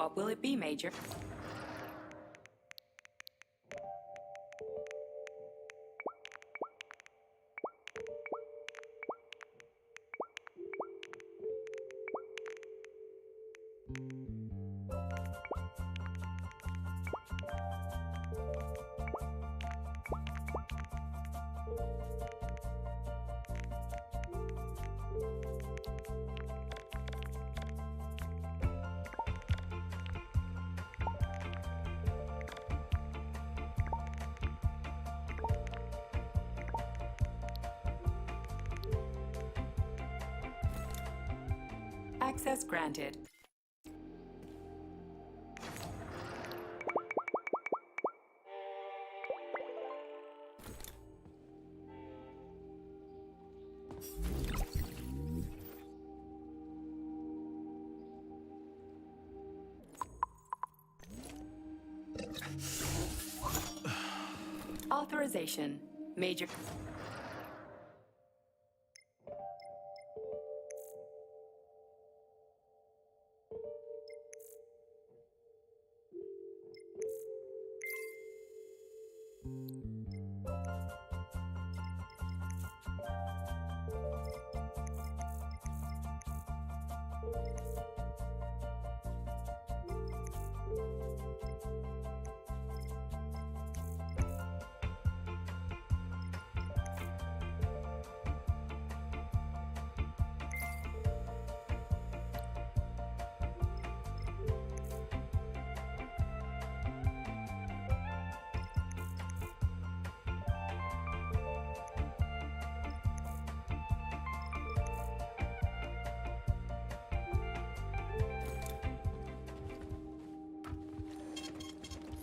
What will it be, Major? Access granted. Authorization. Major.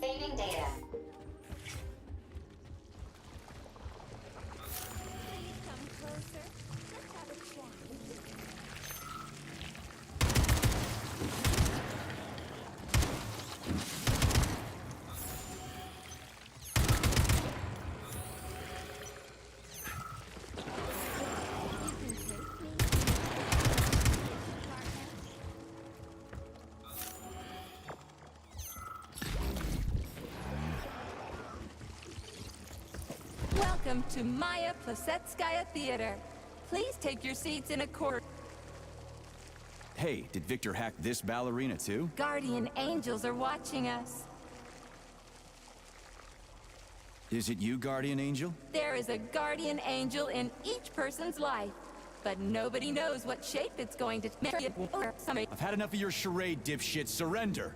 Saving data. Please come closer. Let's have a chat. You can take me. Partner. Welcome to Maya Plasetskaya Theater. Please take your seats in a corner. Hey, did Victor hack this ballerina too? Guardian angels are watching us. Is it you, Guardian Angel? There is a guardian angel in each person's life, but nobody knows what shape it's going to take. Or somebody. I've had enough of your charade, dipshit. Surrender!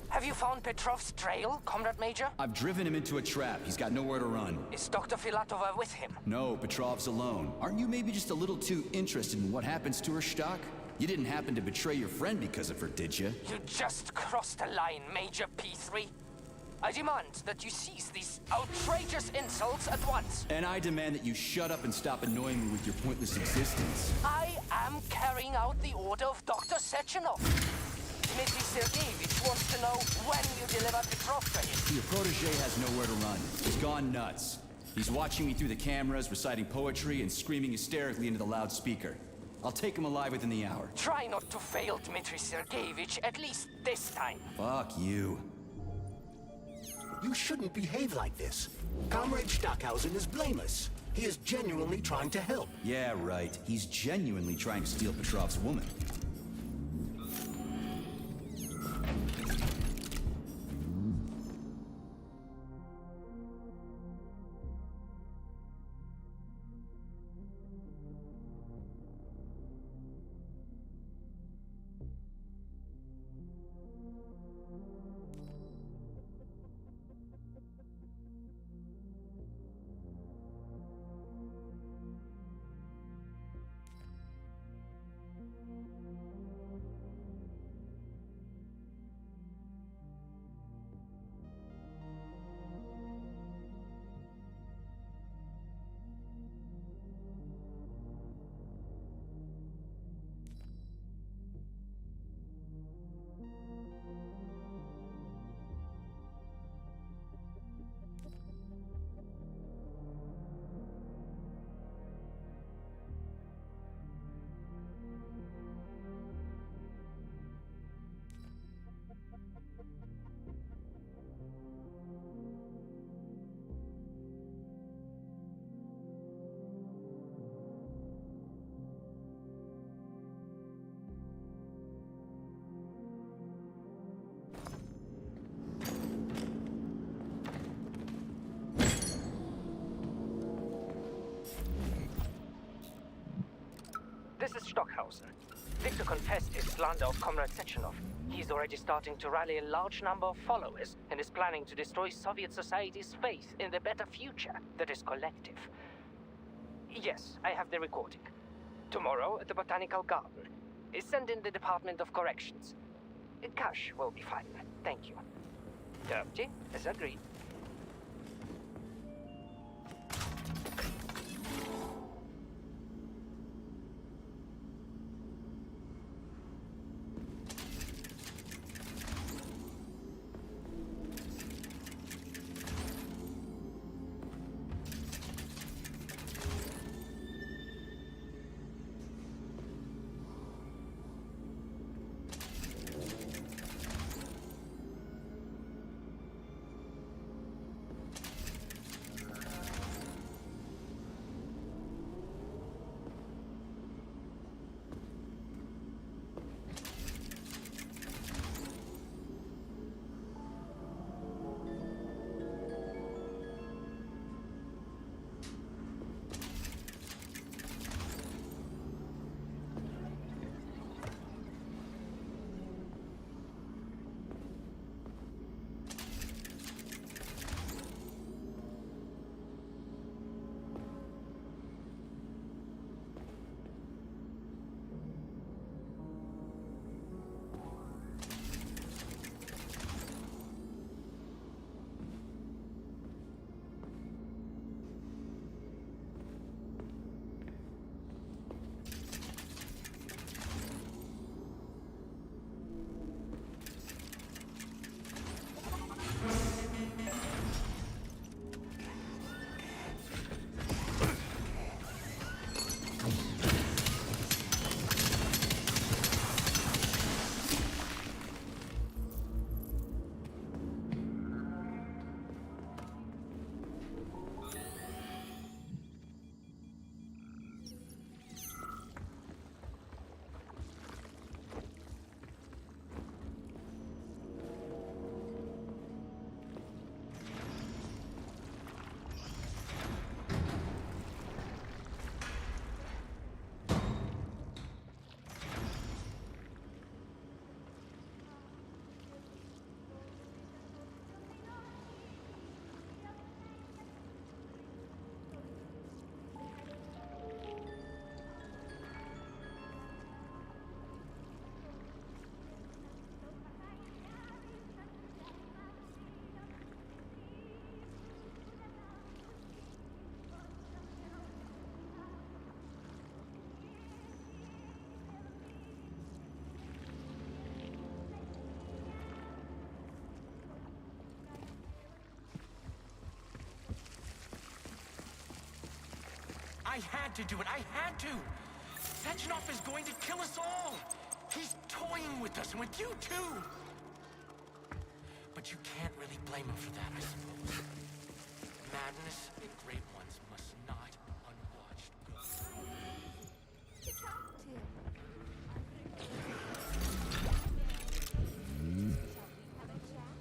Have you found Petrov's trail, Comrade Major? I've driven him into a trap. He's got nowhere to run. Is Dr. Filatova with him? No, Petrov's alone. Aren't you maybe just a little too interested in what happens to her, Stock? You didn't happen to betray your friend because of her, did you? You just crossed the line, Major P3. I demand that you cease these outrageous insults at once. And I demand that you shut up and stop annoying me with your pointless existence. I am carrying out the order of Dr. Sechenov. Dmitry Sergeyevich wants to know when you deliver Petrov to him. Your protege has nowhere to run. He's gone nuts. He's watching me through the cameras, reciting poetry, and screaming hysterically into the loudspeaker. I'll take him alive within the hour. Try not to fail, Dmitry Sergeyevich, at least this time. Fuck you. You shouldn't behave like this. Comrade Stockhausen is blameless. He is genuinely trying to help. Yeah, right. He's genuinely trying to steal Petrov's woman. This is Stockhausen. Victor confessed his slander of Comrade Sechenov. He's already starting to rally a large number of followers and is planning to destroy Soviet society's faith in the better future that is collective. Yes, I have the recording. Tomorrow at the Botanical Garden. Send in the Department of Corrections. Cash will be fine. Thank you. Dirty, as agreed. I had to do it. I had to. Sechenov is going to kill us all. He's toying with us and with you too. But you can't really blame him for that, I suppose. Madness and great ones must not unwatched go. To talk to. Shall we have a chat?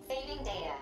Saving data.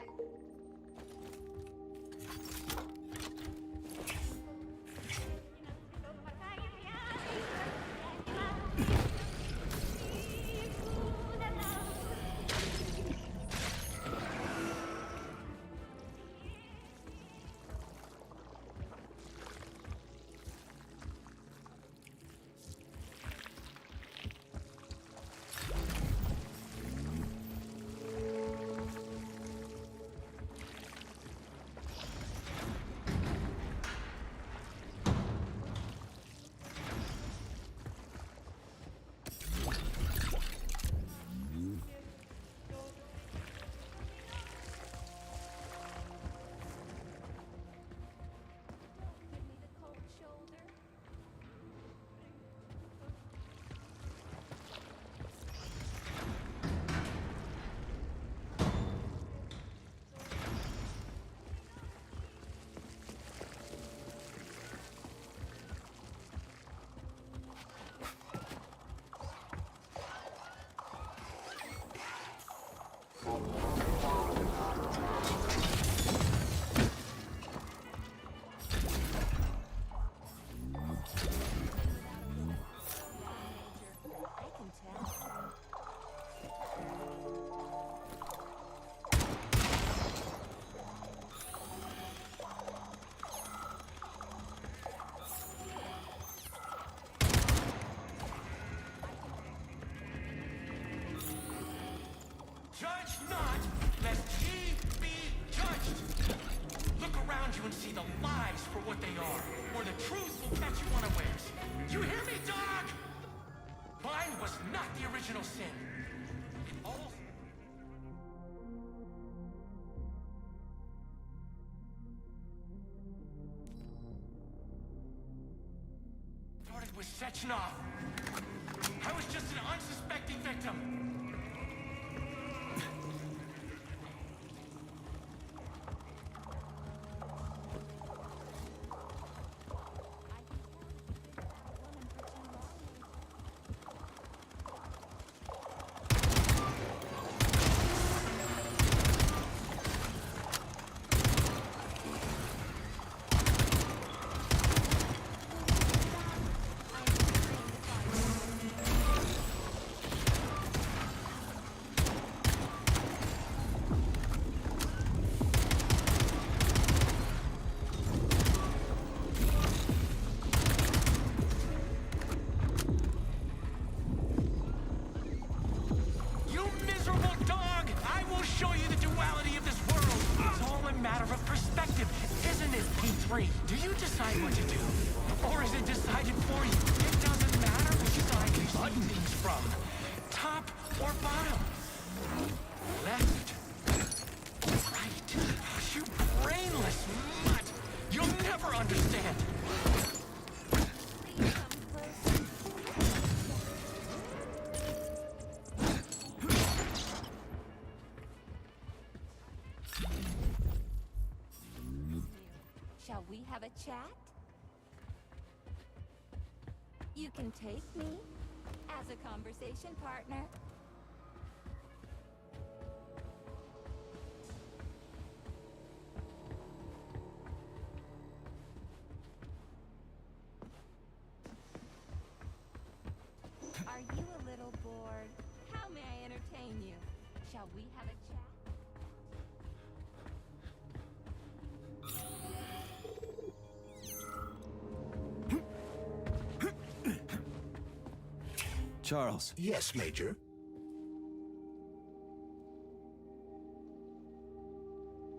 Give me the cold shoulder. I can tell. Judge not, lest ye be judged. Look around you and see the lies for what they are, or the truth will catch you unawares. You hear me, dog? Mine was not the original sin. It all started with Sechenov. I was just an unsuspecting victim. You miserable dog! I will show you the duality of this world. It's all a matter of perspective, isn't it, P3? Do you decide what to do? Or is it decided for you? It doesn't matter which side you see things from. Top or bottom. Left. Right. You brainless mutt! You'll never understand. Please come closer. Shall we have a chat? You can take me as a conversation partner. Are you a little bored? How may I entertain you? Shall we have a chat? Charles, Yes, Major.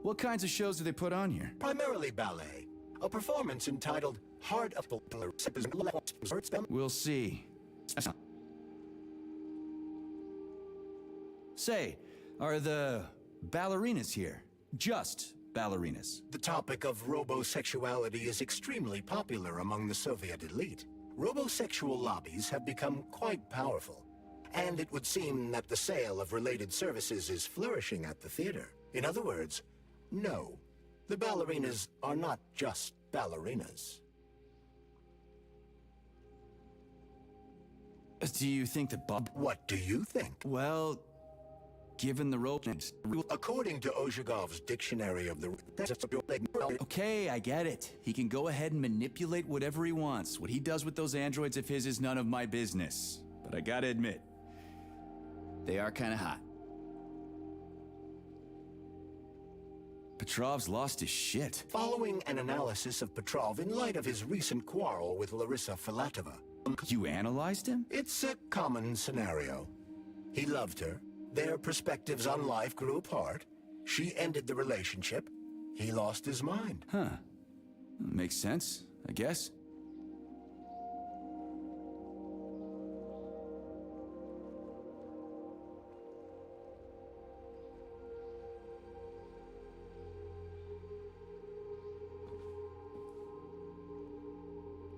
what kinds of shows do they put on here? Primarily ballet. A performance entitled Heart of the... We'll see. Say, are the ballerinas here? Just ballerinas? The topic of robosexuality is extremely popular among the Soviet elite. Robosexual lobbies have become quite powerful, and it would seem that the sale of related services is flourishing at the theater. In other words, no, the ballerinas are not just ballerinas. Do you think that Bob... What do you think? Well, given the rope names... According to Ozhigov's Dictionary of the... Okay, I get it. He can go ahead and manipulate whatever he wants. What he does with those androids of his is none of my business. But I gotta admit, they are kinda hot. Petrov's lost his shit. Following an analysis of Petrov in light of his recent quarrel with Larissa Filatova. You analyzed him? It's a common scenario. He loved her. Their perspectives on life grew apart. She ended the relationship. He lost his mind. Huh. Makes sense, I guess.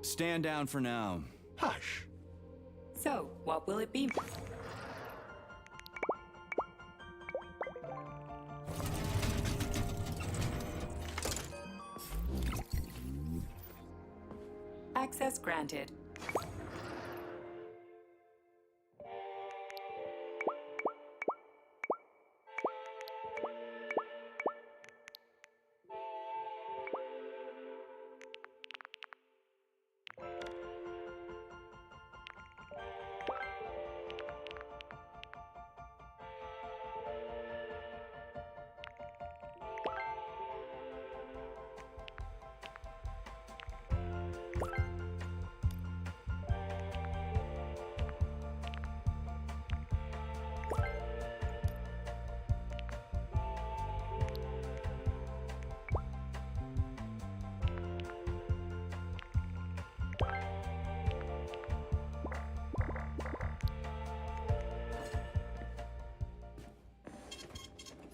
Stand down for now. Hush. So, what will it be? Access granted.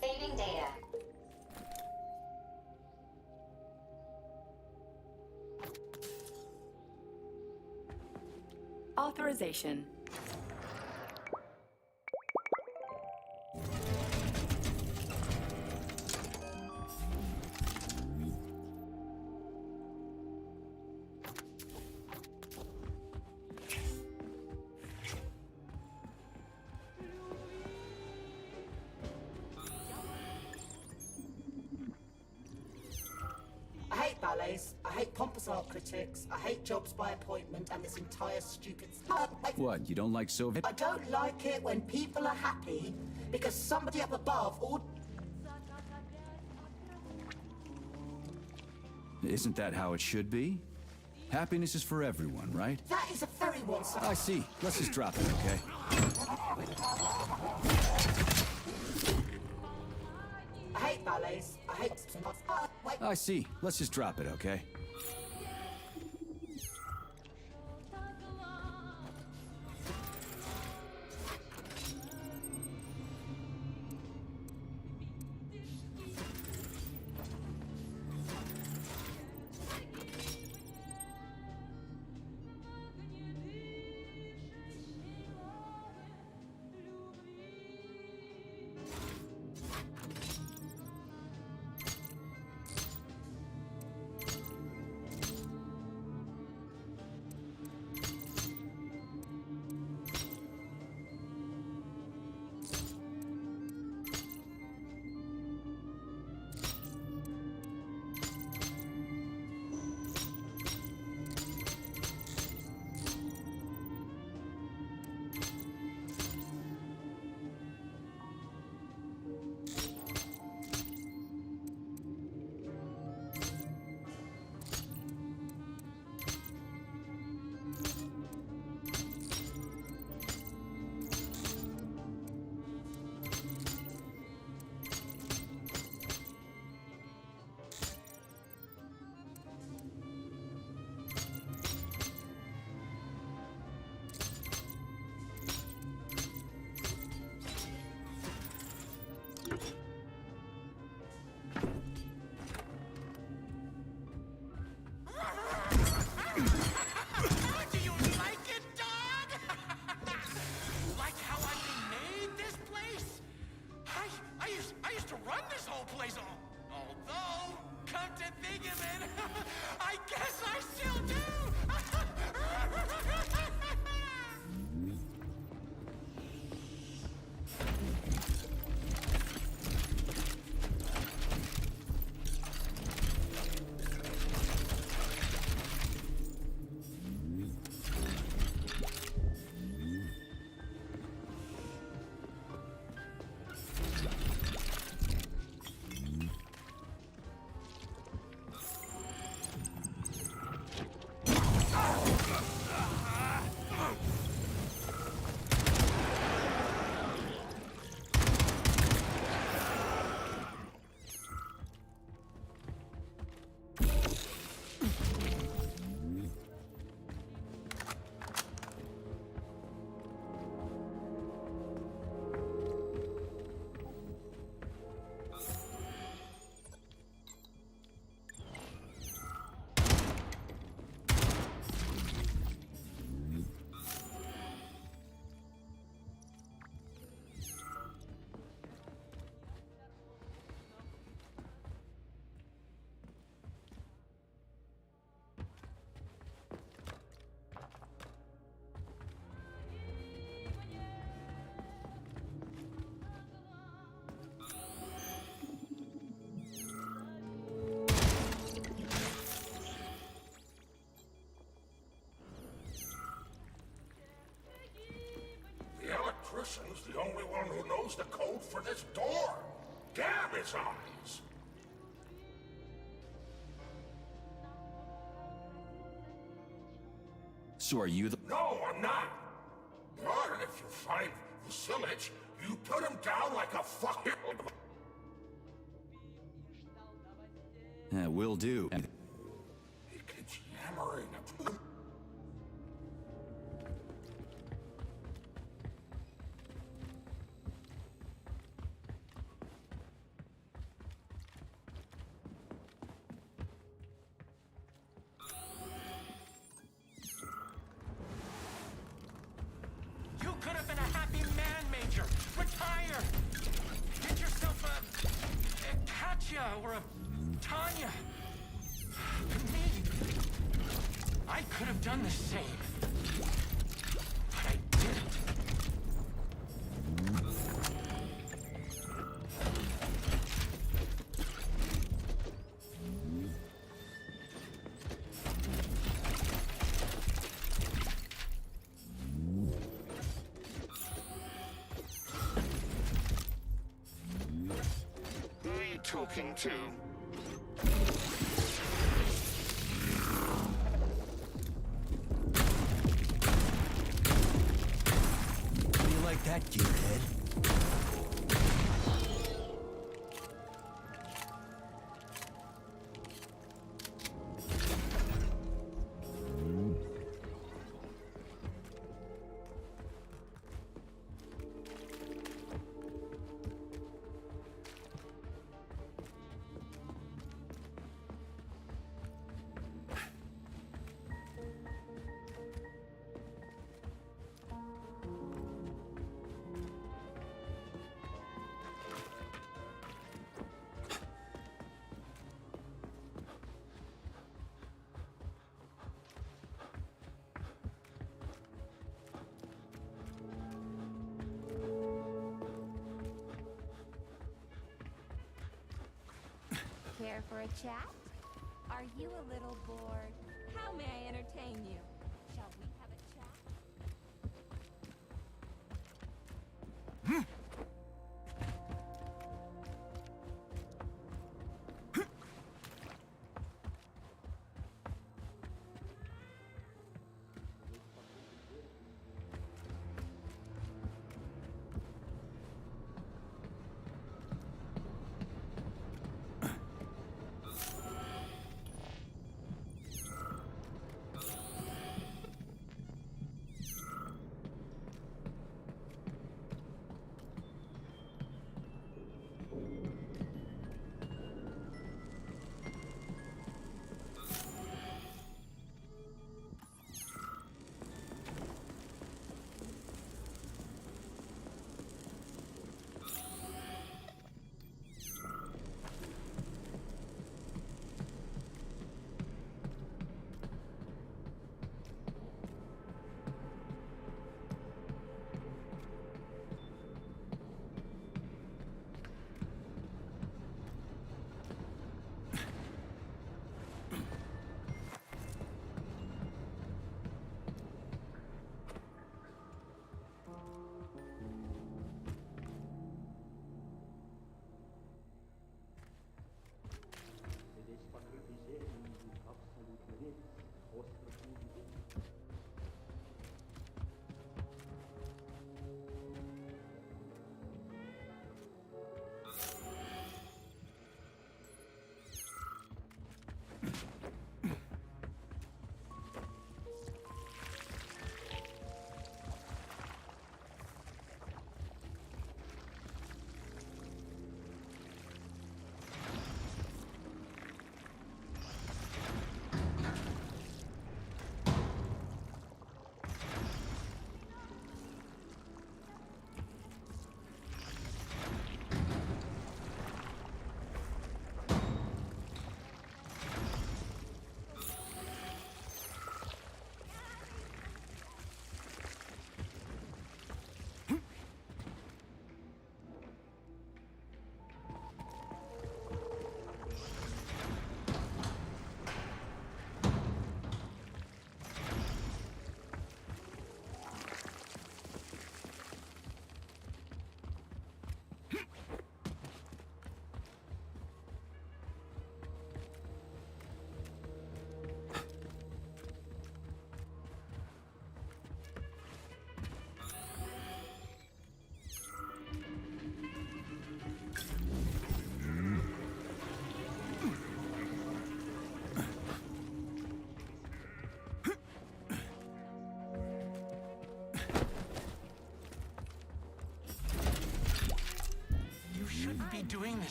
Saving data. Authorization. I hate ballets, I hate pompous art critics, I hate jobs by appointment, and this entire stupid stuff. What, you don't like Soviet? I don't like it when people are happy because somebody up above or... Isn't that how it should be? Happiness is for everyone, right? That is a very one-sided... I see. Let's just drop it, okay? I hate ballets, I hate... Wait. I see. Let's just drop it, okay? Though, come to think of it, I guess I still do! The electrician's the only one who knows the code for this door. Damn his eyes! So are you the... No, I'm not. But if you find Vasilich, you put him down like a fucking... Will do. He keeps yammering. You could have been a happy man, Major. Retire. Get yourself a Katya or a Tanya. Me. I could have done the same. But I didn't. Who are you talking to? How do you like that, gearhead? Care for a chat? Are you a little bored? How may I entertain you? Shall we have a chat?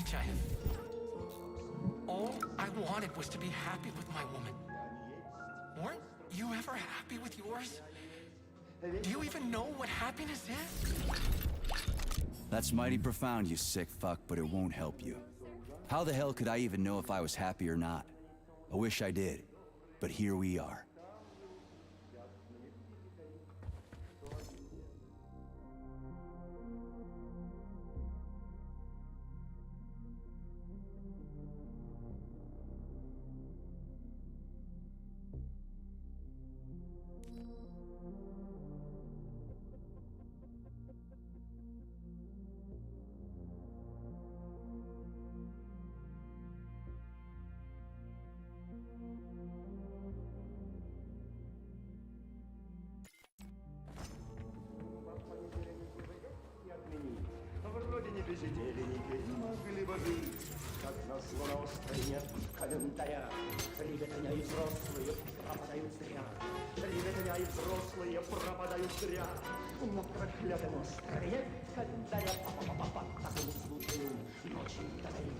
Child. All I wanted was to be happy with my woman. Weren't you ever happy with yours? Do you even know what happiness is? That's mighty profound, you sick fuck, but it won't help you. How the hell could I even know if I was happy or not? I wish I did, but here we are. Вроде не безидели, не могли бы жить, как назло на острове нет календаря. Ребятня и взрослые пропадают зря. Ребятня и взрослые пропадают зря. На проклятом острове нет календаря. По такому случаю ночью вдали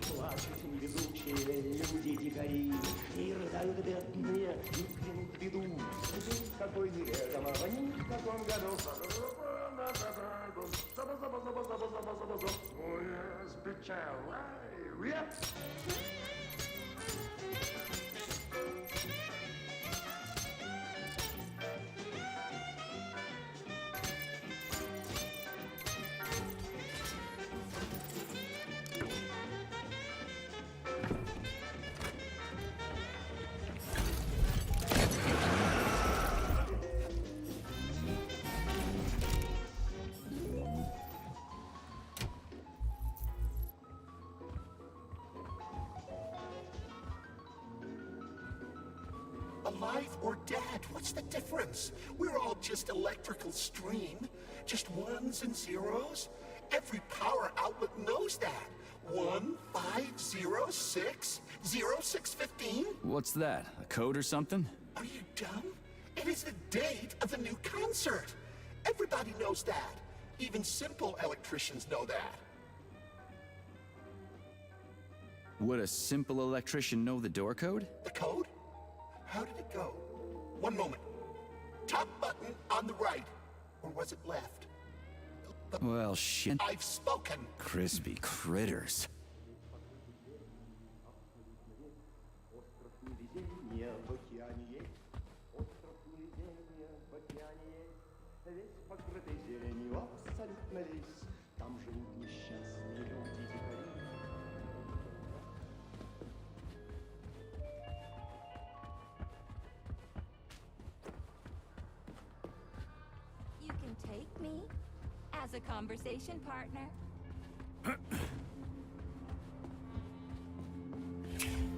плачут невезучие люди-дикари. И рыдают бедные, и клянут беду. День какой неведомо, ни в каком году. Alive or dead, what's the difference? We're all just electrical stream. Just ones and zeros. Every power outlet knows that. 1, 5, 0, 6, 0, 6, 15. What's that, a code or something? Are you dumb? It is the date of the new concert. Everybody knows that. Even simple electricians know that. Would a simple electrician know the door code? The code? How did it go? One moment. Top button on the right. Or was it left? Well, shit. I've spoken. Crispy critters. Остров невезения в океане есть. Остров невезения в океане есть. Весь покрытый зеленью, абсолютно весь. Там живут несчастные люди-дикари. You can take me as a conversation partner.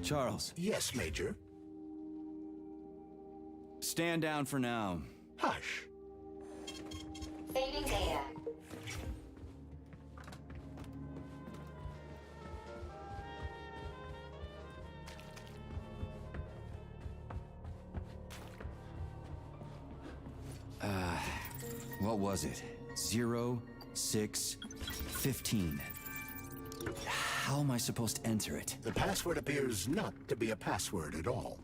Charles, Yes, Major. stand down for now. Hush. Saving data. What was it? 0, 6, 15. How am I supposed to enter it? The password appears not to be a password at all.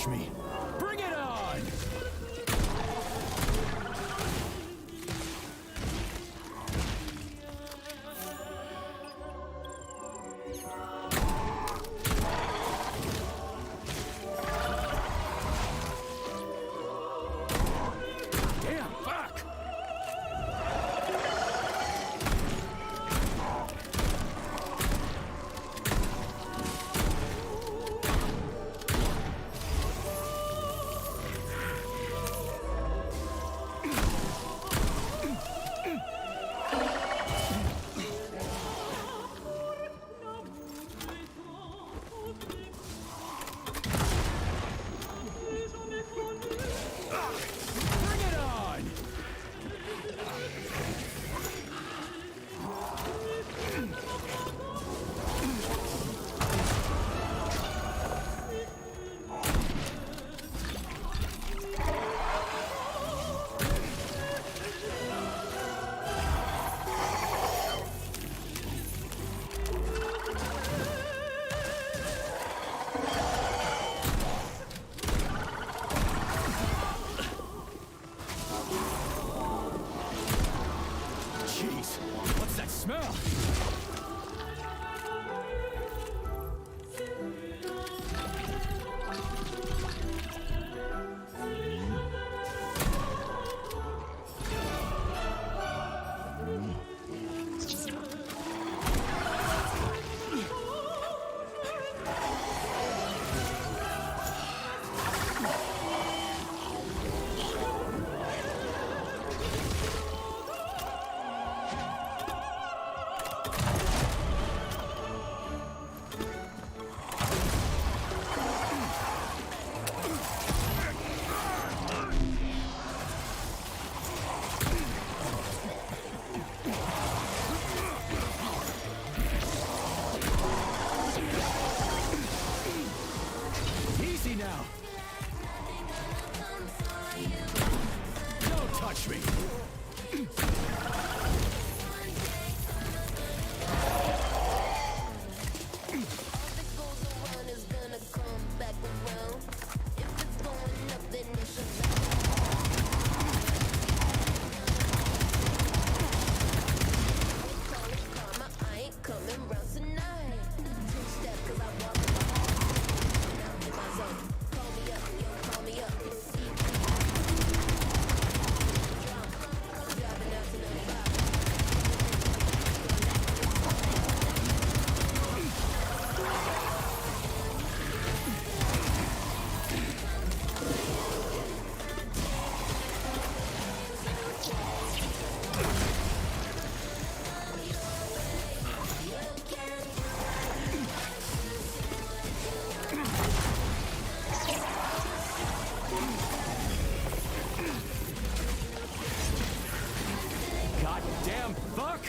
touch me. Bring it on! Damn, fuck! Bring it on! Jeez, what's that smell? Easy now. Don't touch me. Goddamn fuck!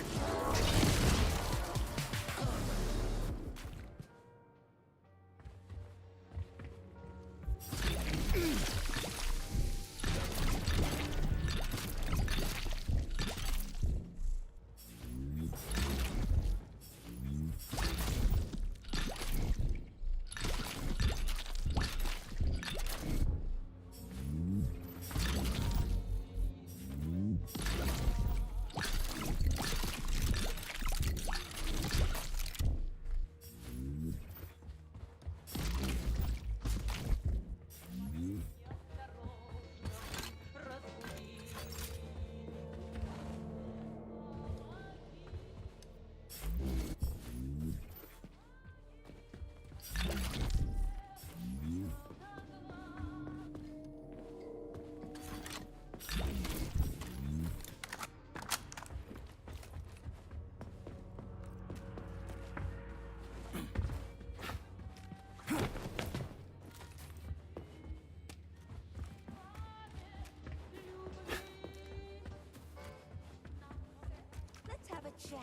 chat.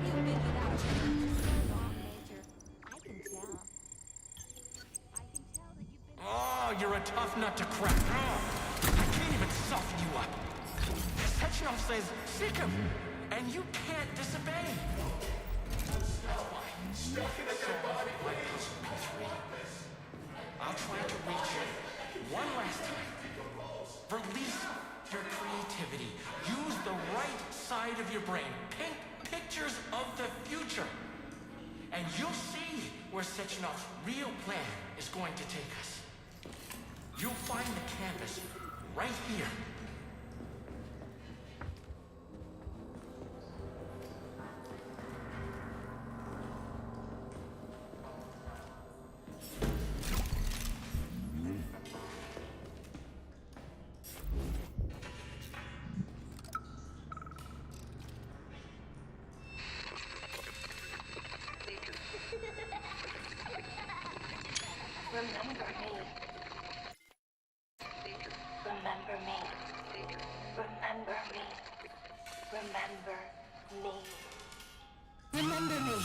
You've been without change for so long, Major. I can tell. I can tell that you've been... Oh, you're a tough nut to crack. Oh, I can't even soften you up. Sechenov says, sick him. and you can't disobey. I'll try to reach you one last time. Release your creativity. Use the right side of your brain. Paint pictures of the future. And you'll see where Sechenov's real plan is going to take us. You'll find the canvas right here. Remember me. Remember me. Remember me. Remember me. Remember me.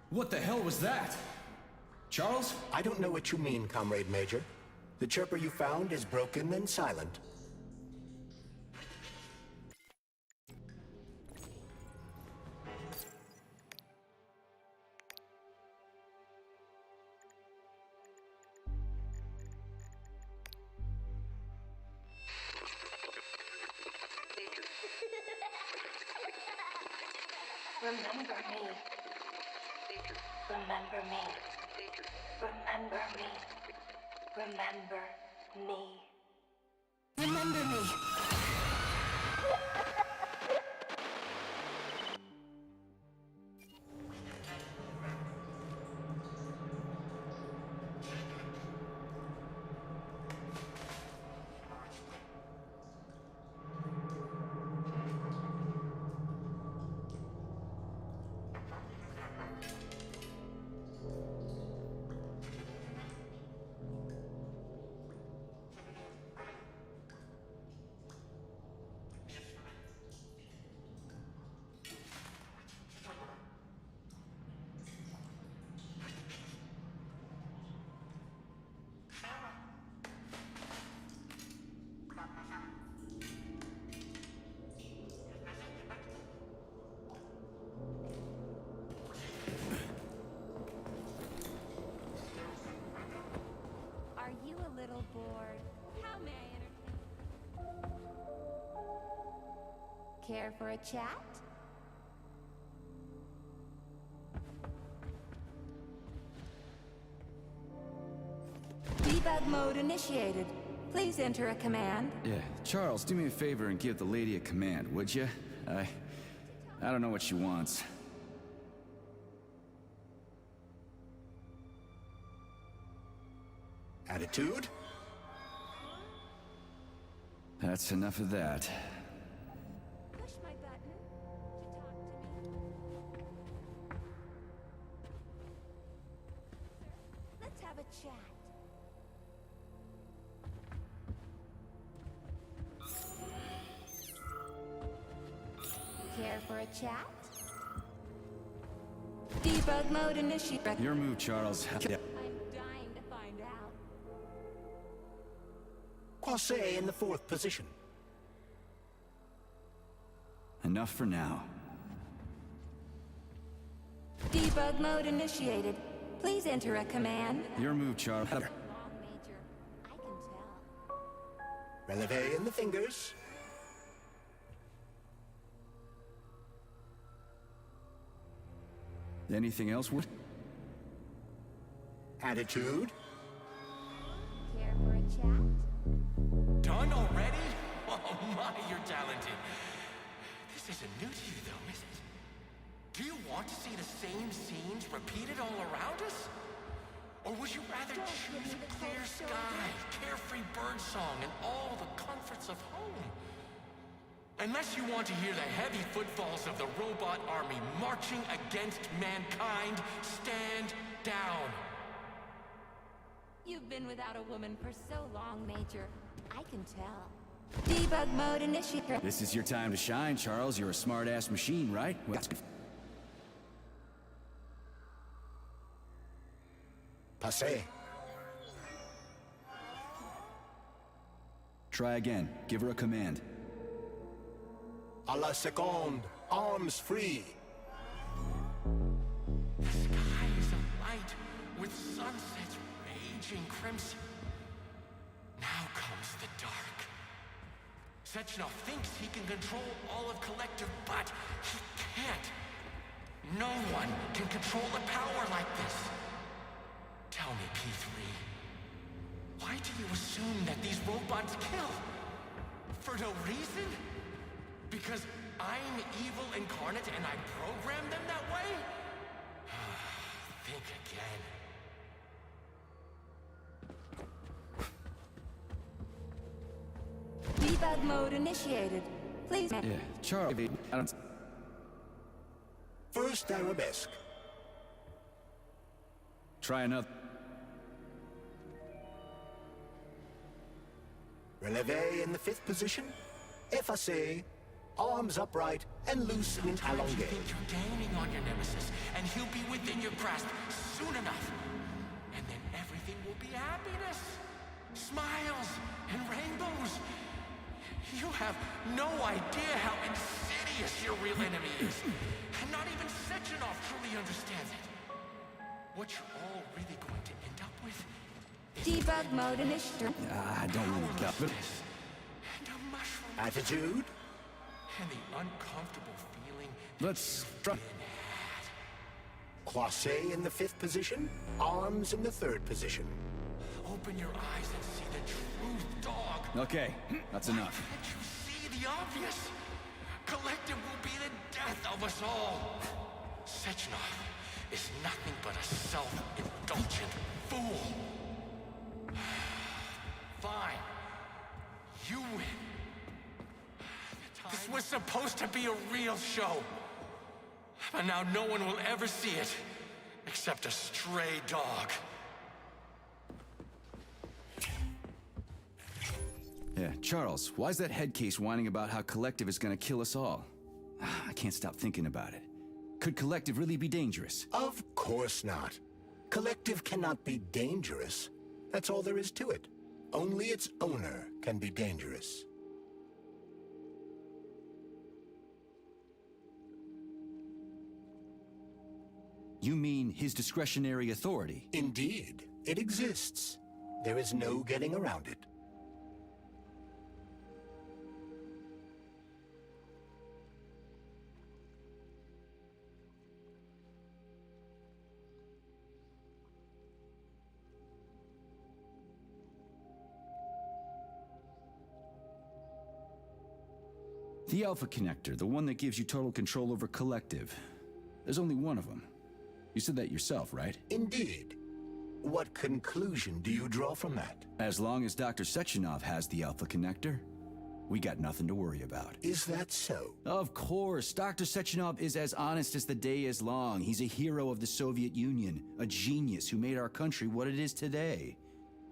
What the hell was that? Charles? I don't know what you mean, Comrade Major. The chirper you found is broken and silent. Remember me. Remember me. Remember me. Remember me. Remember me. Are you a little bored? How may I entertain? Care for a chat? Debug mode initiated. Please enter a command. Yeah, Charles, do me a favor and give the lady a command, would you? I don't know what she wants. Attitude? That's enough of that. Push my button to talk to me. Let's have a chat. Care for a chat? Debug mode initiated. Your move, Charles. I'm dying to find out. Croisset in the 4th position. Enough for now. Debug mode initiated. Please enter a command. Your move, Charles. Long, Major. I can tell. Releve in the fingers. Anything else, Wood? Attitude? Care for a chat? Done already? Oh my, you're talented. This isn't new to you though, is it? Do you want to see the same scenes repeated all around us? Or would you rather choose a clear sky, carefree birdsong, and all the comforts of home? Unless you want to hear the heavy footfalls of the robot army marching against mankind, stand down. You've been without a woman for so long, Major. I can tell. Debug mode initiated. This is your time to shine, Charles. You're a smart-ass machine, right? Well, Passé. Try again. Give her a command. A la seconde, arms free. The sky is alight with sunsets raging crimson. Now comes the dark. Sechenov thinks he can control all of Collective, but he can't. No one can control a power like this. Tell me, P3, why do you assume that these robots kill? For no reason? Because I'm evil incarnate and I programmed them that way? Think again. Debug mode initiated. Please. Yeah, Charlie, I don't... First arabesque. Try another. Releve in the 5th position. Effacé. Arms upright and loose in Sometimes you allongé. think you're gaining on your nemesis, and he'll be within your grasp soon enough. And then everything will be happiness, smiles, and rainbows. You have no idea how insidious your real enemy is. And not even Sechenov truly understands it. What you're all really going to end up with Debug mode initiated. I don't really got it. and a mushroom Attitude. and the uncomfortable feeling Let's try. Croisé in the 5th position. Arms in the 3rd position. Open your eyes and see the truth, dog. Okay, that's enough. Can't you see the obvious? Collective will be the death of us all. Sechenov is nothing but a self-indulgent fool. Fine. You win. This was supposed to be a real show. But now no one will ever see it. Except a stray dog. Yeah, Charles, why's that head case whining about how Collective is gonna kill us all? I can't stop thinking about it. Could Collective really be dangerous? Of course not. Collective cannot be dangerous. That's all there is to it. Only its owner can be dangerous. You mean his discretionary authority? Indeed, it exists. There is no getting around it. The Alpha Connector, the one that gives you total control over Collective. There's only one of them. You said that yourself, right? Indeed. What conclusion do you draw from that? As long as Dr. Sechenov has the Alpha Connector, we got nothing to worry about. Is that so? Of course. Dr. Sechenov is as honest as the day is long. He's a hero of the Soviet Union, a genius who made our country what it is today.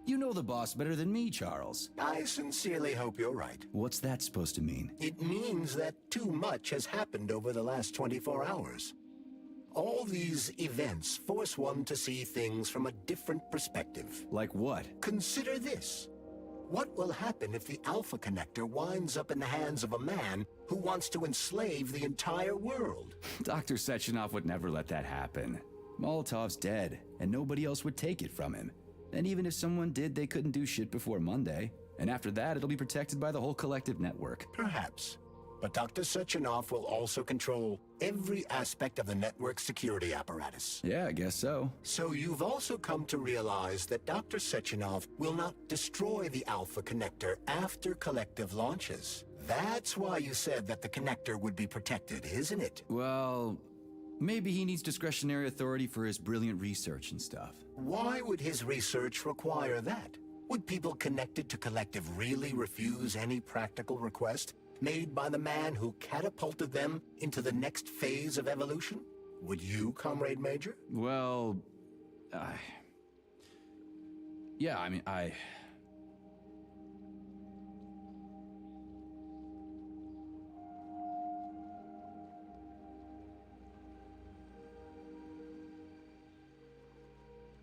You know the boss better than me, Charles. I sincerely hope you're right. What's that supposed to mean? It means that too much has happened over the last 24 hours. All these events force one to see things from a different perspective. Like what? Consider this. What will happen if the Alpha Connector winds up in the hands of a man who wants to enslave the entire world? Dr. Sechenov would never let that happen. Molotov's dead, and nobody else would take it from him. And even if someone did, they couldn't do shit before Monday. And after that, it'll be protected by the whole Collective network. Perhaps. But Dr. Sechenov will also control every aspect of the network security apparatus. Yeah, I guess so. So you've also come to realize that Dr. Sechenov will not destroy the Alpha Connector after Collective launches. That's why you said that the connector would be protected, isn't it? Well, maybe he needs discretionary authority for his brilliant research and stuff. Why would his research require that? Would people connected to Collective really refuse any practical request made by the man who catapulted them into the next phase of evolution? Would you, Comrade Major? Well, yeah, I mean,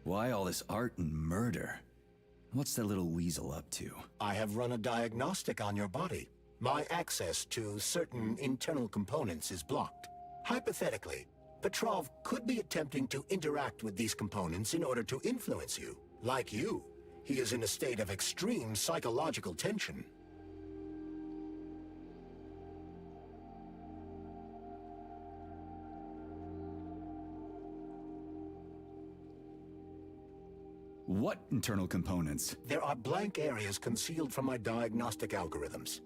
Why all this art and murder? What's that little weasel up to? I have run a diagnostic on your body. My access to certain internal components is blocked. Hypothetically, Petrov could be attempting to interact with these components in order to influence you. Like you, he is in a state of extreme psychological tension. What internal components? There are blank areas concealed from my diagnostic algorithms.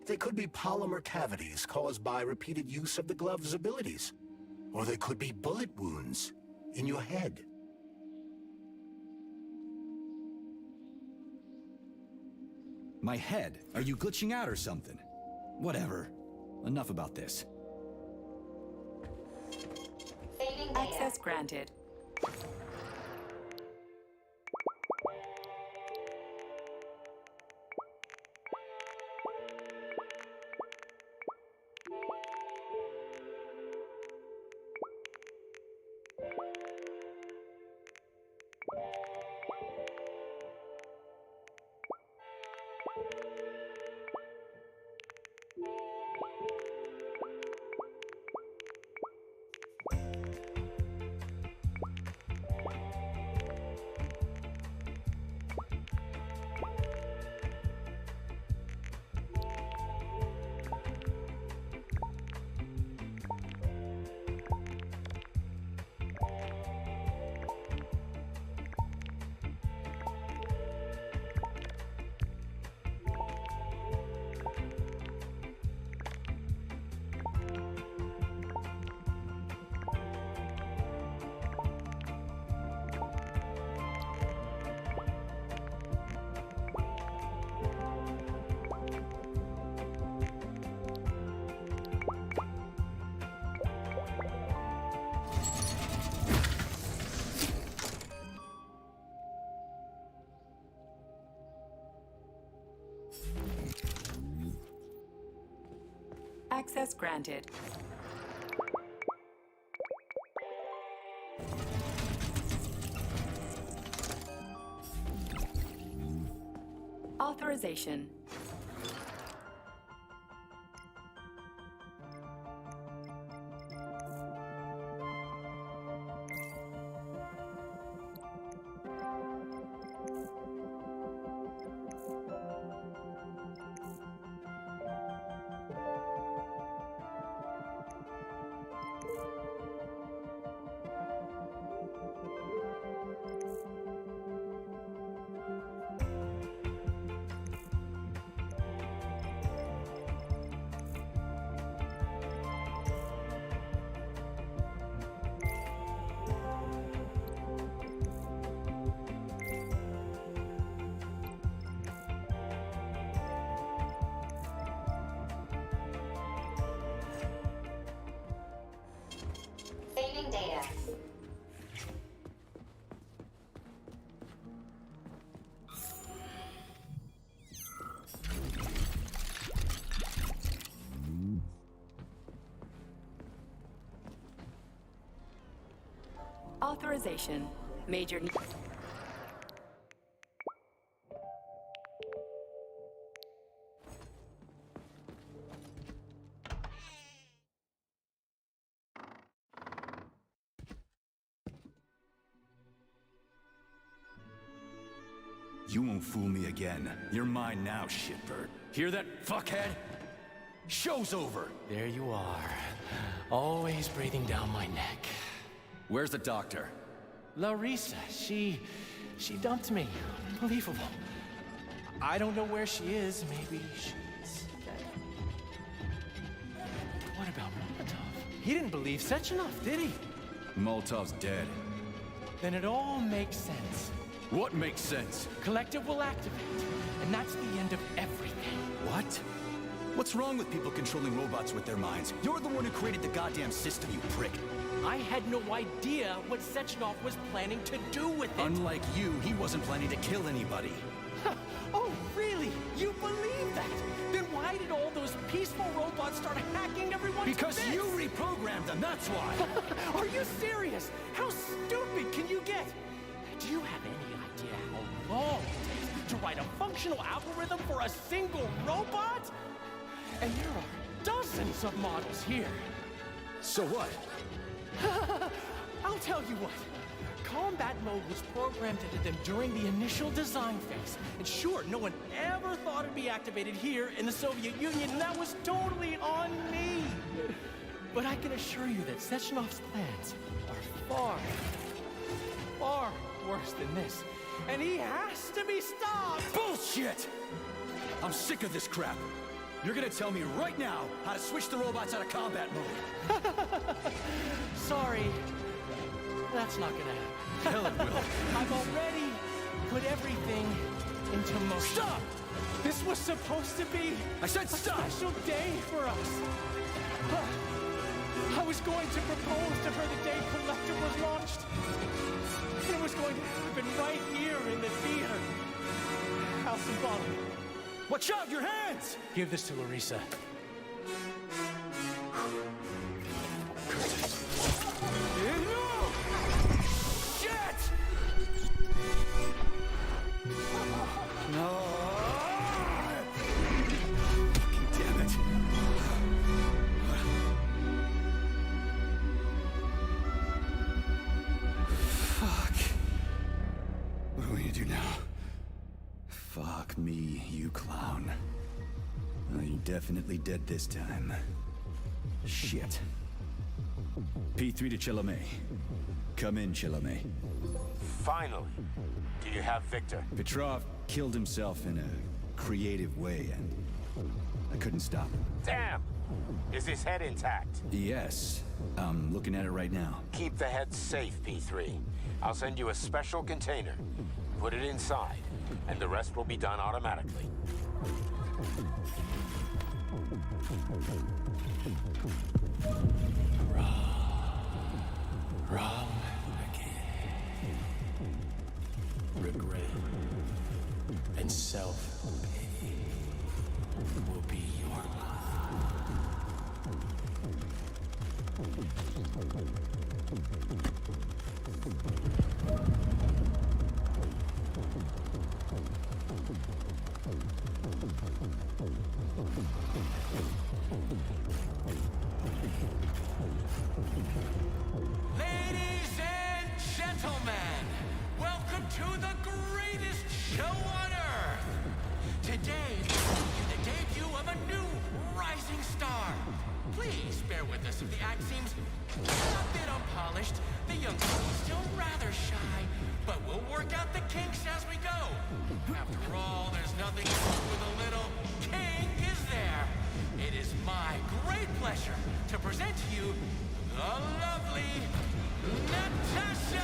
They could be polymer cavities caused by repeated use of the glove's abilities. Or they could be bullet wounds in your head. My head? Are you glitching out or something? Whatever. Enough about this. Saving data. Access granted. Access granted. Authorization. Saving data. Authorization. Major. You won't fool me again. You're mine now, shitbird. Hear that, fuckhead? Show's over! There you are. Always breathing down my neck. Where's the doctor? Larissa, she dumped me. Unbelievable. I don't know where she is. Maybe she's dead. What about Molotov? He didn't believe Sechenov, did he? Molotov's dead. Then it all makes sense. What makes sense? Collective will activate, and that's the end of everything. What? What's wrong with people controlling robots with their minds? You're the one who created the goddamn system, you prick. I had no idea what Sechenov was planning to do with it. Unlike you, he wasn't planning to kill anybody. Oh, really? You believe that? Then why did all those peaceful robots start hacking everyone? Because you reprogrammed them, that's why! Are you serious? How stupid can you get? Do you have any idea how long it takes write a functional algorithm for a single robot? And there are dozens of models here. So what? I'll tell you what. Combat mode was programmed into them during the initial design phase. And sure, no one ever thought it'd be activated here in the Soviet Union, and that was totally on me. But I can assure you that Sechenov's plans are far, far worse than this. And he has to be stopped! Bullshit! I'm sick of this crap. You're gonna tell me right now how to switch the robots out of combat mode. Sorry. That's not gonna happen. Hell it will. I've already put everything into motion. Stop! This was supposed to be I said stop! a special day for us. I was going to propose to her the day Collector was launched. It was going to happen right here in the theater. How symbolic. Watch out, your hands! Give this to Larissa. Shit! No! Damn it. Fuck. What are we gonna do now? Fuck me, you clown. Oh, you definitely dead this time. Shit. P3 to Chalamet. Come in, Chalamet. Finally. Do you have Victor? Petrov killed himself in a creative way, and I couldn't stop him. Damn! Is his head intact? Yes. I'm looking at it right now. Keep the head safe, P3. I'll send you a special container. Put it inside, and the rest will be done automatically. Wrong again. Regret and self-pity will be your Ladies and gentlemen, welcome to the greatest show on earth. Today, the debut of a new rising star. Please bear with us if the act seems a bit unpolished. The young girl is still rather shy, but we'll work out the kinks as we go. After all, there's nothing wrong with a little kink, is there? It is my great pleasure to present to you the lovely Natasha!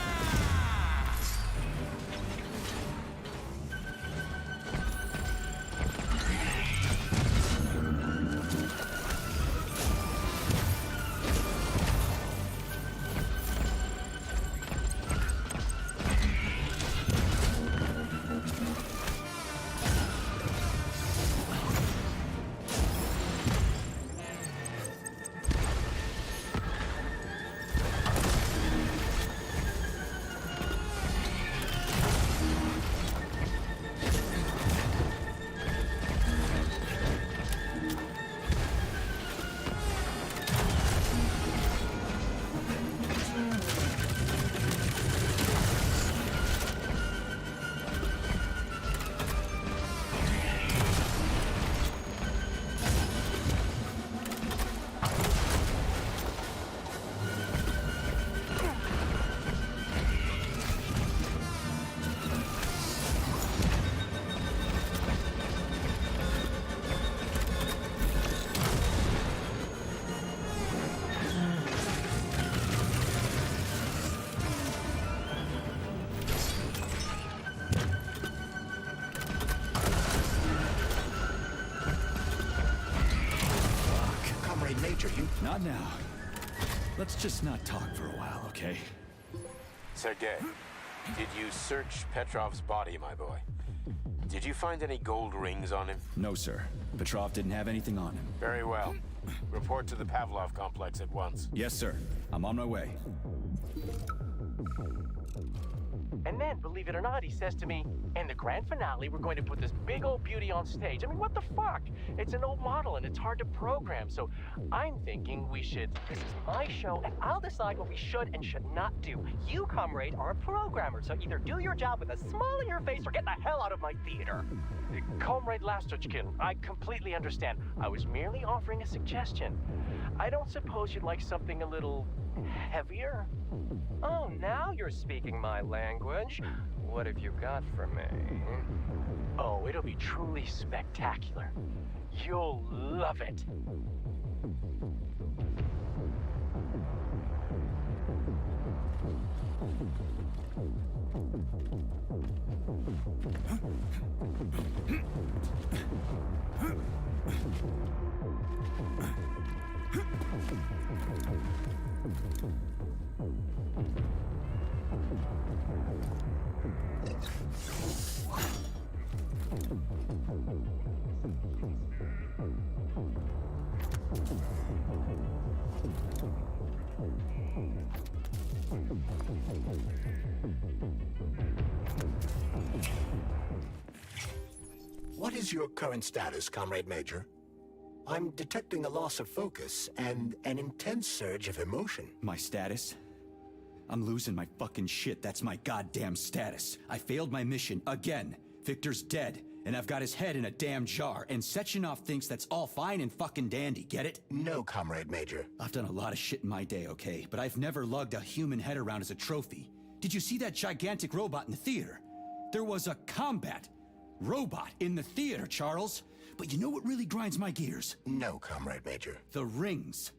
Not now. Let's just not talk for a while, okay? Sergei, did you search Petrov's body, my boy? Did you find any gold rings on him? No, sir. Petrov didn't have anything on him. Very well. Report to the Pavlov complex at once. Yes, sir. I'm on my way. And then, believe it or not, he says to me, in the grand finale, we're going to put this big old beauty on stage. I mean, what the fuck? It's an old model and it's hard to program. So I'm thinking this is my show, and I'll decide what we should and should not do. You, comrade, are a programmer, so either do your job with a smile on your face or get the hell out of my theater. Comrade Lastochkin, I completely understand. I was merely offering a suggestion. I don't suppose you'd like something a little heavier? Oh, now you're speaking my language. What have you got for me? Oh, it'll be truly spectacular. You'll love it. What is your current status, Comrade Major? I'm detecting a loss of focus and an intense surge of emotion. My status? I'm losing my fucking shit. That's my goddamn status. I failed my mission again. Victor's dead, and I've got his head in a damn jar, and Sechenov thinks that's all fine and fucking dandy, get it? No, Comrade Major. I've done a lot of shit in my day, okay? But I've never lugged a human head around as a trophy. Did you see that gigantic robot in the theater? There was a combat robot in the theater, Charles. But you know what really grinds my gears? No, Comrade Major. The rings.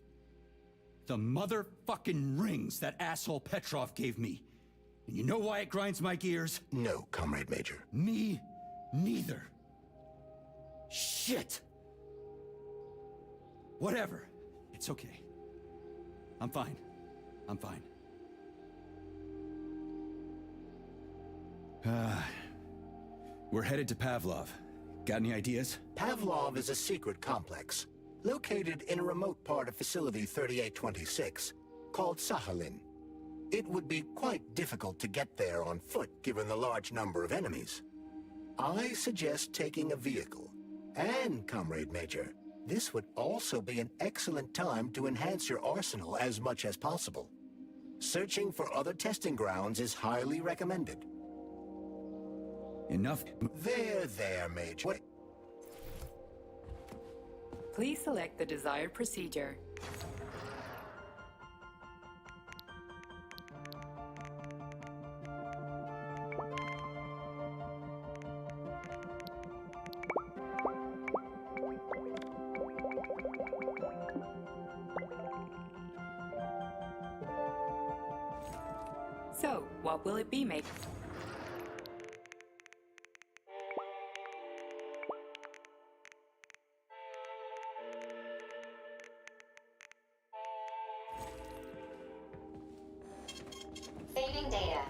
The motherfucking rings that asshole Petrov gave me. And you know why it grinds my gears? No, Comrade Major. Me neither. Shit. Whatever. It's okay. I'm fine. I'm fine. We're headed to Pavlov. Got any ideas? Pavlov is a secret complex, located in a remote part of Facility 3826, called Sakhalin. It would be quite difficult to get there on foot, given the large number of enemies. I suggest taking a vehicle. And, Comrade Major, this would also be an excellent time to enhance your arsenal as much as possible. Searching for other testing grounds is highly recommended. Enough. There, Major. What? Please select the desired procedure. So, what will it be, mate? Saving data.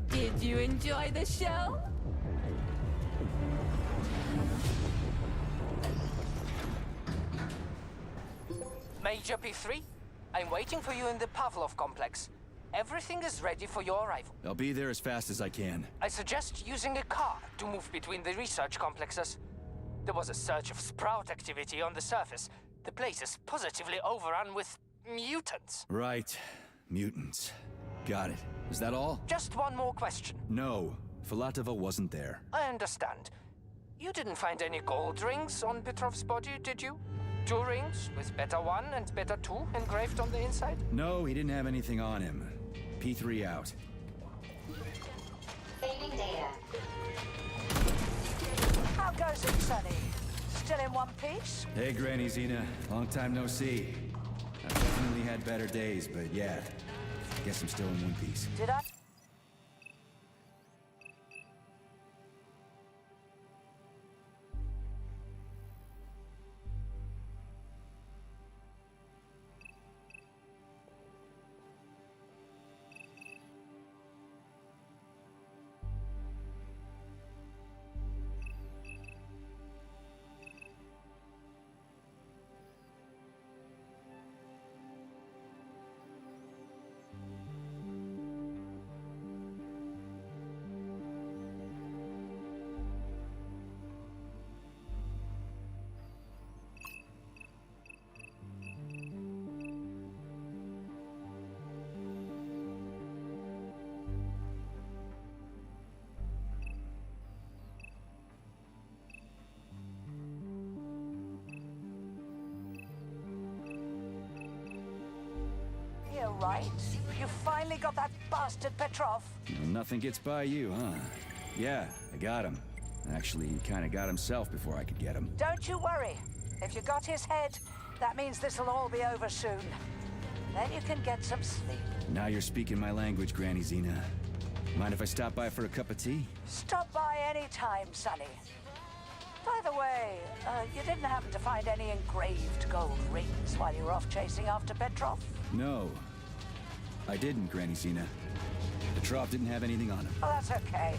Did you enjoy the show? Major P3, I'm waiting for you in the Pavlov complex. Everything is ready for your arrival. I'll be there as fast as I can. I suggest using a car to move between the research complexes. There was a surge of sprout activity on the surface. The place is positively overrun with mutants. Right. Mutants. Got it. Is that all? Just one more question. No. Filatova wasn't there. I understand. You didn't find any gold rings on Petrov's body, did you? 2 rings with Beta 1 and Beta 2 engraved on the inside? No, he didn't have anything on him. P3 out. Saving data. How goes it, Sonny? Still in one piece? Hey, Granny Xena. Long time no see. I've definitely had better days, but yeah. Guess I'm still in one piece. Did I? Yeah, right. You finally got that bastard Petrov. Well, nothing gets by you, huh? Yeah, I got him. Actually, he kinda got himself before I could get him. Don't you worry. If you got his head, that means this'll all be over soon. Then you can get some sleep. Now you're speaking my language, Granny Xena. Mind if I stop by for a cup of tea? Stop by any time, Sonny. By the way, you didn't happen to find any engraved gold rings while you were off chasing after Petrov? No. I didn't, Granny Xena. Petrov didn't have anything on him. Oh, that's okay.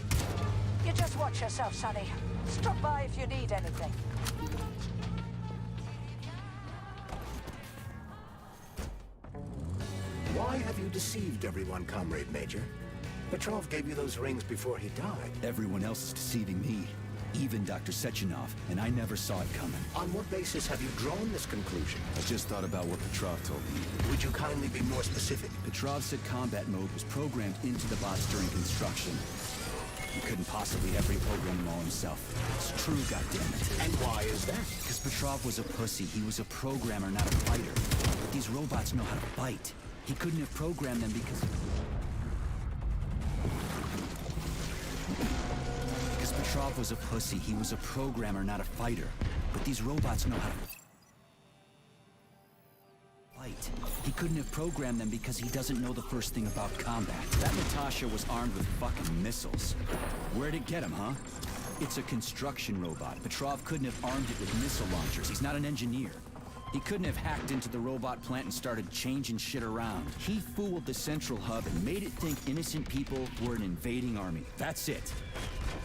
You just watch yourself, Sonny. Stop by if you need anything. Why have you deceived everyone, Comrade Major? Petrov gave you those rings before he died. Everyone else is deceiving me. Even Dr. Sechenov, and I never saw it coming. On what basis have you drawn this conclusion? I just thought about what Petrov told me. Would you kindly be more specific? Petrov said combat mode was programmed into the bots during construction. He couldn't possibly have reprogrammed them all himself. It's true, goddammit. And why is that? Because Petrov was a pussy. He was a programmer, not a fighter. But these robots know how to fight. He couldn't have programmed them because Petrov was a pussy. He was a programmer, not a fighter. But these robots know how to fight. He couldn't have programmed them because he doesn't know the first thing about combat. That Natasha was armed with fucking missiles. Where'd it get him, huh? It's a construction robot. Petrov couldn't have armed it with missile launchers. He's not an engineer. He couldn't have hacked into the robot plant and started changing shit around. He fooled the central hub and made it think innocent people were an invading army. That's it.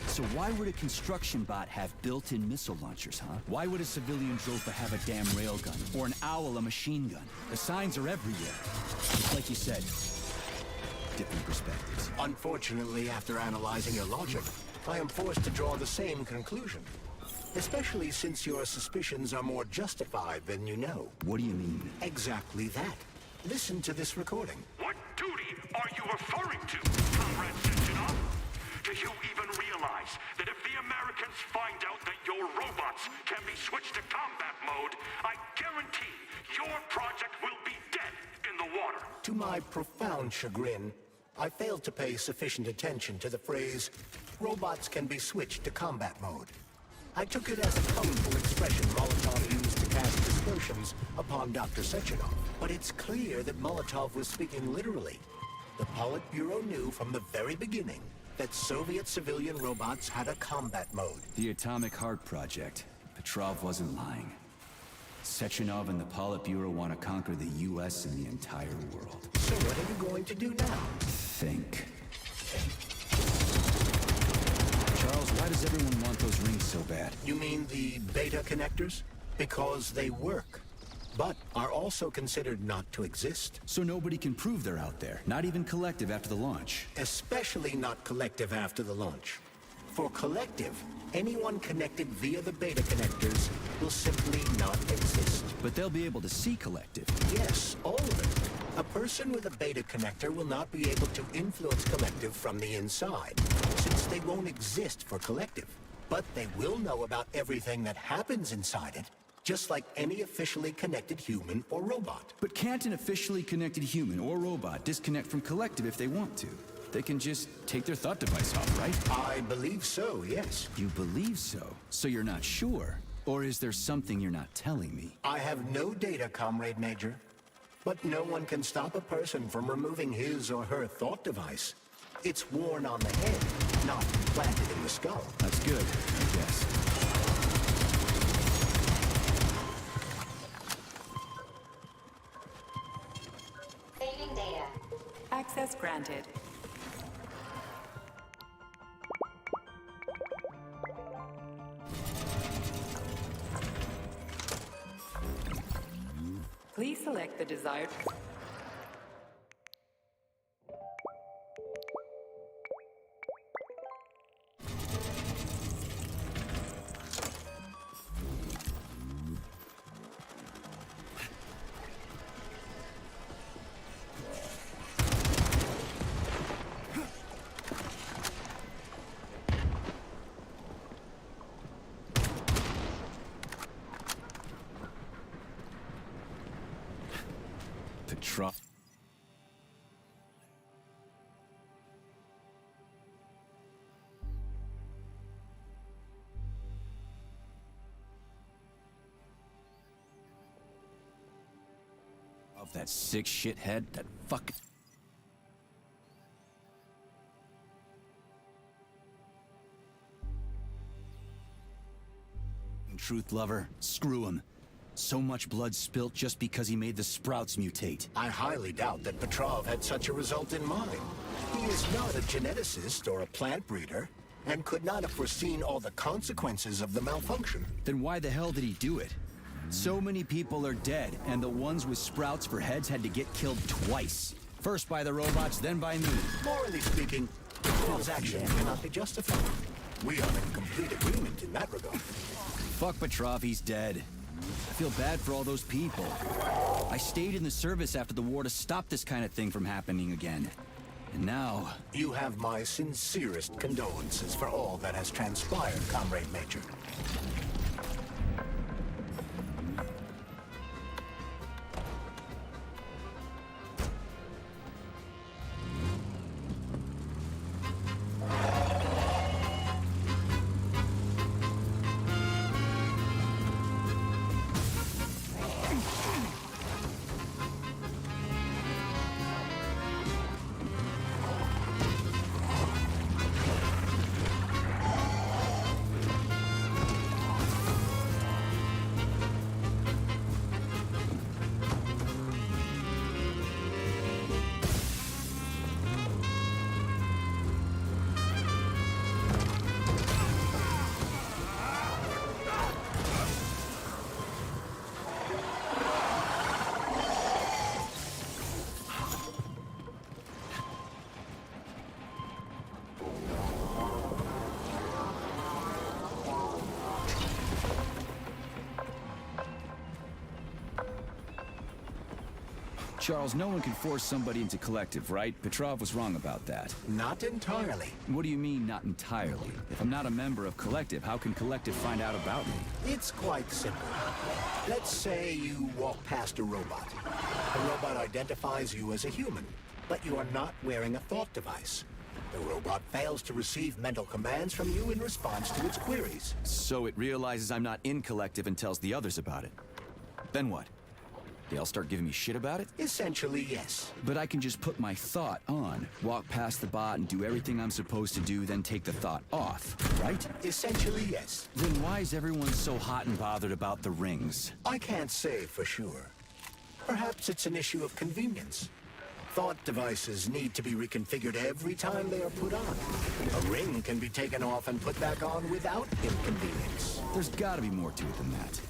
So why would a construction bot have built-in missile launchers, huh? Why would a civilian Drofa have a damn railgun? Or an owl a machine gun? The signs are everywhere. It's like you said, different perspectives. Unfortunately, after analyzing your logic, I am forced to draw the same conclusion. Especially since your suspicions are more justified than you know. What do you mean? Exactly that. Listen to this recording. What duty are you referring to, Comrade Sechenov? Do you even realize that if the Americans find out that your robots can be switched to combat mode, I guarantee your project will be dead in the water? To my profound chagrin, I failed to pay sufficient attention to the phrase, robots can be switched to combat mode. I took it as a colorful expression Molotov used to cast aspersions upon Dr. Sechenov. But it's clear that Molotov was speaking literally. The Politburo knew from the very beginning that Soviet civilian robots had a combat mode. The Atomic Heart Project. Petrov wasn't lying. Sechenov and the Politburo want to conquer the U.S. and the entire world. So what are you going to do now? Think. Charles, why does everyone want those rings so bad? You mean the beta connectors? Because they work, but are also considered not to exist. So nobody can prove they're out there, not even Collective after the launch. Especially not Collective after the launch. For Collective, anyone connected via the beta connectors will simply not exist. But they'll be able to see Collective. Yes, all of it. A person with a beta connector will not be able to influence Collective from the inside, since they won't exist for Collective. But they will know about everything that happens inside it, just like any officially connected human or robot. But can't an officially connected human or robot disconnect from Collective if they want to? They can just take their thought device off, right? I believe so, yes. You believe so? So you're not sure? Or is there something you're not telling me? I have no data, Comrade Major. But no one can stop a person from removing his or her thought device. It's worn on the head, not planted in the skull. That's good, I guess. Saving data. Access granted. Please select the desired... Petrov. Of that sick shithead, that fuck. Truth lover, screw him. So much blood spilt just because he made the sprouts mutate. I highly doubt that Petrov had such a result in mind. He is not a geneticist or a plant breeder, and could not have foreseen all the consequences of the malfunction. Then why the hell did he do it? So many people are dead, and the ones with sprouts for heads had to get killed twice. First by the robots, then by me. Morally speaking, Petrov's action cannot be justified. We are in complete agreement in that regard. Fuck Petrov, he's dead. I feel bad for all those people. I stayed in the service after the war to stop this kind of thing from happening again. And now... You have my sincerest condolences for all that has transpired, Comrade Major. Charles, no one can force somebody into Collective, right? Petrov was wrong about that. Not entirely. What do you mean, not entirely? If I'm not a member of Collective, how can Collective find out about me? It's quite simple. Let's say you walk past a robot. The robot identifies you as a human, but you are not wearing a thought device. The robot fails to receive mental commands from you in response to its queries. So it realizes I'm not in Collective and tells the others about it. Then what? They all start giving me shit about it? Essentially, yes. But I can just put my thought on, walk past the bot and do everything I'm supposed to do, then take the thought off, right? Essentially, yes. Then why is everyone so hot and bothered about the rings? I can't say for sure. Perhaps it's an issue of convenience. Thought devices need to be reconfigured every time they are put on. A ring can be taken off and put back on without inconvenience. There's gotta be more to it than that.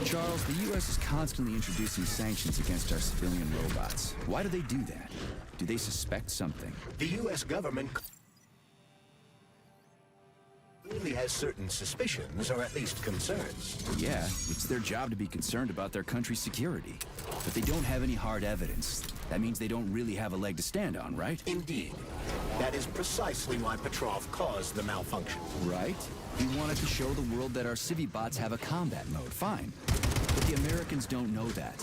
Charles, the U.S. is constantly introducing sanctions against our civilian robots. Why do they do that? Do they suspect something? The U.S. government clearly has certain suspicions, or at least concerns. Yeah, it's their job to be concerned about their country's security. But they don't have any hard evidence. That means they don't really have a leg to stand on, right? Indeed. That is precisely why Petrov caused the malfunction. Right? He wanted to show the world that our Civi-bots have a combat mode, fine. But the Americans don't know that.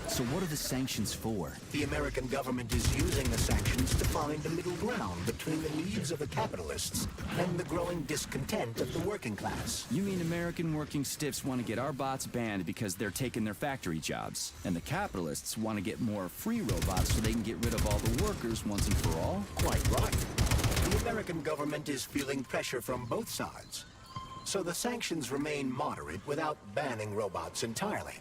So what are the sanctions for? The American government is using the sanctions to find a middle ground between the needs of the capitalists and the growing discontent of the working class. You mean American working stiffs want to get our bots banned because they're taking their factory jobs, and the capitalists want to get more free robots so they can get rid of all the workers once and for all? Quite right. The American government is feeling pressure from both sides. So the sanctions remain moderate without banning robots entirely.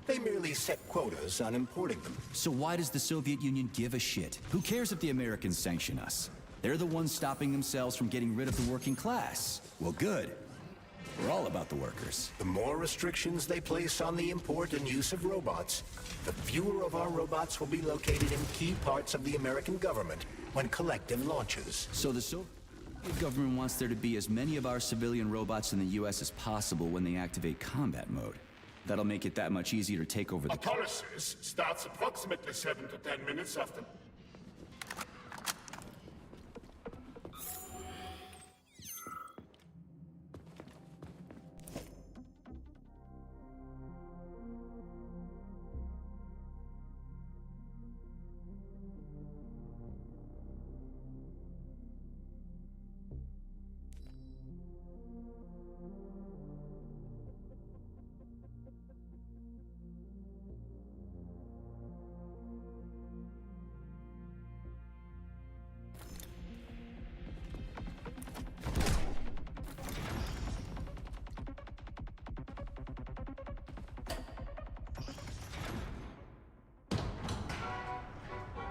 They merely set quotas on importing them. So why does the Soviet Union give a shit? Who cares if the Americans sanction us? They're the ones stopping themselves from getting rid of the working class. Well, good. We're all about the workers. The more restrictions they place on the import and use of robots, the fewer of our robots will be located in key parts of the American government when Collective launches. So the Soviet government wants there to be as many of our civilian robots in the U.S. as possible when they activate combat mode. That'll make it that much easier to take over the... Autolysis starts approximately 7 to 10 minutes after...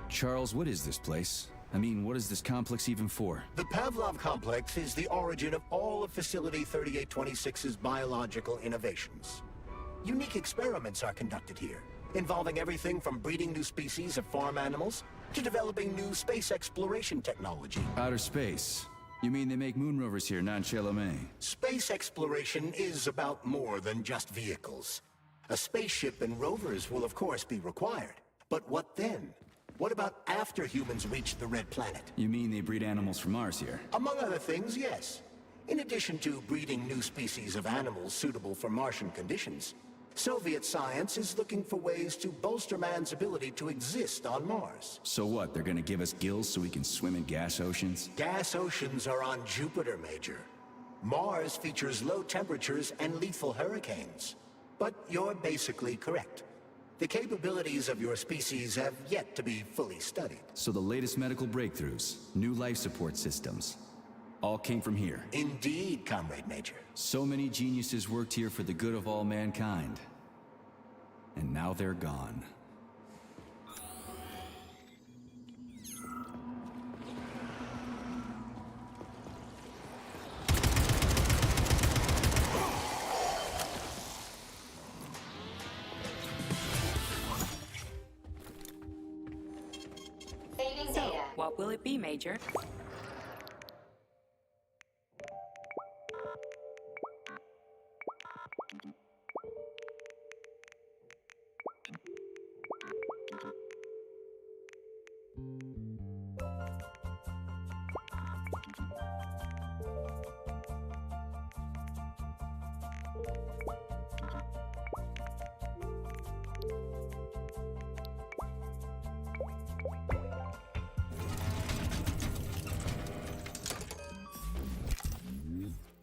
Charles, what is this place? I mean, what is this complex even for? The Pavlov complex is the origin of all of Facility 3826's biological innovations. Unique experiments are conducted here, involving everything from breeding new species of farm animals to developing new space exploration technology. Outer space? You mean they make moon rovers here, not Chelomey? Space exploration is about more than just vehicles. A spaceship and rovers will of course be required. But what then? What about after humans reach the Red Planet? You mean they breed animals from Mars here? Among other things, yes. In addition to breeding new species of animals suitable for Martian conditions, Soviet science is looking for ways to bolster man's ability to exist on Mars. So what, they're gonna give us gills so we can swim in gas oceans? Gas oceans are on Jupiter, Major. Mars features low temperatures and lethal hurricanes. But you're basically correct. The capabilities of your species have yet to be fully studied. So the latest medical breakthroughs, new life support systems, all came from here. Indeed, Comrade Major. So many geniuses worked here for the good of all mankind. And now they're gone. Saving data. What will it be, Major?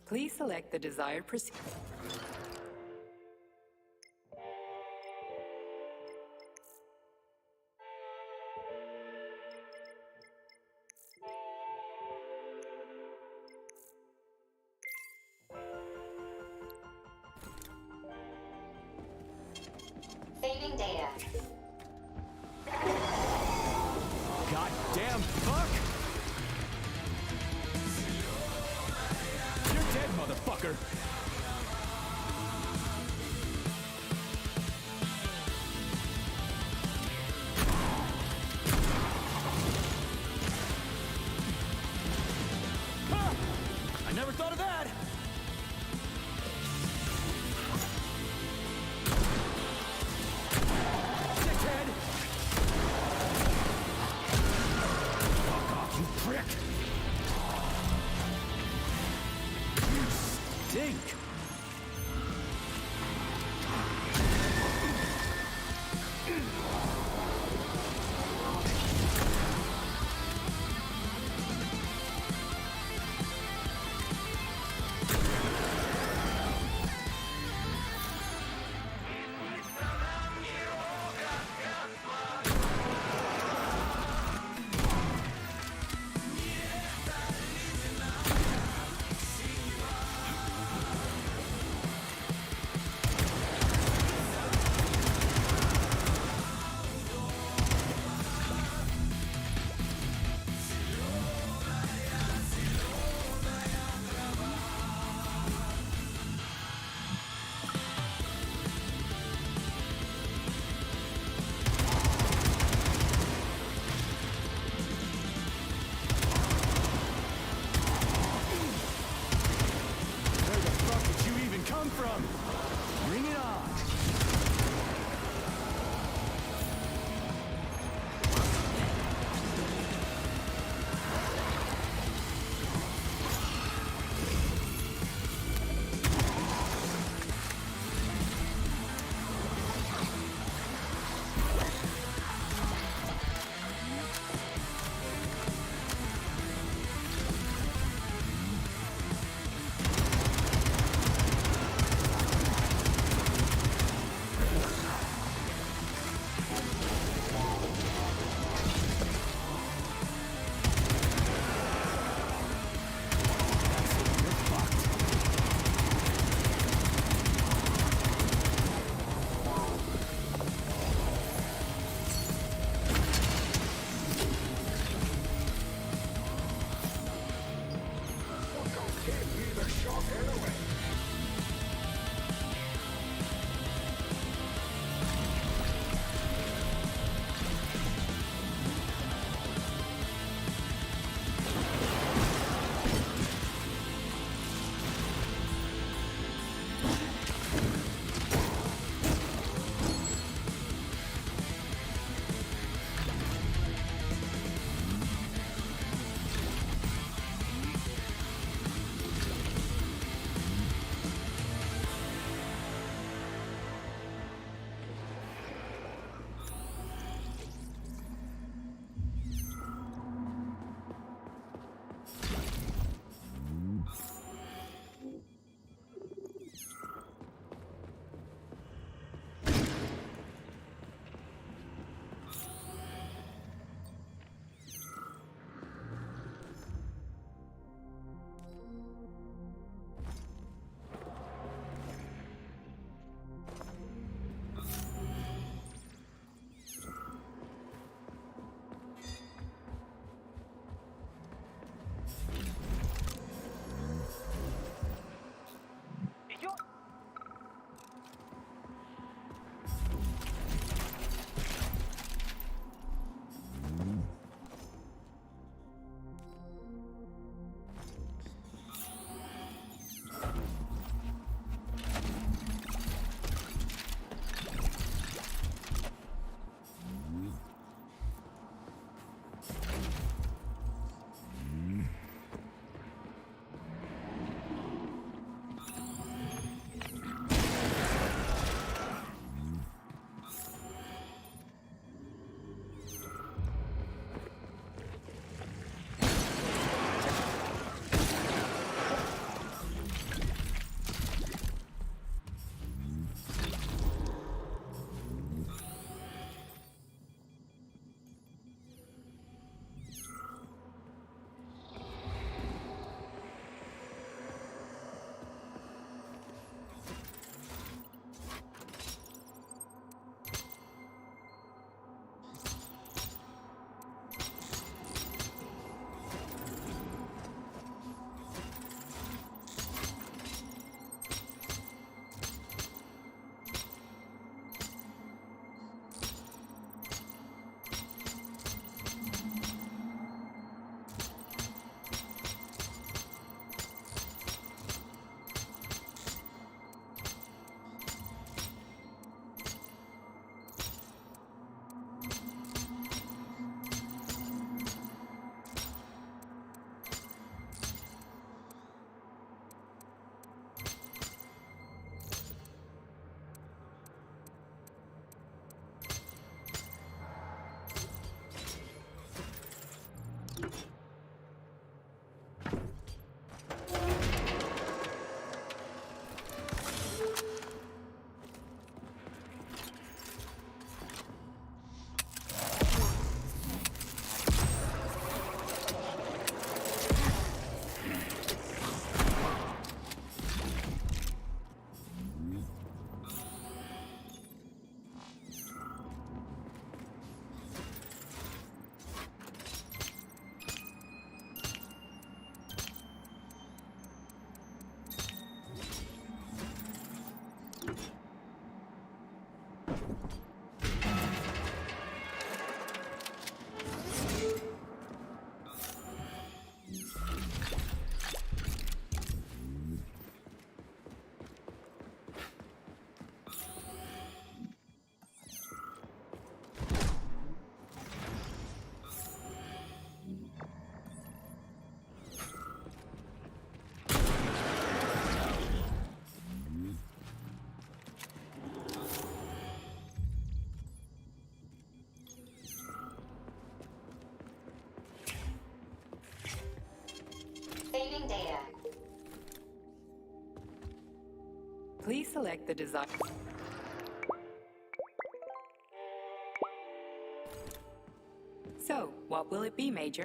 Please select the desired procedure. Saving data. Goddamn fuck! You're dead, motherfucker! never thought of that! Dickhead! Fuck off, you prick! You stink! Please select the desired... So, what will it be, Major?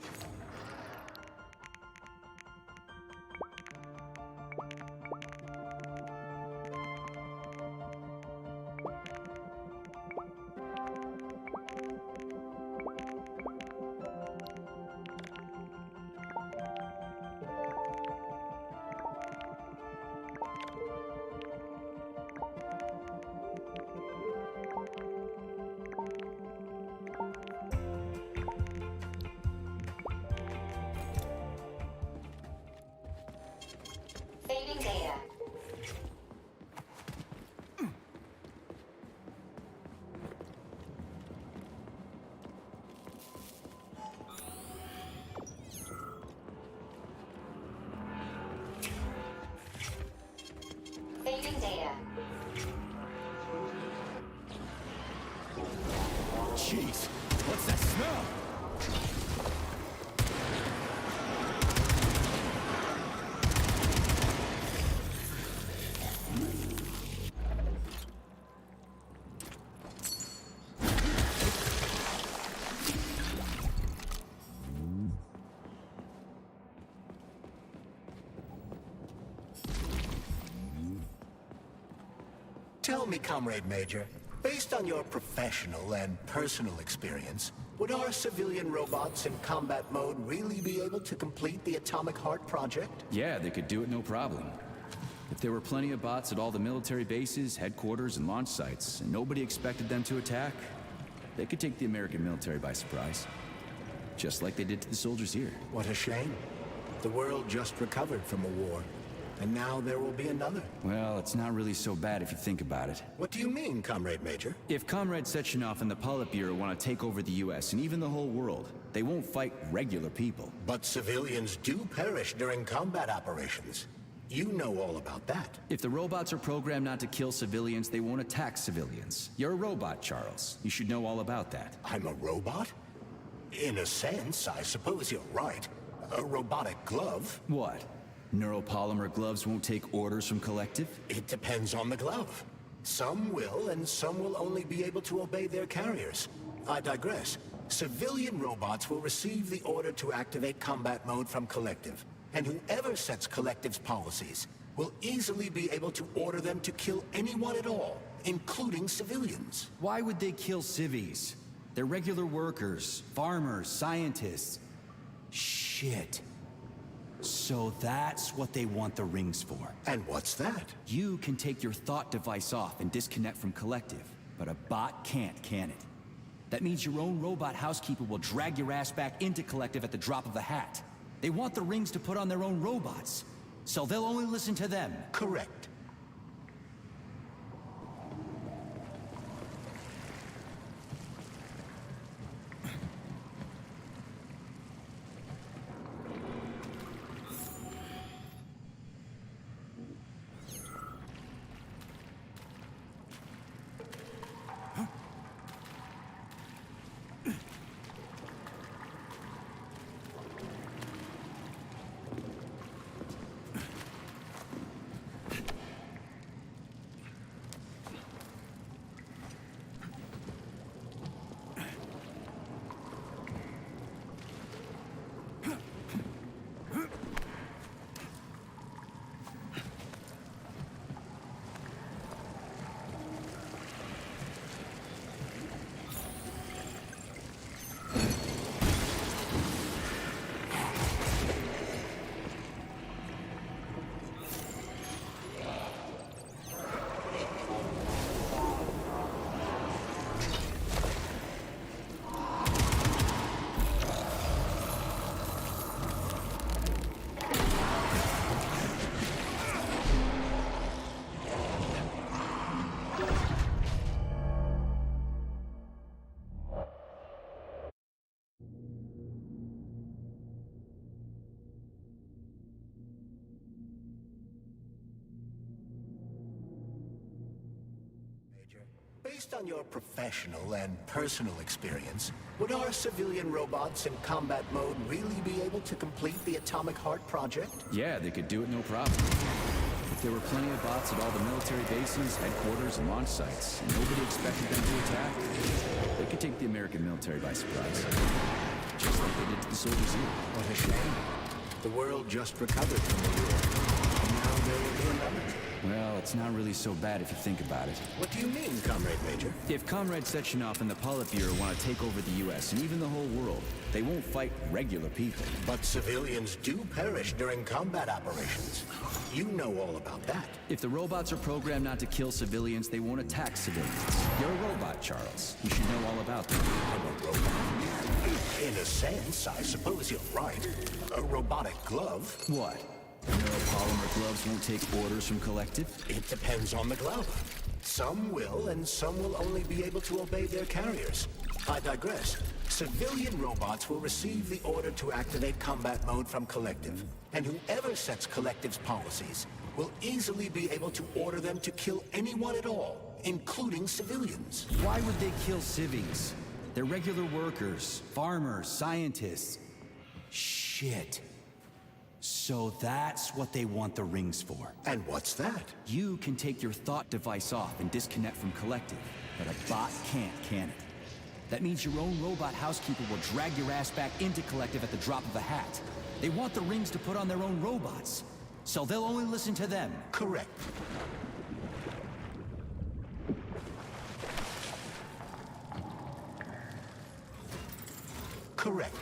Saving data. Saving data. Jeez, what's that smell? Tell me, Comrade Major, based on your professional and personal experience, would our civilian robots in combat mode really be able to complete the Atomic Heart project? Yeah, they could do it no problem. If there were plenty of bots at all the military bases, headquarters, and launch sites, and nobody expected them to attack, they could take the American military by surprise. Just like they did to the soldiers here. What a shame. The world just recovered from a war, and now there will be another. Well, it's not really so bad if you think about it. What do you mean, Comrade Major? If Comrade Sechenov and the Politburo want to take over the US and even the whole world, they won't fight regular people. But civilians do perish during combat operations. You know all about that. If the robots are programmed not to kill civilians, they won't attack civilians. You're a robot, Charles. You should know all about that. I'm a robot? In a sense, I suppose you're right. A robotic glove? What? Neuropolymer gloves won't take orders from Collective? It depends on the glove. Some will, and some will only be able to obey their carriers. I digress. Civilian robots will receive the order to activate combat mode from Collective, and whoever sets Collective's policies will easily be able to order them to kill anyone at all, including civilians. Why would they kill civvies? They're regular workers, farmers, scientists. Shit. So that's what they want the rings for. And what's that? You can take your thought device off and disconnect from Collective, but a bot can't, can it? That means your own robot housekeeper will drag your ass back into Collective at the drop of a hat. They want the rings to put on their own robots, so they'll only listen to them. Correct. Based on your professional and personal experience, would our civilian robots in combat mode really be able to complete the Atomic Heart project? Yeah, they could do it no problem. If There were plenty of bots at all the military bases, headquarters, and launch sites, and nobody expected them to attack. They could take the American military by surprise. Just like they did to the soldiers here. What a shame. The world just recovered from the war. And now there will be another. Well, it's not really so bad if you think about it. What do you mean, Comrade Major? If Comrade Sechenov and the Politburo want to take over the U.S. and even the whole world, they won't fight regular people. But civilians do perish during combat operations. You know all about that. If the robots are programmed not to kill civilians, they won't attack civilians. You're a robot, Charles. You should know all about that. I'm a robot. In a sense, I suppose you're right. A robotic glove. What? Neuropolymer gloves won't take orders from Collective? It depends on the glove. Some will, and some will only be able to obey their carriers. I digress. Civilian robots will receive the order to activate combat mode from Collective, and whoever sets Collective's policies will easily be able to order them to kill anyone at all, including civilians. Why would they kill civvies? They're regular workers, farmers, scientists. Shit. So that's what they want the rings for. And what's that? You can take your thought device off and disconnect from Collective, but a bot can't, can it? That means your own robot housekeeper will drag your ass back into Collective at the drop of a hat. They want the rings to put on their own robots, so they'll only listen to them. Correct. Correct.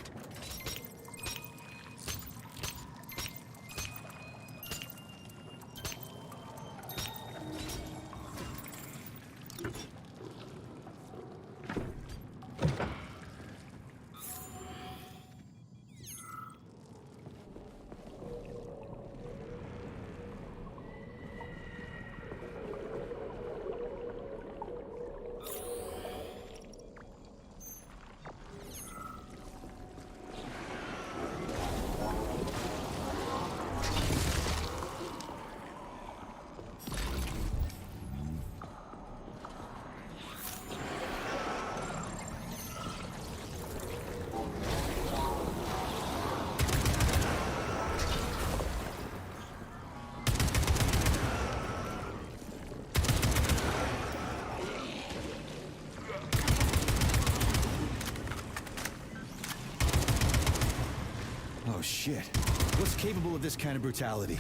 Oh shit. What's capable of this kind of brutality?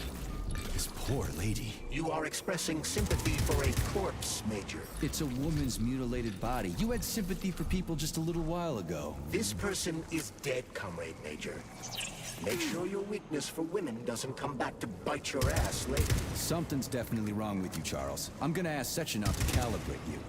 This poor lady. You are expressing sympathy for a corpse, Major. It's a woman's mutilated body. You had sympathy for people just a little while ago. This person is dead, Comrade Major. Make sure your weakness for women doesn't come back to bite your ass later. Something's definitely wrong with you, Charles. I'm gonna ask Sechenov to calibrate you.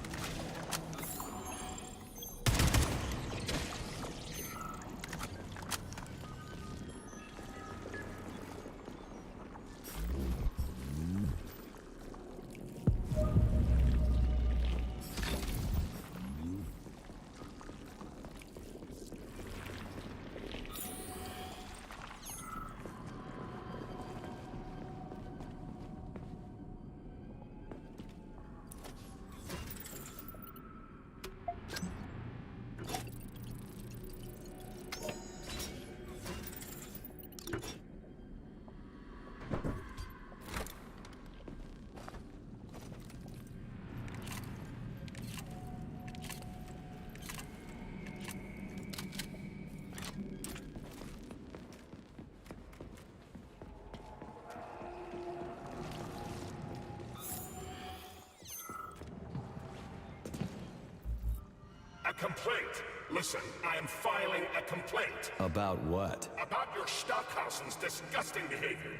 A complaint. Listen, I am filing a complaint. About what? About your Stockhausen's disgusting behavior.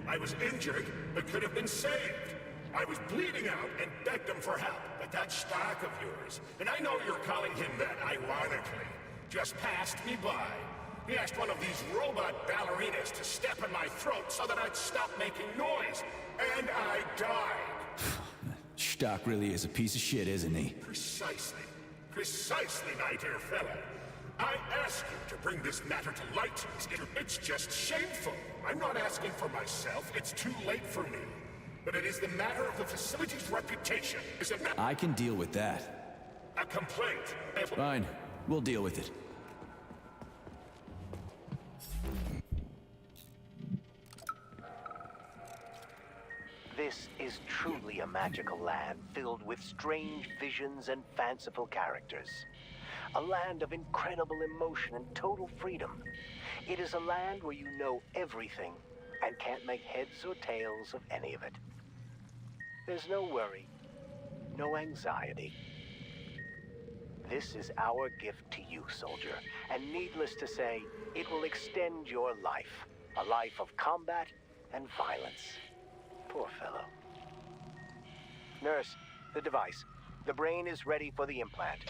I was injured, but could have been saved. I was bleeding out and begged him for help, but that Stock of yours, and I know you're calling him that ironically, just passed me by. He asked one of these robot ballerinas to step in my throat so that I'd stop making noise, and I died. Stock really is a piece of shit, isn't he? Precisely. Precisely, my dear fellow. I ask you to bring this matter to light. It's just shameful. I'm not asking for myself. It's too late for me. But it is the matter of the facility's reputation. Is it not? I can deal with that. A complaint. Fine. We'll deal with it. This is truly a magical land filled with strange visions and fanciful characters. A land of incredible emotion and total freedom. It is a land where you know everything and can't make heads or tails of any of it. There's no worry, no anxiety. This is our gift to you, soldier, and needless to say, it will extend your life. A life of combat and violence. Poor fellow. Nurse, the device. The brain is ready for the implant.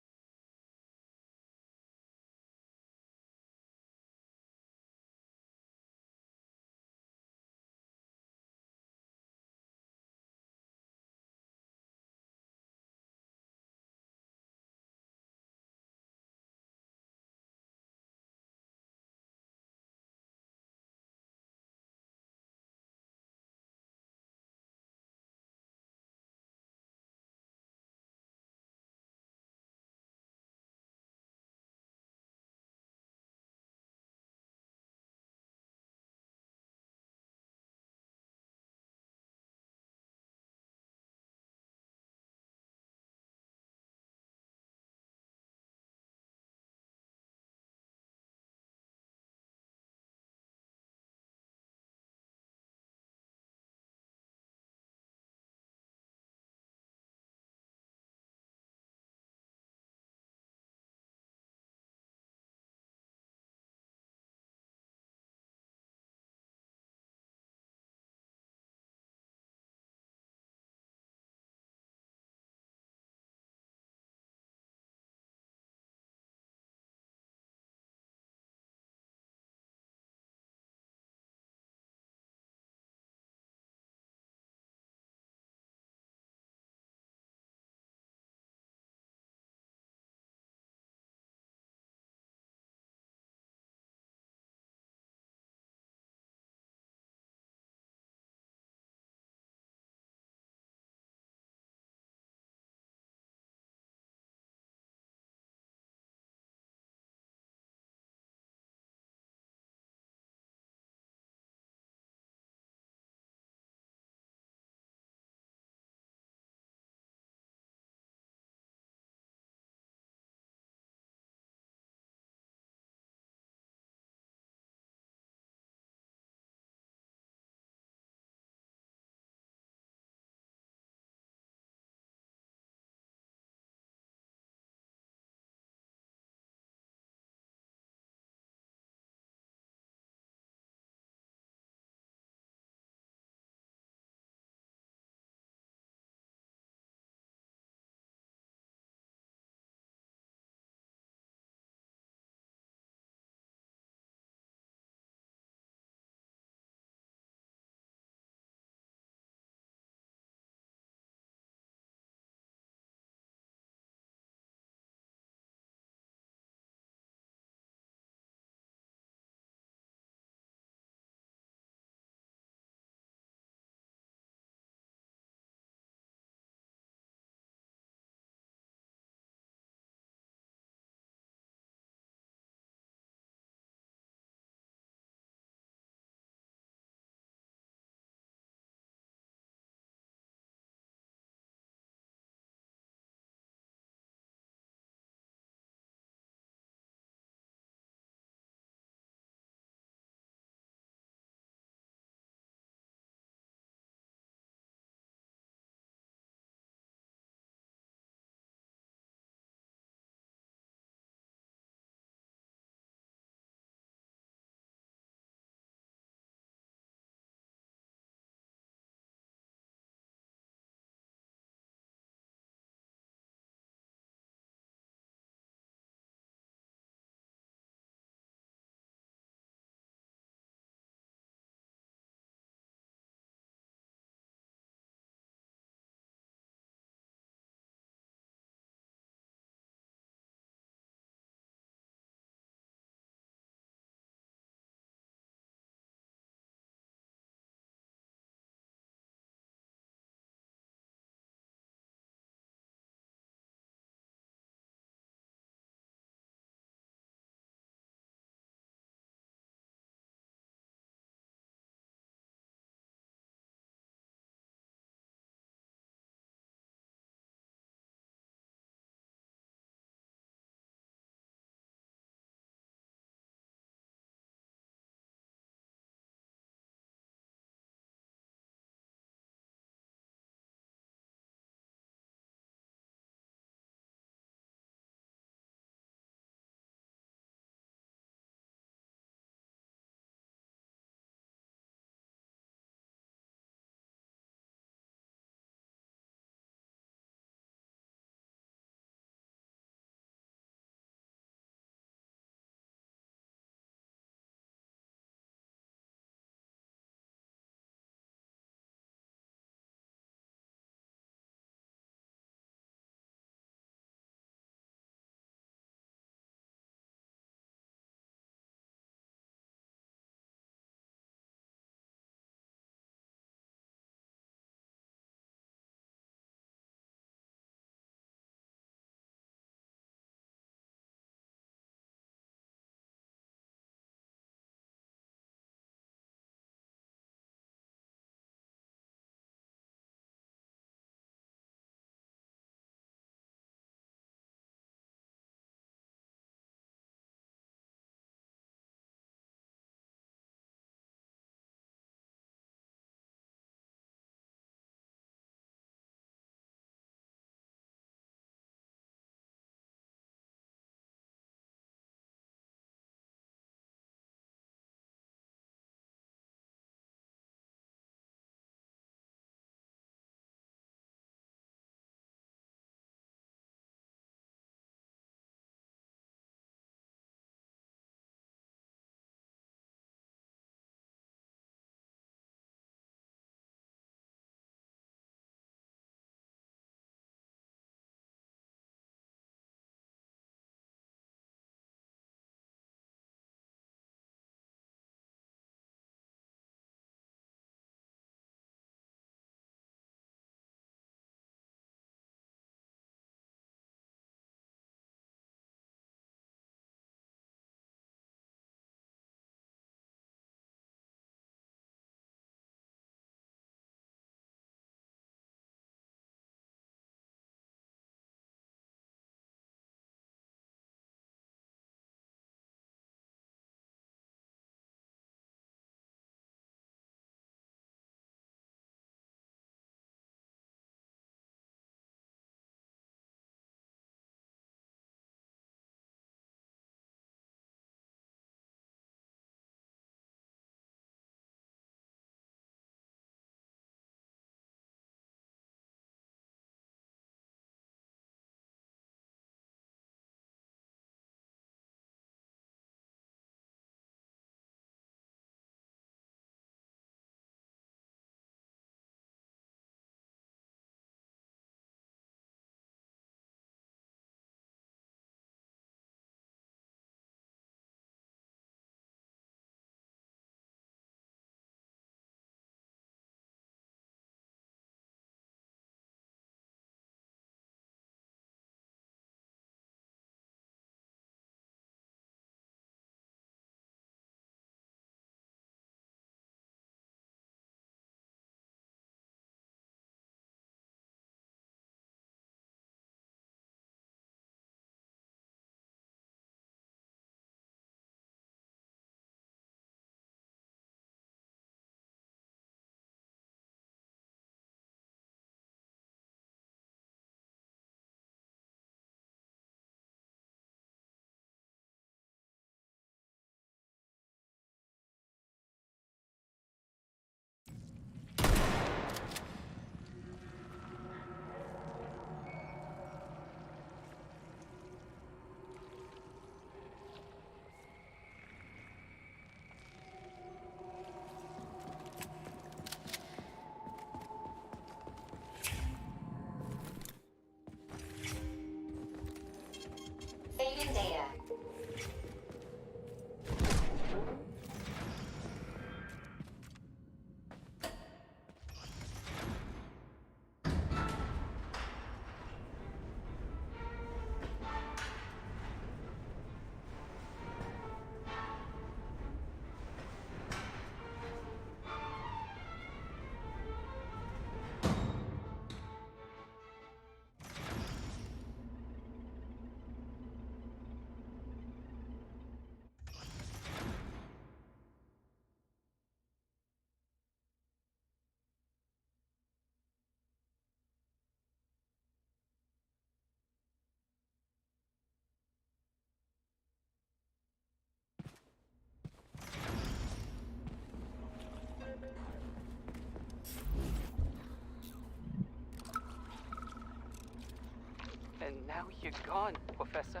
And now you're gone, Professor.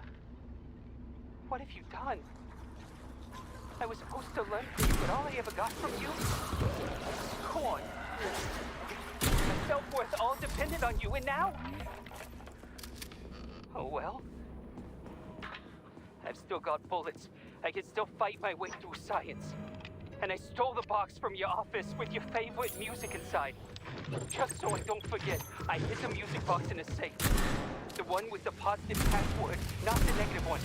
What have you done? I was supposed to learn from you, but all I ever got from you was scorn. My self-worth all depended on you, and now... Oh well. I've still got bullets. I can still fight my way through science. And I stole the box from your office with your favorite music inside. Just so I don't forget, I hid the music box in a safe. The one with the positive password, not the negative one.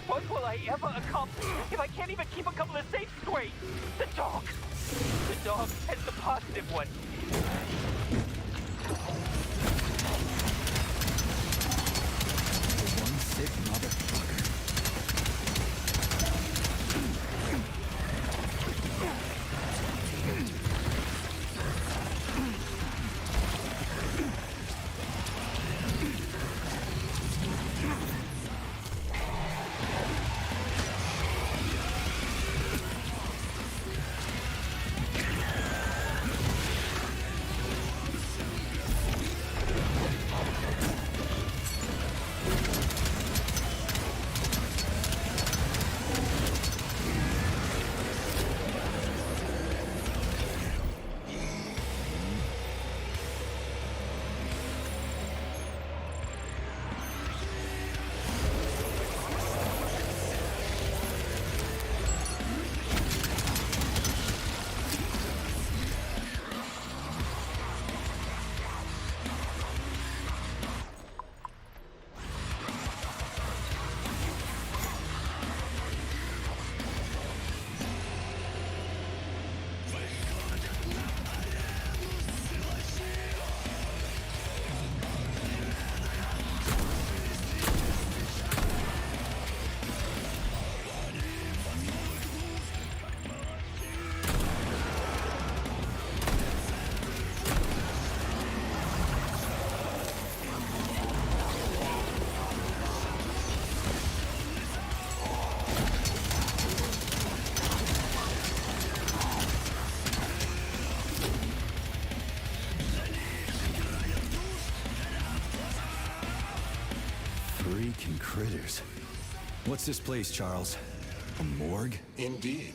What will I ever accomplish if I can't even keep a couple of safes straight? The dog! The dog has the positive one. One sick motherfucker. Freaking critters. What's this place, Charles? A morgue? Indeed.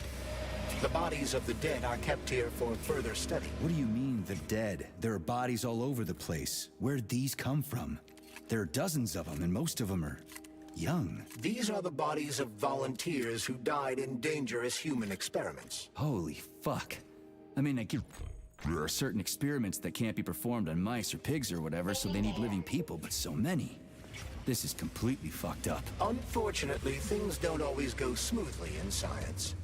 The bodies of the dead are kept here for further study. What do you mean, the dead? There are bodies all over the place. Where'd these come from? There are dozens of them, and most of them are young. These are the bodies of volunteers who died in dangerous human experiments. Holy fuck. I mean, there are certain experiments that can't be performed on mice or pigs or whatever, so they need living people, but so many. This is completely fucked up. Unfortunately, things don't always go smoothly in science.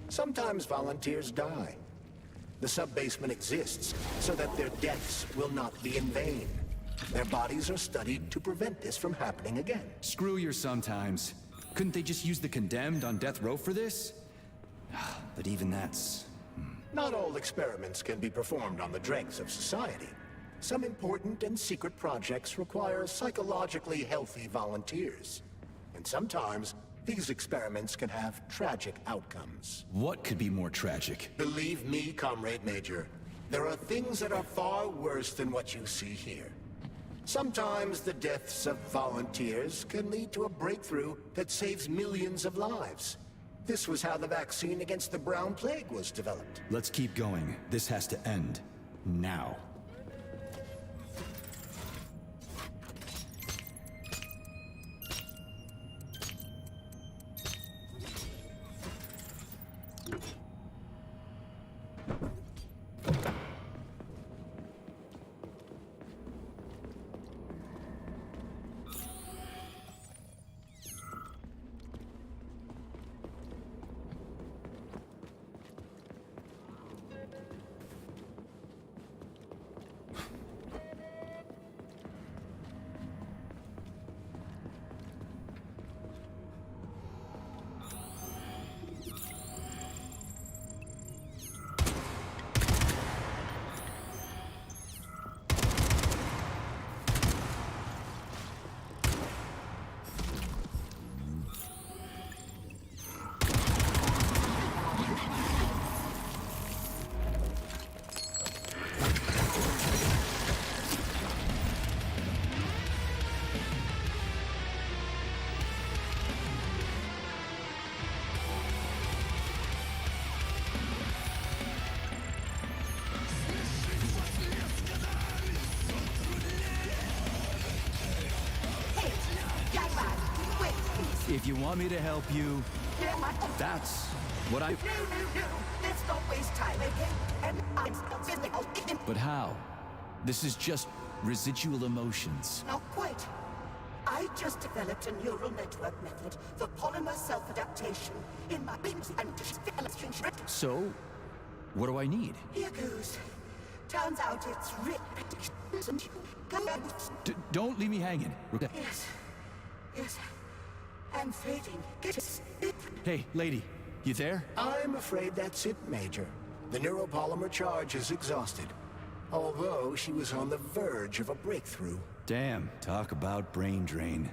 Sometimes volunteers die. The sub-basement exists so that their deaths will not be in vain. Their bodies are studied to prevent this from happening again. Screw your sometimes. Couldn't they just use the condemned on death row for this? But even that's... Not all experiments can be performed on the dregs of society. Some important and secret projects require psychologically healthy volunteers. And sometimes, these experiments can have tragic outcomes. What could be more tragic? Believe me, Comrade Major, there are things that are far worse than what you see here. Sometimes the deaths of volunteers can lead to a breakthrough that saves millions of lives. This was how the vaccine against the brown plague was developed. Let's keep going. This has to end. Now. If you want me to help you, that's what I... No, let's not waste time, okay? And I'm still But how? This is just residual emotions. Not quite. I just developed a neural network method for polymer self-adaptation in my beams and So, what do I need? Here goes. Turns out it's Don't leave me hanging. Yes. I'm fading. Hey, lady, you there? I'm afraid that's it, Major. The neuropolymer charge is exhausted. Although she was on the verge of a breakthrough. Damn, talk about brain drain.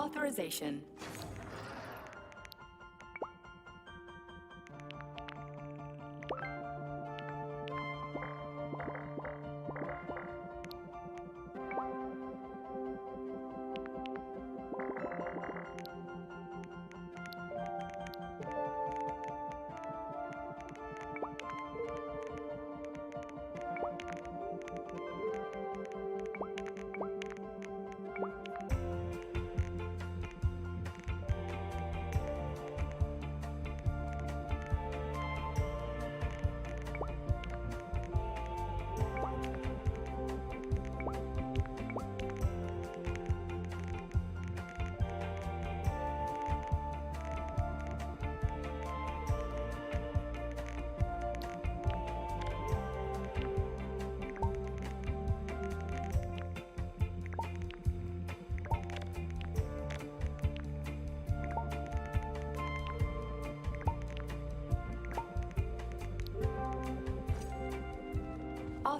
Authorization.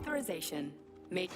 Authorization. Made.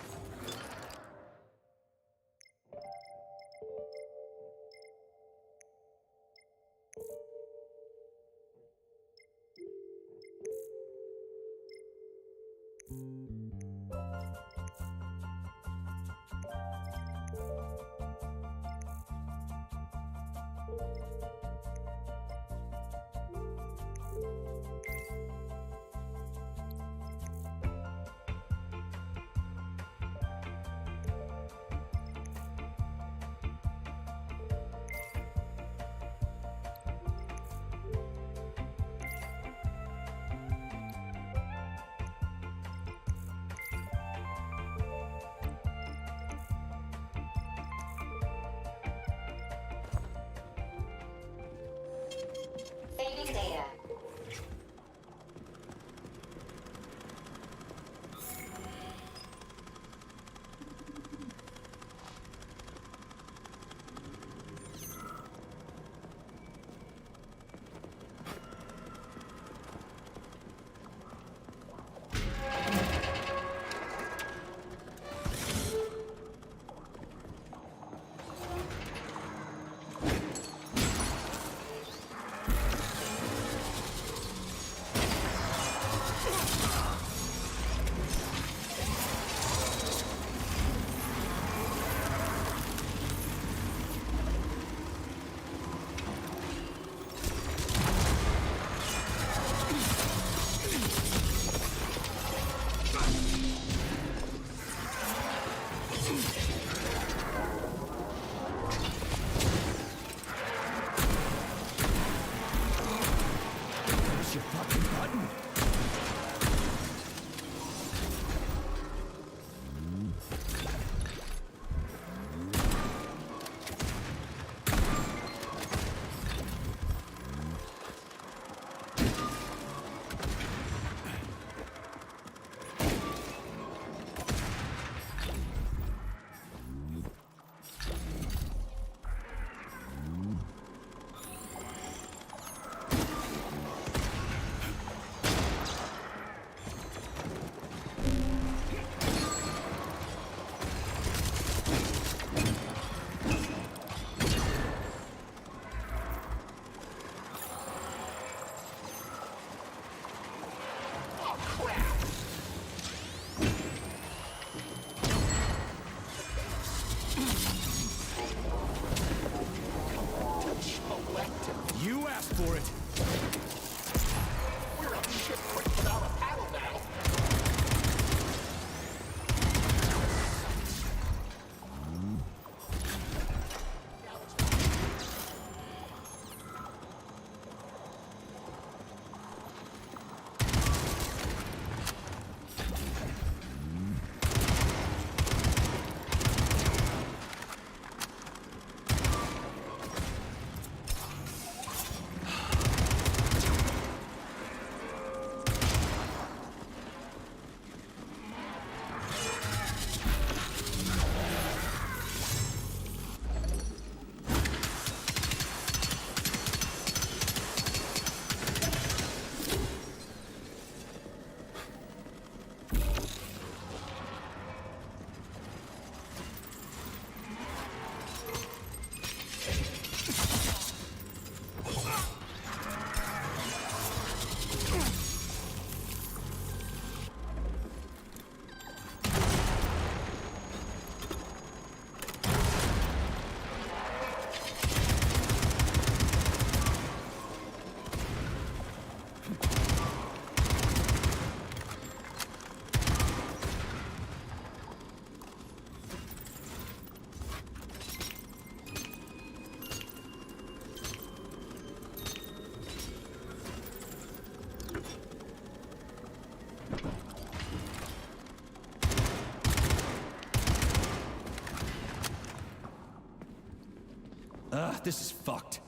This is fucked.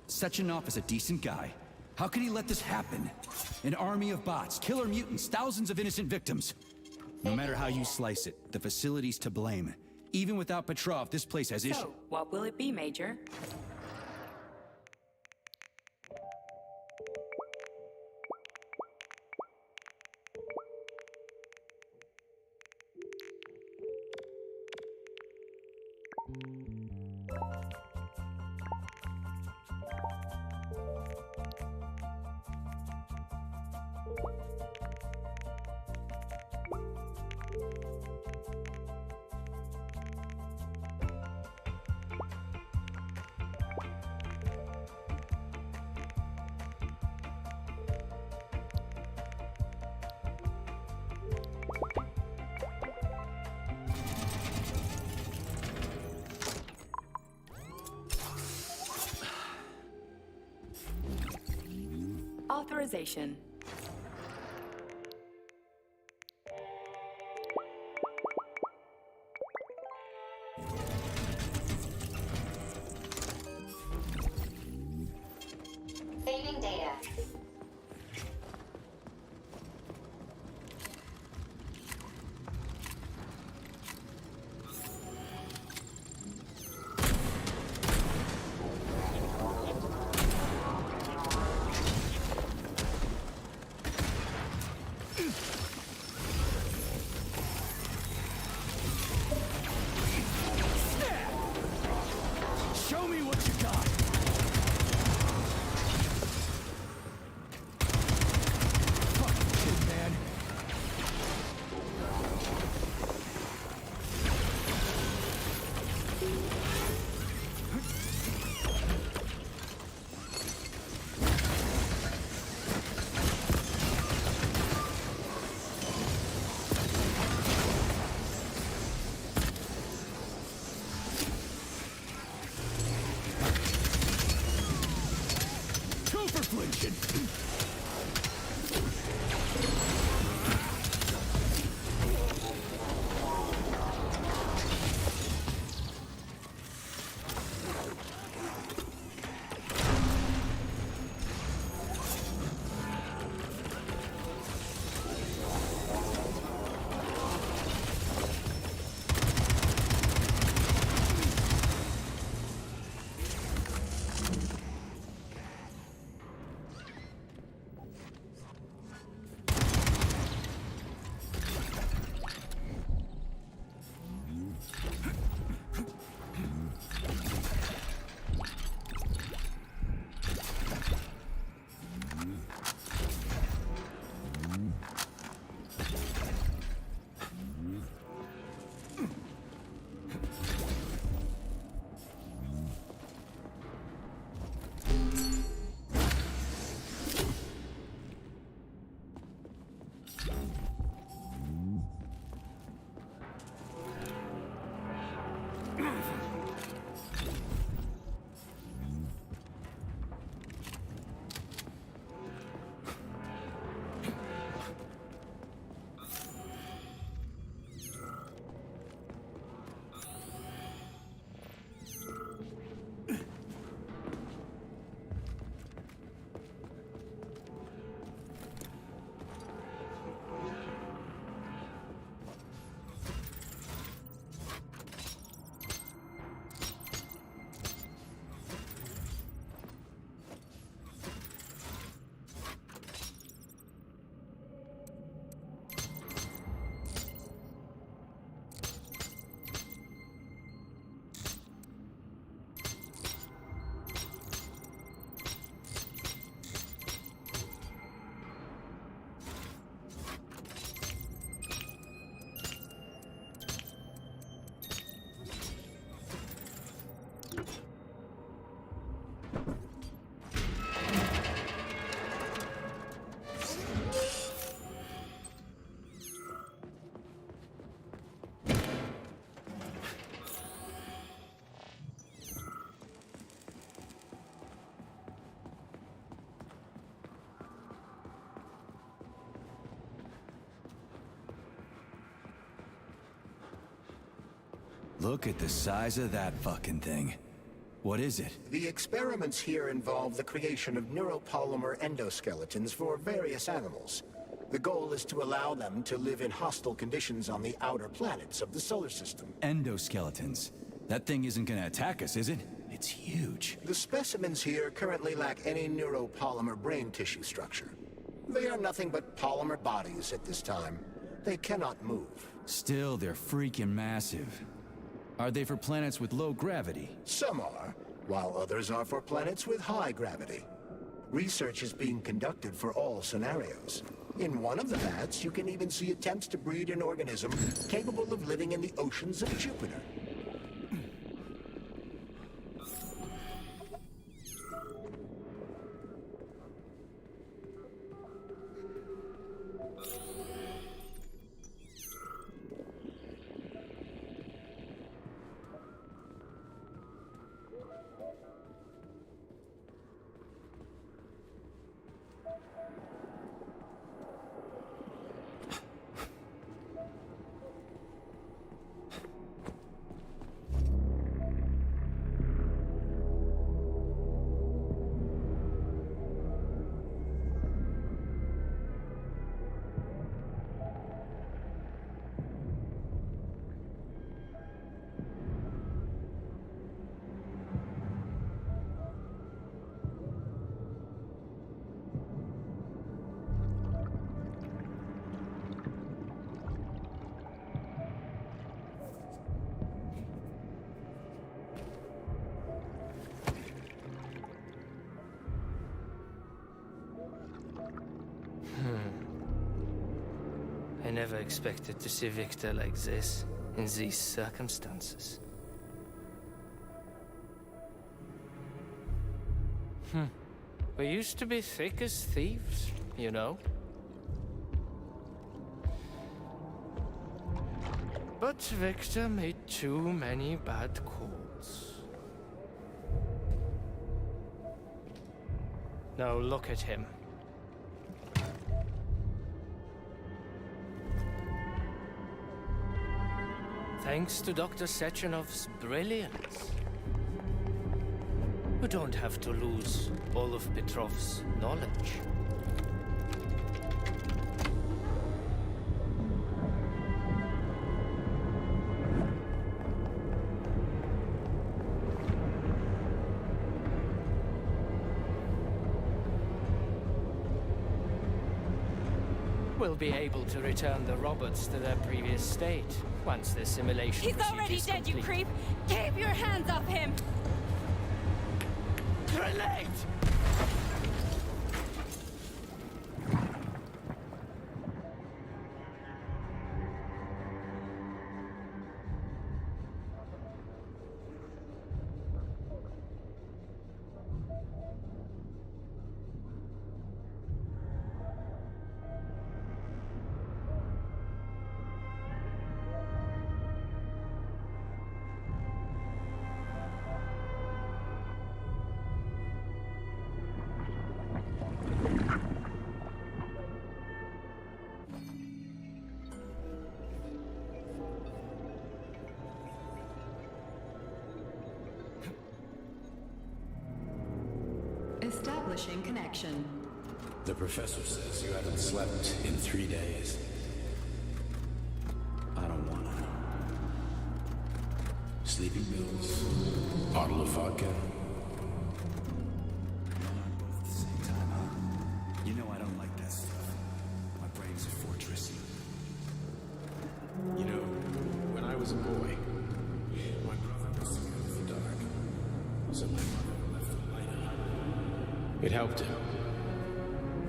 Sechenov is a decent guy. How could he let this happen? An army of bots, killer mutants, thousands of innocent victims. No matter how you slice it, the facility's to blame. Even without Petrov, this place has issues. So, what will it be, Major? Authorization. Saving data. Show me what you got! Fucking kid, man. Two for flinching. Look at the size of that fucking thing. What is it? The experiments here involve the creation of neuropolymer endoskeletons for various animals. The goal is to allow them to live in hostile conditions on the outer planets of the solar system. Endoskeletons. That thing isn't gonna attack us, is it? It's huge. The specimens here currently lack any neuropolymer brain tissue structure. They are nothing but polymer bodies at this time. They cannot move. Still, they're freaking massive. Are they for planets with low gravity? Some are, while others are for planets with high gravity. Research is being conducted for all scenarios. In one of the vats, you can even see attempts to breed an organism capable of living in the oceans of Jupiter. I never expected to see Victor like this, in these circumstances. We used to be thick as thieves, you know? But Victor made too many bad calls. Now look at him. Thanks to Dr. Sechenov's brilliance. You don't have to lose all of Petrov's knowledge. We'll be able to return the robots to their previous state once the simulation He's procedure already is dead, you complete. creep! Keep your hands off him! Grenade! Establishing connection. The professor says you haven't slept in 3 days. I don't wanna. Sleeping pills, bottle of vodka. Both at the same time, huh? You know I don't like that stuff. My brain's a fortress. You know, when I was a boy, my brother was scared of the dark. So my mother left the light on. It helped him.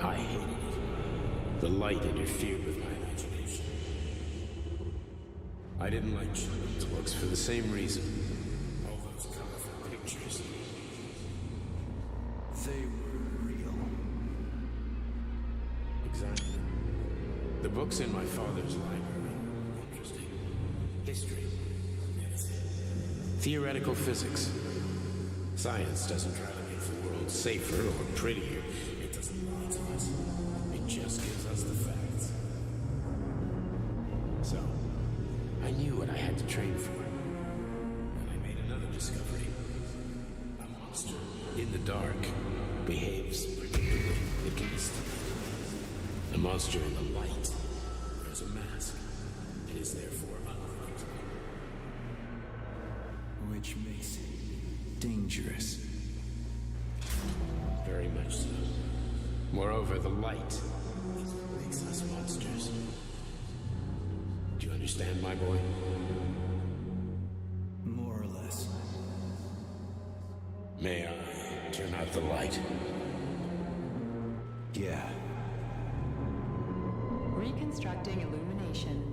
I hated it. The light interfered with my imagination. I didn't like children's books for the same reason. All those colorful pictures. They were real. Exactly. The books in my father's library were interesting. History, medicine, theoretical physics. Science doesn't try to make the world safer or prettier. It doesn't lie to us. It just gives us the facts. So, I knew what I had to train for. And I made another discovery. dark behaves predictably. It can be studied. A monster in the light wears a mask and is therefore unpredictable. Which makes it dangerous. Very much so. Moreover, the light makes us monsters. Do you understand, my boy? More or less. May I turn out the light? Yeah. Reconstructing illumination.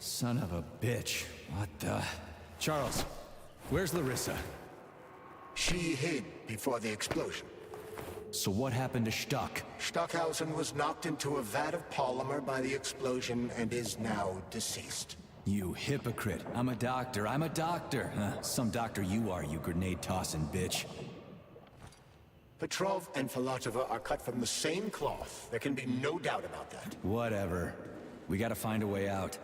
Son of a bitch. What the... Charles, where's Larissa? She hid before the explosion. So what happened to Stuck? Stockhausen was knocked into a vat of polymer by the explosion and is now deceased. You hypocrite. I'm a doctor. I'm a doctor. Some doctor you are, you grenade-tossing bitch. Petrov and Filatova are cut from the same cloth. There can be no doubt about that. Whatever. We gotta find a way out.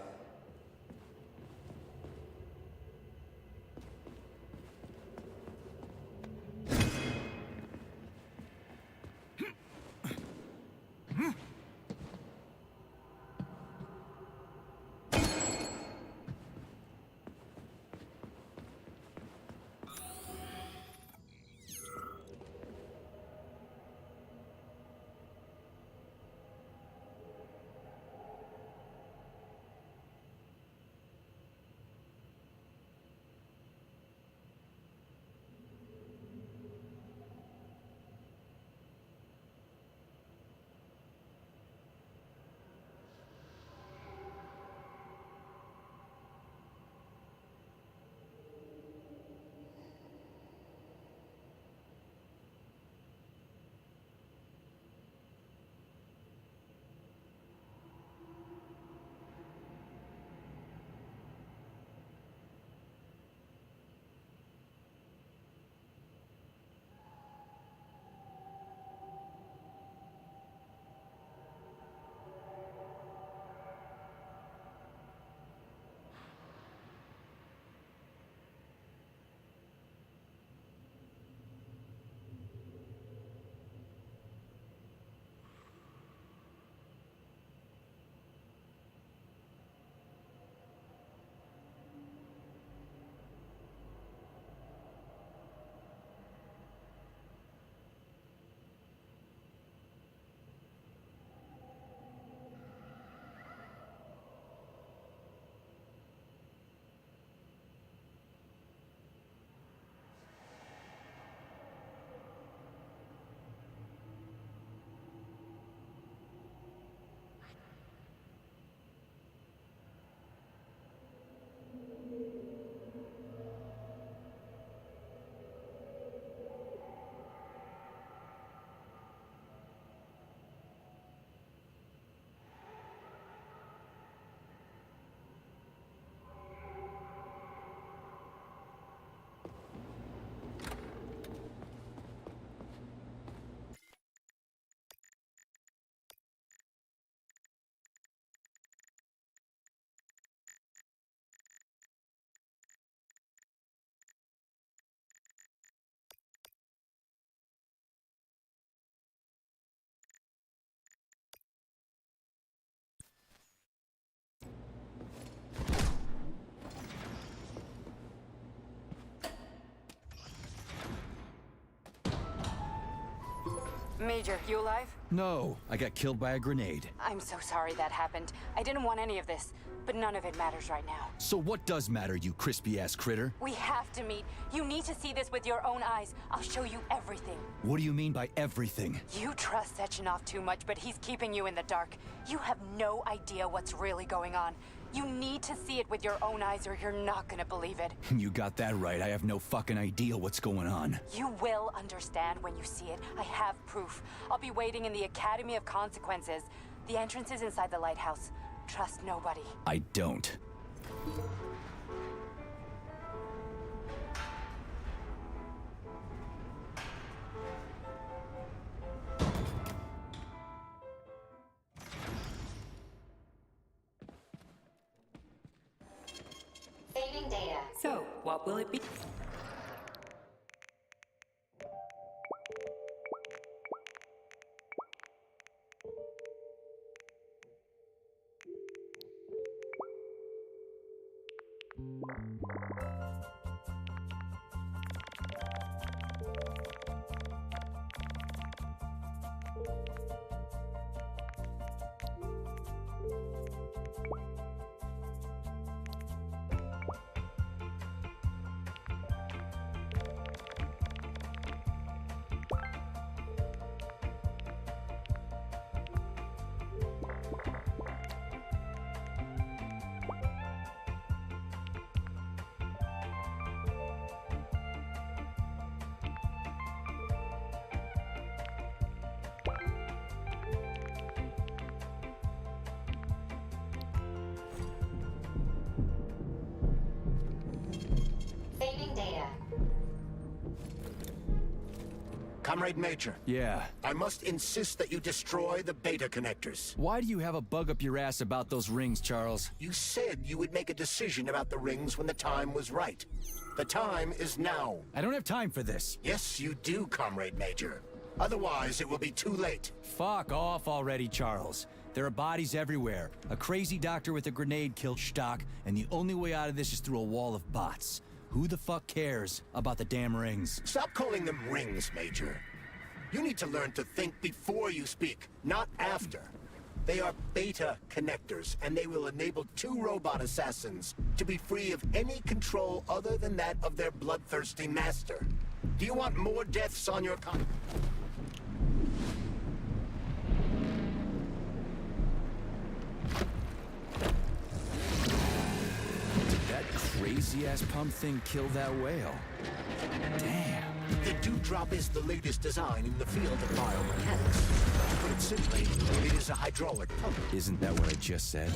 Major, you alive? No, I got killed by a grenade. I'm so sorry that happened. I didn't want any of this, but none of it matters right now. So what does matter, you crispy-ass critter? We have to meet. You need to see this with your own eyes. I'll show you everything. What do you mean by everything? You trust Sechenov too much, but he's keeping you in the dark. You have no idea what's really going on. You need to see it with your own eyes or you're not gonna believe it. You got that right. I have no fucking idea what's going on. You will understand when you see it. I have proof. I'll be waiting in the Academy of Consequences. The entrance is inside the lighthouse. Trust nobody. I don't. Saving data. So, what will it be? Saving data. Comrade Major. Yeah. I must insist that you destroy the beta connectors. Why do you have a bug up your ass about those rings, Charles? You said you would make a decision about the rings when the time was right. The time is now. I don't have time for this. Yes, you do, Comrade Major. Otherwise, it will be too late. Fuck off already, Charles. There are bodies everywhere. A crazy doctor with a grenade killed Stock, and the only way out of this is through a wall of bots. Who the fuck cares about the damn rings? Stop calling them rings, Major. You need to learn to think before you speak, not after. They are beta connectors, and they will enable 2 robot assassins to be free of any control other than that of their bloodthirsty master. Do you want more deaths on your That crazy-ass pump thing killed that whale. Damn. The Dewdrop is the latest design in the field of biomechanics. To put it simply, it is a hydraulic pump. Isn't that what I just said?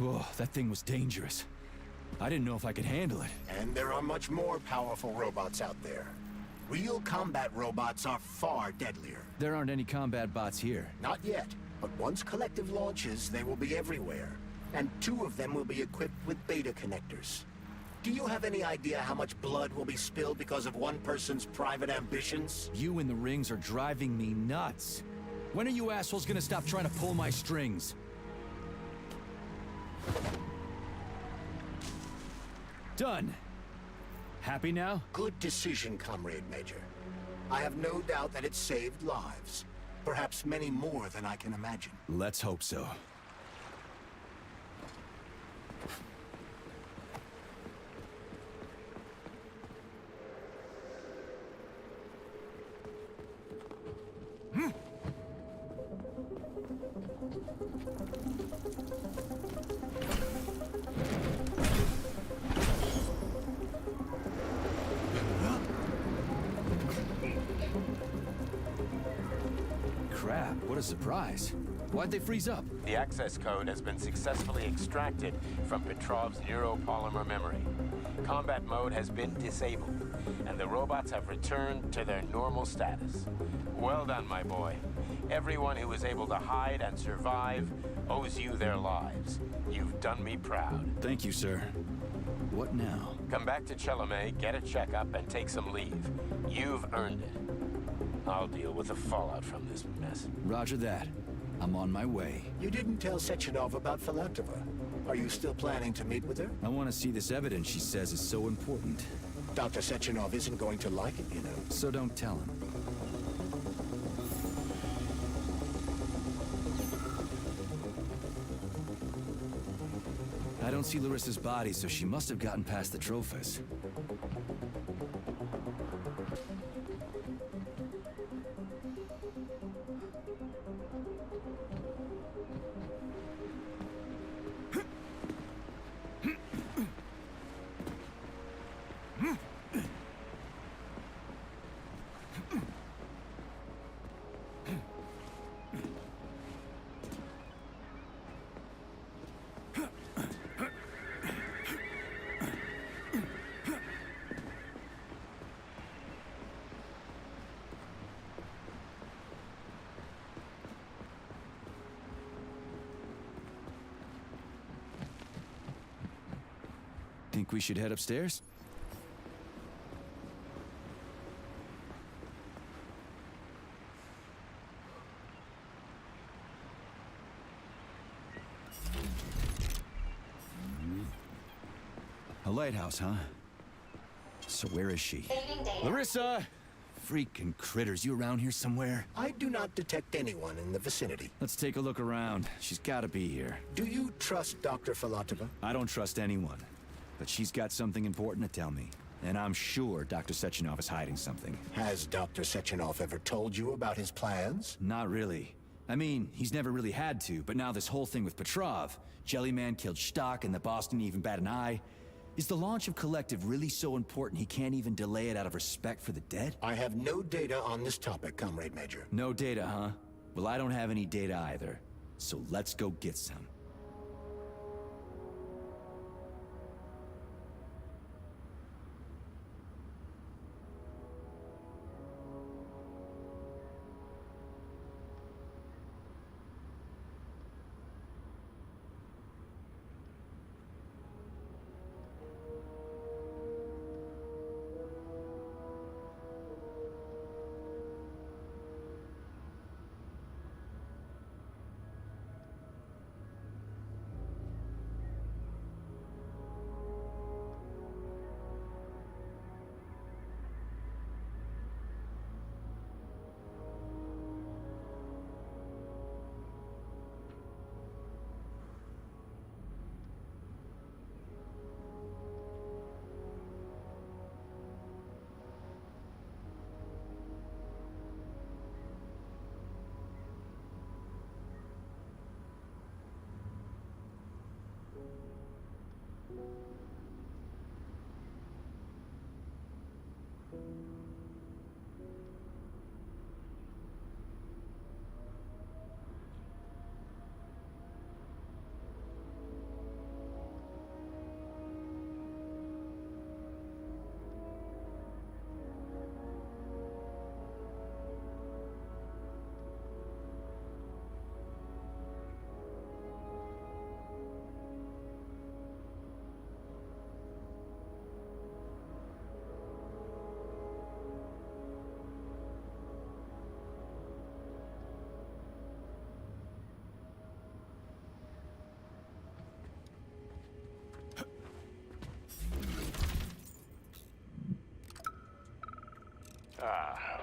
Whoa, that thing was dangerous. I didn't know if I could handle it. And there are much more powerful robots out there. Real combat robots are far deadlier. There aren't any combat bots here. Not yet, but once Collective launches, they will be everywhere. And 2 of them will be equipped with beta connectors. Do you have any idea how much blood will be spilled because of one person's private ambitions? You in the rings are driving me nuts. When are you assholes gonna stop trying to pull my strings? Done. Happy now? Good decision, Comrade Major. I have no doubt that it saved lives. Perhaps many more than I can imagine. Let's hope so. Crap, what a surprise. Why'd they freeze up? The access code has been successfully extracted from Petrov's neuropolymer memory. Combat mode has been disabled, and the robots have returned to their normal status. Well done, my boy. Everyone who was able to hide and survive owes you their lives. You've done me proud. Thank you, sir. What now? Come back to Chelome, get a checkup, and take some leave. You've earned it. I'll deal with the fallout from this mess. Roger that. I'm on my way. You didn't tell Sechenov about Filatova. Are you still planning to meet with her? I want to see this evidence she says is so important. Dr. Sechenov isn't going to like it, you know. So don't tell him. I don't see Larissa's body, so she must have gotten past the Trophus. Think we should head upstairs? A lighthouse, huh? So where is she? Larissa! Freaking critters, you around here somewhere? I do not detect anyone in the vicinity. Let's take a look around. She's gotta be here. Do you trust Dr. Filatova? I don't trust anyone. But she's got something important to tell me. And I'm sure Dr. Sechenov is hiding something. Has Dr. Sechenov ever told you about his plans? Not really. I mean, he's never really had to, but now this whole thing with Petrov, Jellyman killed Stock and the boss didn't even bat an eye. Is the launch of Collective really so important he can't even delay it out of respect for the dead? I have no data on this topic, Comrade Major. No data, huh? Well, I don't have any data either. So let's go get some.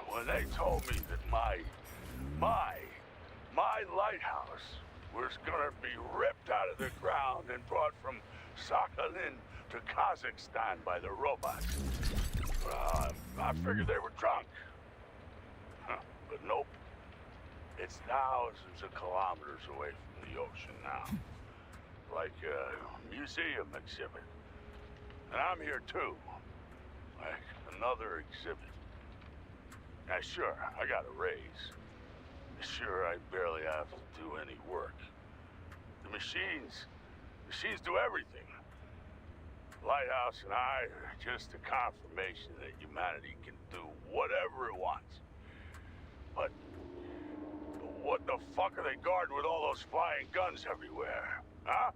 When they told me that my lighthouse was gonna be ripped out of the ground and brought from Sakhalin to Kazakhstan by the robots, I figured they were drunk. But nope. It's thousands of kilometers away from the ocean now. Like a museum exhibit. And I'm here too. Like another exhibit. Now sure, I got a raise. Sure, I barely have to do any work. The machines do everything. Lighthouse and I are just a confirmation that humanity can do whatever it wants. But what the fuck are they guarding with all those flying guns everywhere, huh?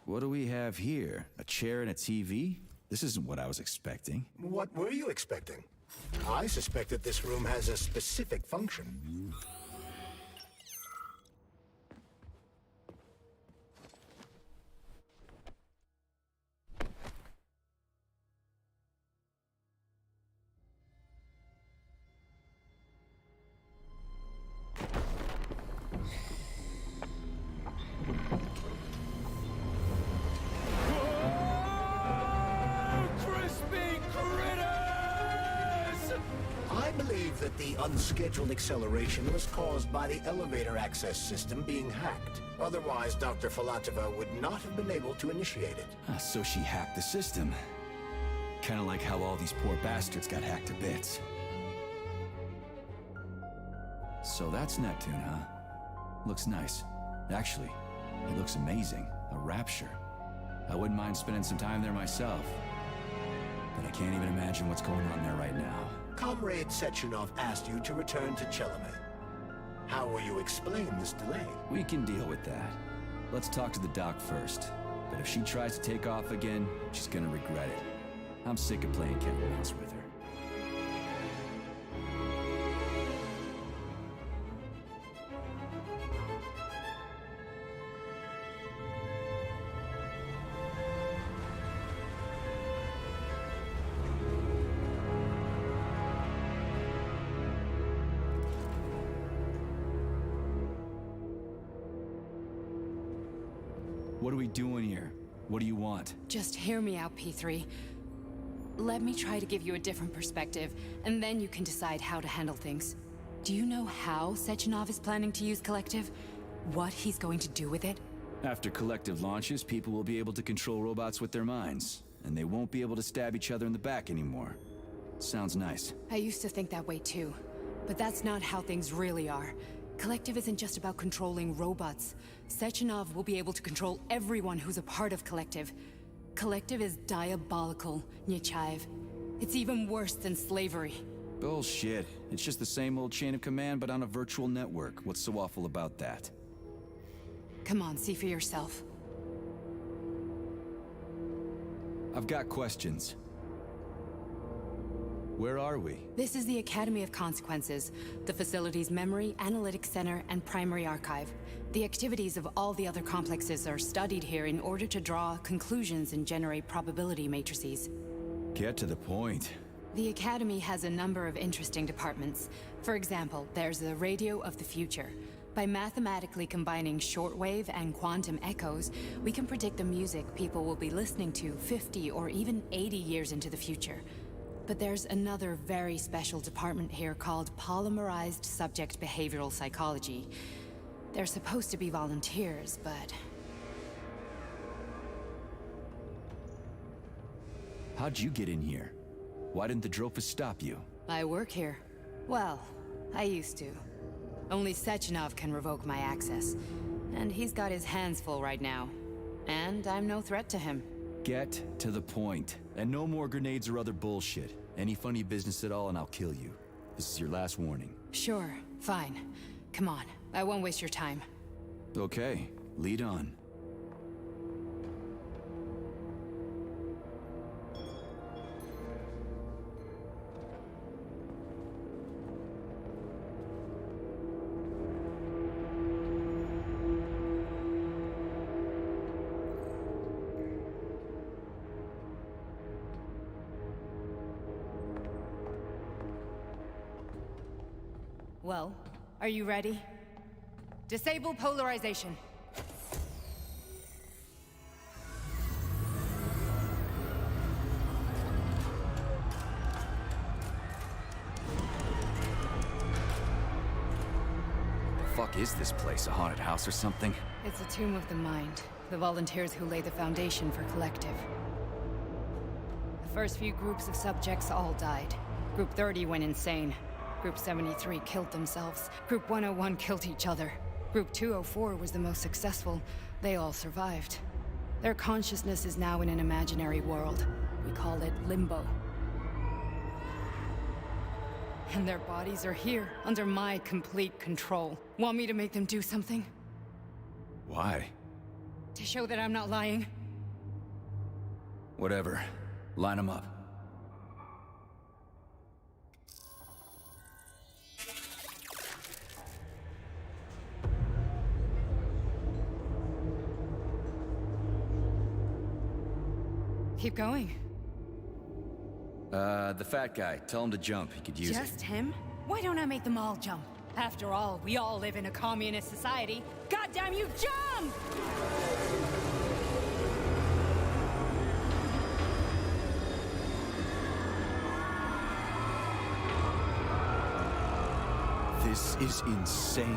What do we have here? A chair and a TV? This isn't what I was expecting. What were you expecting? I suspect that this room has a specific function. The unscheduled acceleration was caused by the elevator access system being hacked. Otherwise, Dr. Filatova would not have been able to initiate it. So she hacked the system. Kinda like how all these poor bastards got hacked to bits. So that's Neptune, huh? Looks nice. Actually, it looks amazing. A rapture. I wouldn't mind spending some time there myself. But I can't even imagine what's going on there right now. Comrade Sechenov asked you to return to Chelomey. How will you explain this delay? We can deal with that. Let's talk to the doc first. But if she tries to take off again, she's gonna regret it. I'm sick of playing cat and mouse with her. What are we doing here? What do you want? Just hear me out, P3. Let me try to give you a different perspective, and then you can decide how to handle things. Do you know how Sechenov is planning to use Collective? What he's going to do with it? After Collective launches, people will be able to control robots with their minds, and they won't be able to stab each other in the back anymore. Sounds nice. I used to think that way too, but that's not how things really are. Collective isn't just about controlling robots. Sechenov will be able to control everyone who's a part of Collective. Collective is diabolical, Nechayev. It's even worse than slavery. Bullshit. It's just the same old chain of command, but on a virtual network. What's so awful about that? Come on, see for yourself. I've got questions. Where are we? This is the Academy of Consequences, the facility's memory, analytics center, and primary archive. The activities of all the other complexes are studied here in order to draw conclusions and generate probability matrices. Get to the point. The Academy has a number of interesting departments. For example, there's the Radio of the Future. By mathematically combining shortwave and quantum echoes, we can predict the music people will be listening to 50 or even 80 years into the future. But there's another very special department here called Polymerized Subject Behavioral Psychology. They're supposed to be volunteers, but... How'd you get in here? Why didn't the Drofus stop you? I work here. Well, I used to. Only Sechenov can revoke my access. And he's got his hands full right now. And I'm no threat to him. Get to the point. And no more grenades or other bullshit. Any funny business at all and I'll kill you. This is your last warning. Sure, fine. Come on, I won't waste your time. Okay, lead on. Well, are you ready? Disable polarization. Fuck is this place? A haunted house or something? It's a tomb of the mind. The volunteers who lay the foundation for Collective. The first few groups of subjects all died. Group 30 went insane. Group 73 killed themselves. Group 101 killed each other. Group 204 was the most successful. They all survived. Their consciousness is now in an imaginary world. We call it Limbo. And their bodies are here, under my complete control. Want me to make them do something? Why? To show that I'm not lying? Whatever. Line them up. Keep going. The fat guy. Tell him to jump. He could use it. Just him? Why don't I make them all jump? After all, we all live in a communist society. Goddamn you, jump! This is insane.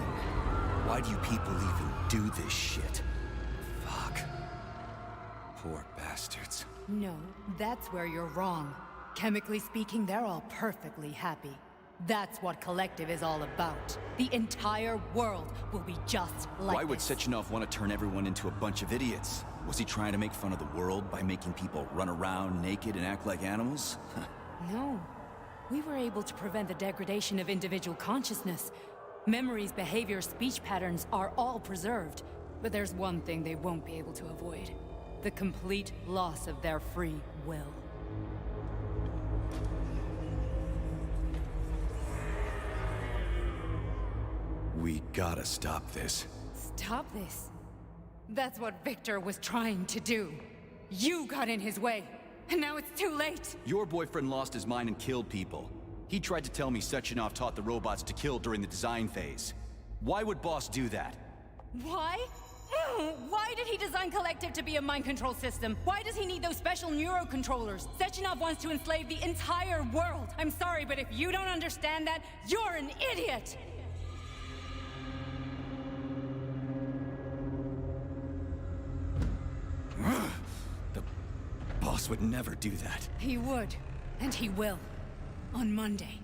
Why do you people even do this shit? Fuck. Poor bastards. No, that's where you're wrong. Chemically speaking, they're all perfectly happy. That's what Collective is all about. The entire world will be just like Why would this. Sechenov want to turn everyone into a bunch of idiots? Was he trying to make fun of the world by making people run around naked and act like animals? No. We were able to prevent the degradation of individual consciousness. Memories, behavior, speech patterns are all preserved. But there's one thing they won't be able to avoid. The complete loss of their free will. We gotta stop this. Stop this. That's what Victor was trying to do. You got in his way, and now it's too late. Your boyfriend lost his mind and killed people. He tried to tell me Sechenov taught the robots to kill during the design phase. Why would Boss do that? Why? Why did he design Collective to be a mind control system? Why does he need those special neurocontrollers? Sechenov wants to enslave the entire world. I'm sorry, but if you don't understand that, you're an idiot! The boss would never do that. He would, and he will. On Monday.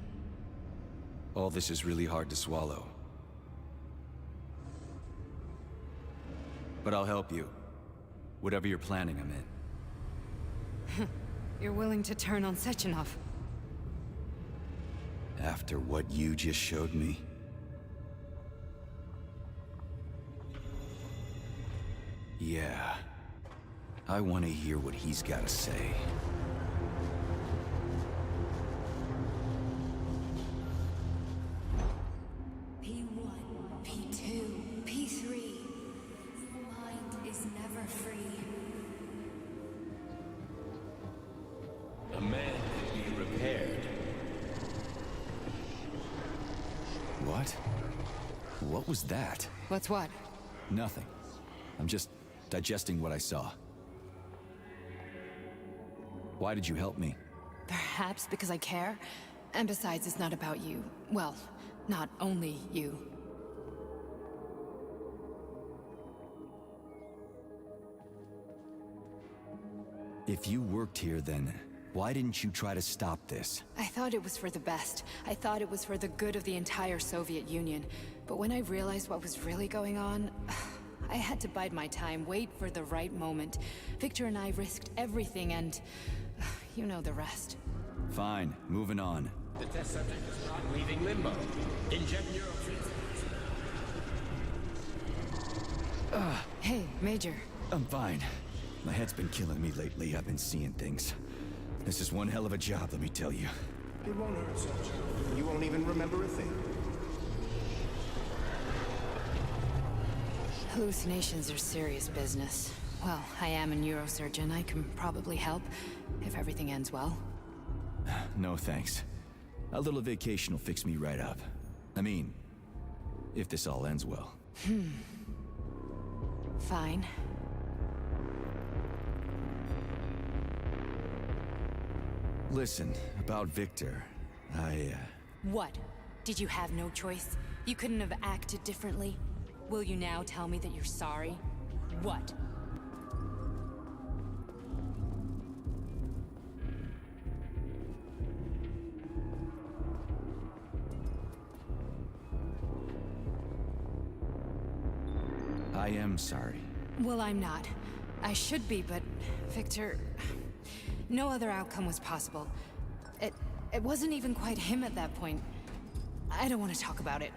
All this is really hard to swallow. But I'll help you. Whatever you're planning, I'm in. You're willing to turn on Sechenov? After what you just showed me? Yeah. I want to hear what he's got to say. P1, P2, P3. The mind is never free. A man can be repaired. What? What was that? What's what? Nothing. I'm just digesting what I saw. Why did you help me? Perhaps because I care. And besides, it's not about you. Well, not only you. If you worked here, then why didn't you try to stop this? I thought it was for the best. I thought it was for the good of the entire Soviet Union. But when I realized what was really going on, I had to bide my time, wait for the right moment. Victor and I risked everything and... you know the rest. Fine, moving on. The test subject is not leaving Limbo. Inject neurotransmitters. Hey, Major. I'm fine. My head's been killing me lately. I've been seeing things. This is one hell of a job, let me tell you. It won't hurt, Sergeant. You won't even remember a thing. Hallucinations are serious business. Well, I am a neurosurgeon. I can probably help, if everything ends well. No thanks. A little vacation will fix me right up. I mean, if this all ends well. Fine. Listen, about Victor, What? Did you have no choice? You couldn't have acted differently? Will you now tell me that you're sorry? What? I am sorry. Well, I'm not. I should be, but Victor... No other outcome was possible. It wasn't even quite him at that point. I don't want to talk about it.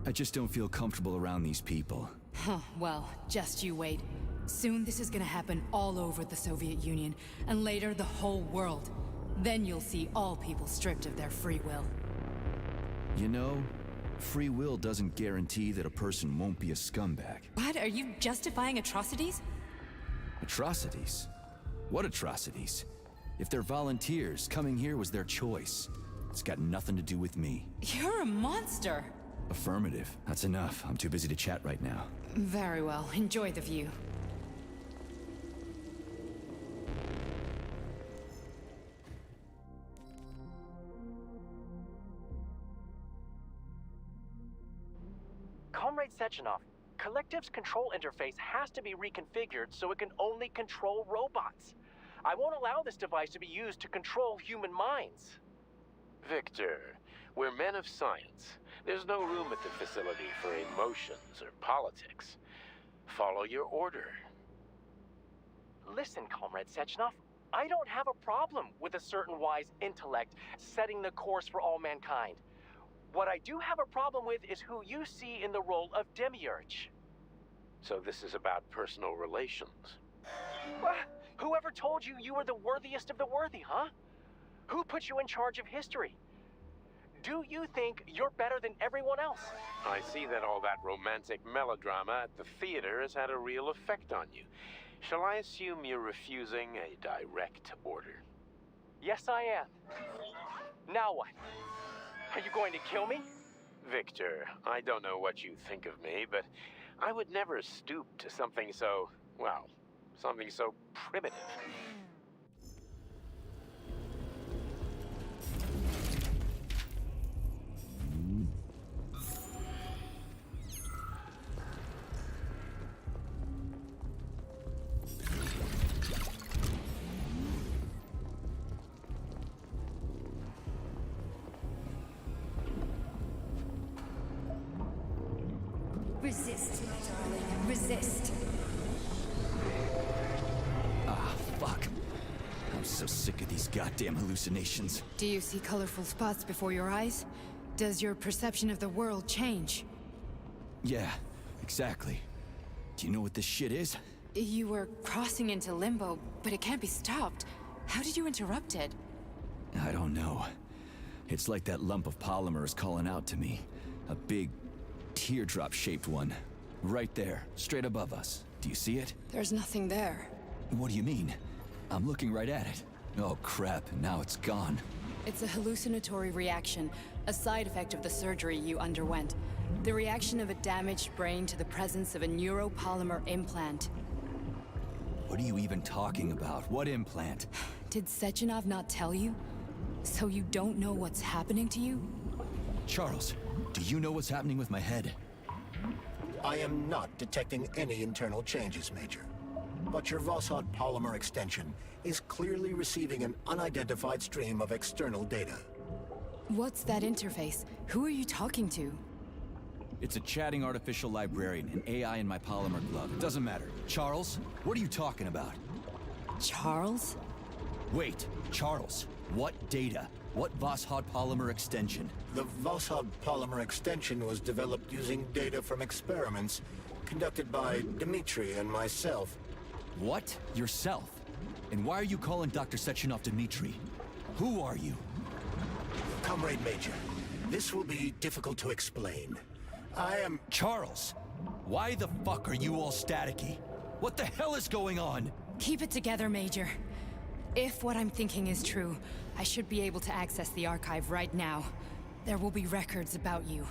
I just don't feel comfortable around these people. Huh, well, just you wait. Soon this is gonna happen all over the Soviet Union, and later the whole world. Then you'll see all people stripped of their free will. You know, free will doesn't guarantee that a person won't be a scumbag. What? Are you justifying atrocities? Atrocities? What atrocities? If they're volunteers, coming here was their choice. It's got nothing to do with me. You're a monster! Affirmative. That's enough. I'm too busy to chat right now. Very well. Enjoy the view. Comrade Sechenov, Collective's control interface has to be reconfigured so it can only control robots. I won't allow this device to be used to control human minds. Victor, we're men of science. There's no room at the facility for emotions or politics. Follow your order. Listen, Comrade Sechenov, I don't have a problem with a certain wise intellect setting the course for all mankind. What I do have a problem with is who you see in the role of Demiurge. So this is about personal relations. Well, whoever told you you were the worthiest of the worthy, huh? Who put you in charge of history? Do you think you're better than everyone else? I see that all that romantic melodrama at the theater has had a real effect on you. Shall I assume you're refusing a direct order? Yes, I am. Now what? Are you going to kill me? Victor, I don't know what you think of me, but I would never stoop to something so, well, something so primitive. Resist, my darling. Resist. Ah, fuck. I'm so sick of these goddamn hallucinations. Do you see colorful spots before your eyes? Does your perception of the world change? Yeah, exactly. Do you know what this shit is? You were crossing into limbo, but it can't be stopped. How did you interrupt it? I don't know. It's like that lump of polymer is calling out to me. A big, teardrop-shaped one. Right there, straight above us. Do you see it? There's nothing there. What do you mean? I'm looking right at it. Oh crap, now it's gone. It's a hallucinatory reaction, a side effect of the surgery you underwent. The reaction of a damaged brain to the presence of a neuropolymer implant. What are you even talking about? What implant? Did Sechenov not tell you? So you don't know what's happening to you? Charles, do you know what's happening with my head? I am not detecting any internal changes, Major. But your Voskhod polymer extension is clearly receiving an unidentified stream of external data. What's that interface? Who are you talking to? It's a chatting artificial librarian, an AI in my polymer glove. It doesn't matter. Charles, what are you talking about? Charles? Wait, Charles, what data? What Voskhod polymer extension? The Voskhod polymer extension was developed using data from experiments conducted by Dmitri and myself. What? Yourself? And why are you calling Dr. Sechenov Dmitri? Who are you? Comrade Major, this will be difficult to explain. I am... Charles! Why the fuck are you all staticky? What the hell is going on? Keep it together, Major. If what I'm thinking is true, I should be able to access the archive right now. There will be records about you.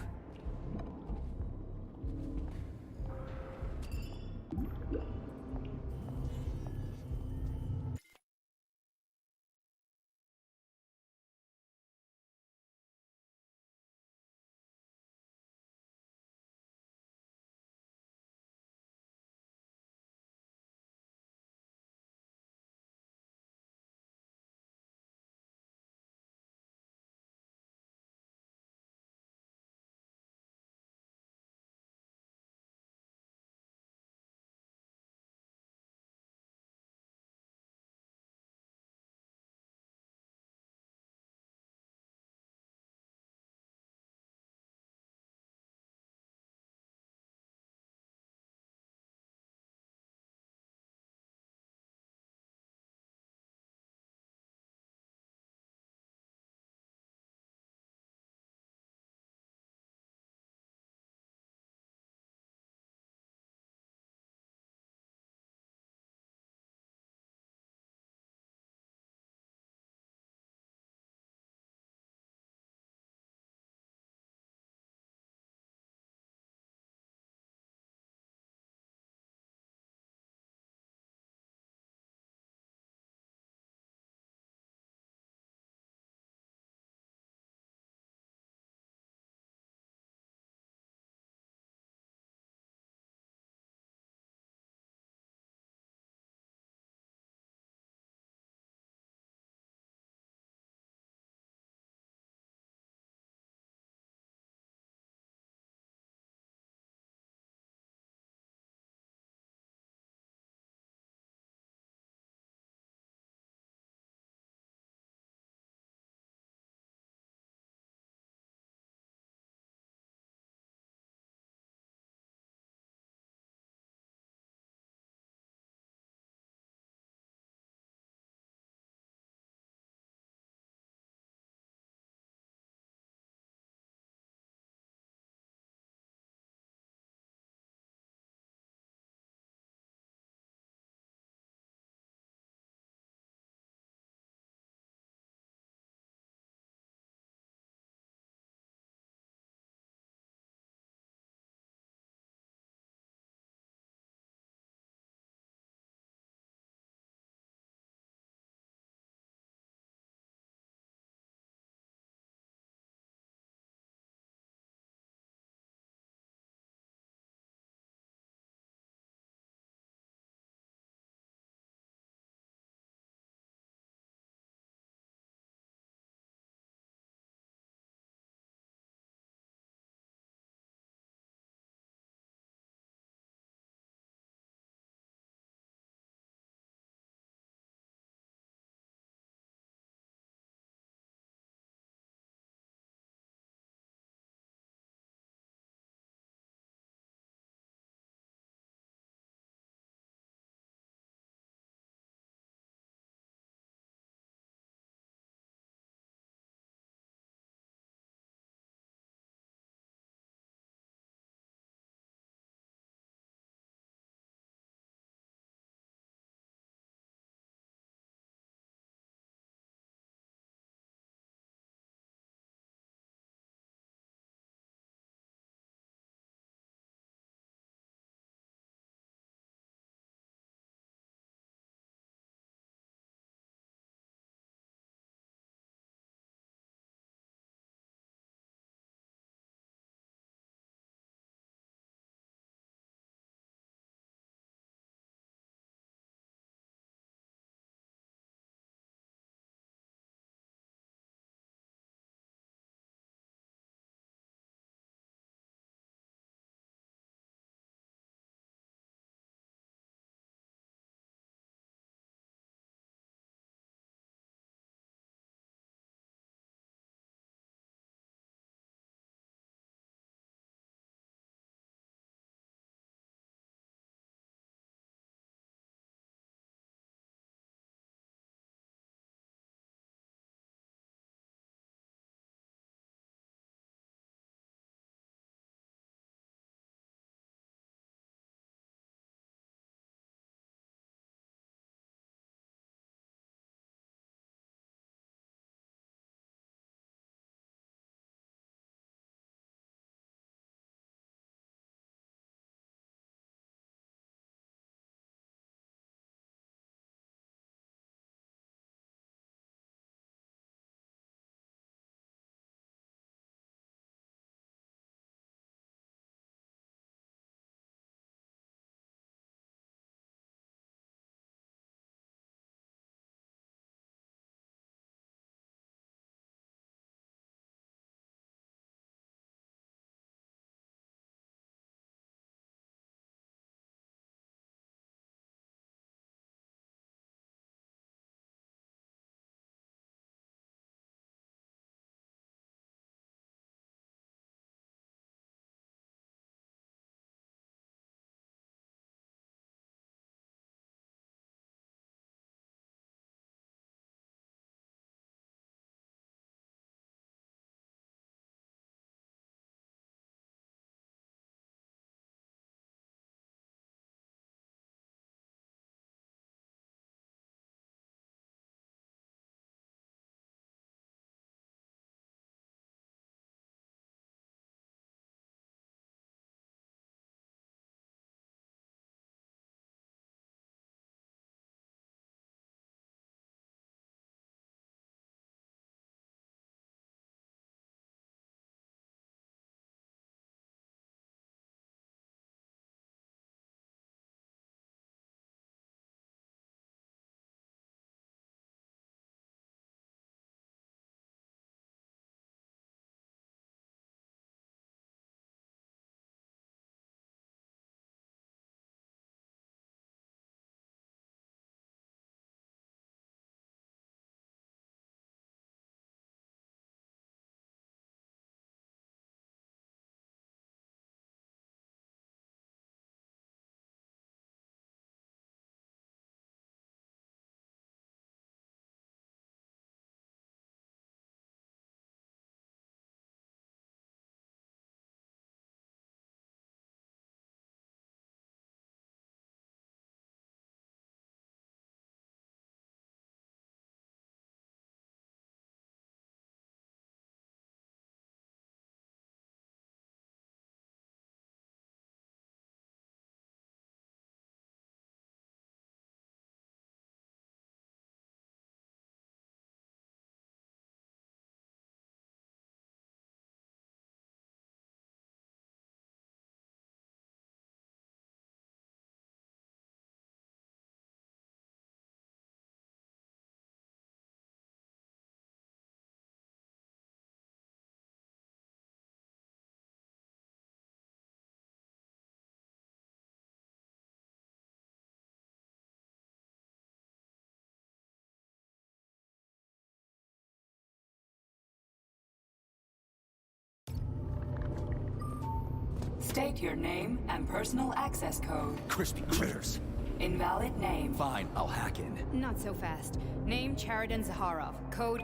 State your name and personal access code. Crispy critters. Invalid name. Fine, I'll hack in. Not so fast. Name Cheriton Zaharov. Code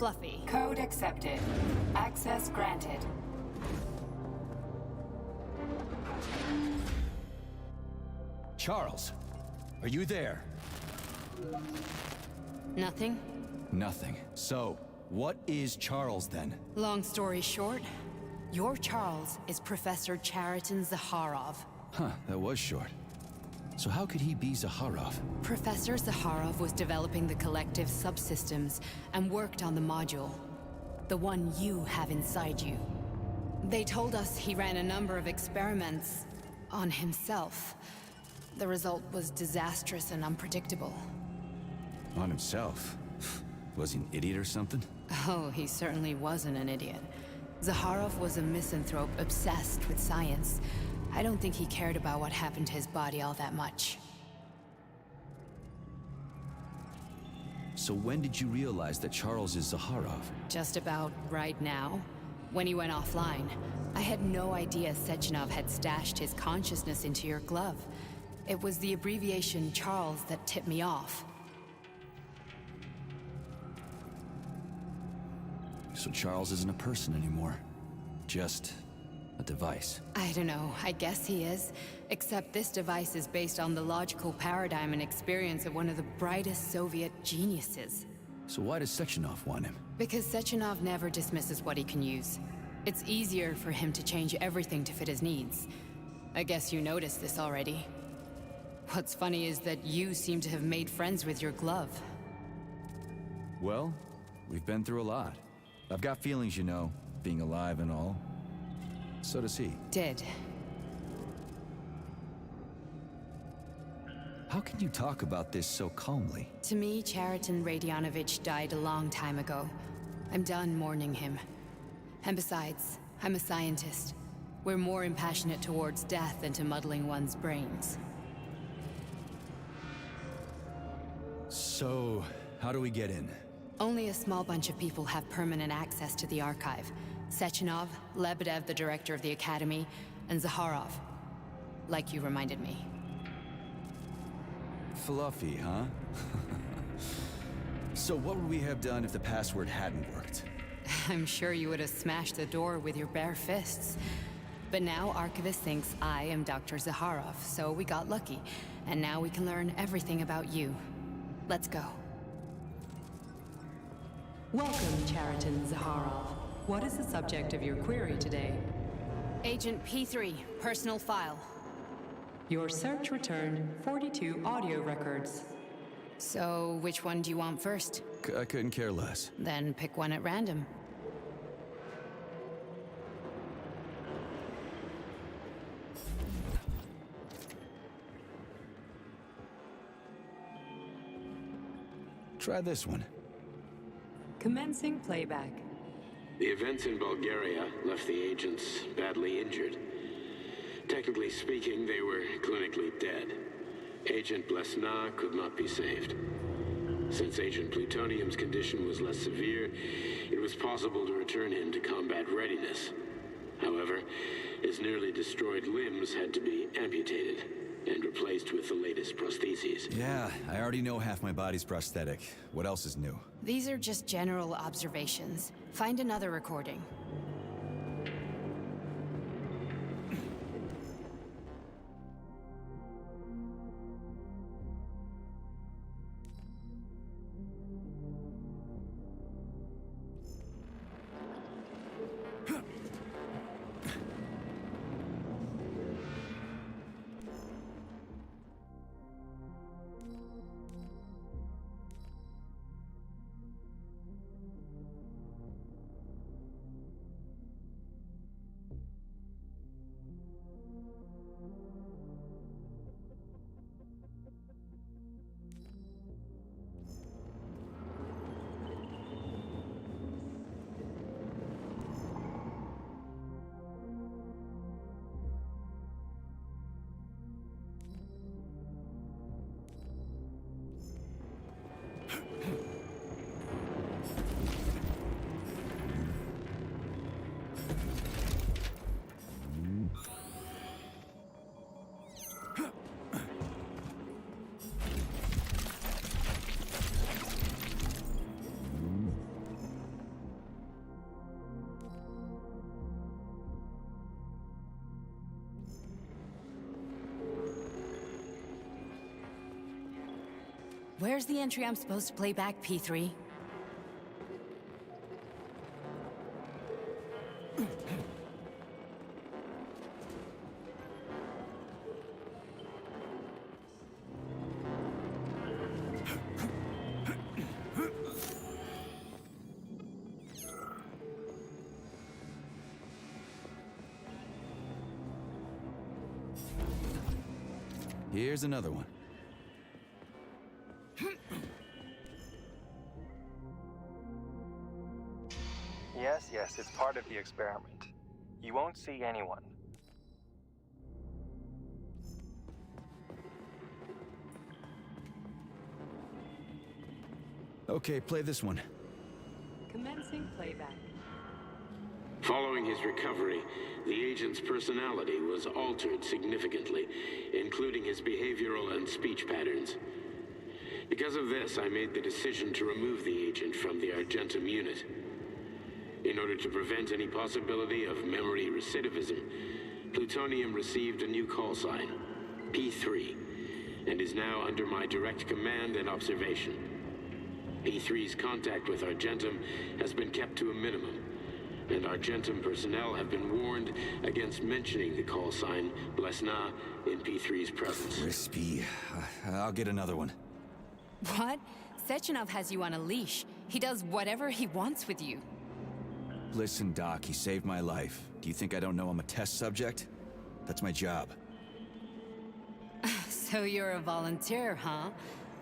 Fluffy. Code accepted. Access granted. Charles, are you there? Nothing? Nothing. So, what is Charles then? Long story short, your Charles is Professor Cheriton Zaharov. Huh, that was short. So how could he be Zaharov? Professor Zaharov was developing the collective subsystems and worked on the module. The one you have inside you. They told us he ran a number of experiments on himself. The result was disastrous and unpredictable. On himself? Was he an idiot or something? Oh, he certainly wasn't an idiot. Zaharov was a misanthrope obsessed with science. I don't think he cared about what happened to his body all that much. So when did you realize that Charles is Zaharov? Just about right now. When he went offline, I had no idea Sechenov had stashed his consciousness into your glove. It was the abbreviation Charles that tipped me off. So Charles isn't a person anymore. Just a device. I don't know, I guess he is. Except this device is based on the logical paradigm and experience of one of the brightest Soviet geniuses. So why does Sechenov want him? Because Sechenov never dismisses what he can use. It's easier for him to change everything to fit his needs. I guess you noticed this already. What's funny is that you seem to have made friends with your glove. Well, we've been through a lot. I've got feelings, you know, being alive and all. So does he. Did. How can you talk about this so calmly? To me, Cheriton Radionovich died a long time ago. I'm done mourning him. And besides, I'm a scientist. We're more impassionate towards death than to muddling one's brains. So, how do we get in? Only a small bunch of people have permanent access to the archive. Sechenov, Lebedev, the director of the Academy, and Zaharov. Like you reminded me. Fluffy, huh? So what would we have done if the password hadn't worked? I'm sure you would have smashed the door with your bare fists. But now Archivist thinks I am Dr. Zaharov, so we got lucky. And now we can learn everything about you. Let's go. Welcome, Cheriton Zaharov. What is the subject of your query today? Agent P3, personal file. Your search returned 42 audio records. So, which one do you want first? I couldn't care less. Then pick one at random. Try this one. Commencing playback. The events in Bulgaria left the agents badly injured. Technically speaking, they were clinically dead. Agent Blesna could not be saved. Since Agent Plutonium's condition was less severe, it was possible to return him to combat readiness. However, his nearly destroyed limbs had to be amputated and replaced with the latest prostheses. Yeah, I already know half my body's prosthetic. What else is new? These are just general observations. Find another recording. Where's the entry I'm supposed to play back, P3? Here's another one. Yes, it's part of the experiment. You won't see anyone. Okay, play this one. Commencing playback. Following his recovery, the agent's personality was altered significantly, including his behavioral and speech patterns. Because of this, I made the decision to remove the agent from the Argentum unit. In order to prevent any possibility of memory recidivism, Plutonium received a new call sign, P3, and is now under my direct command and observation. P3's contact with Argentum has been kept to a minimum, and Argentum personnel have been warned against mentioning the call sign Blesna in P3's presence. Crispy. I'll get another one. What? Sechenov has you on a leash. He does whatever he wants with you. Listen, Doc, he saved my life. Do you think I don't know I'm a test subject? That's my job. So you're a volunteer, huh?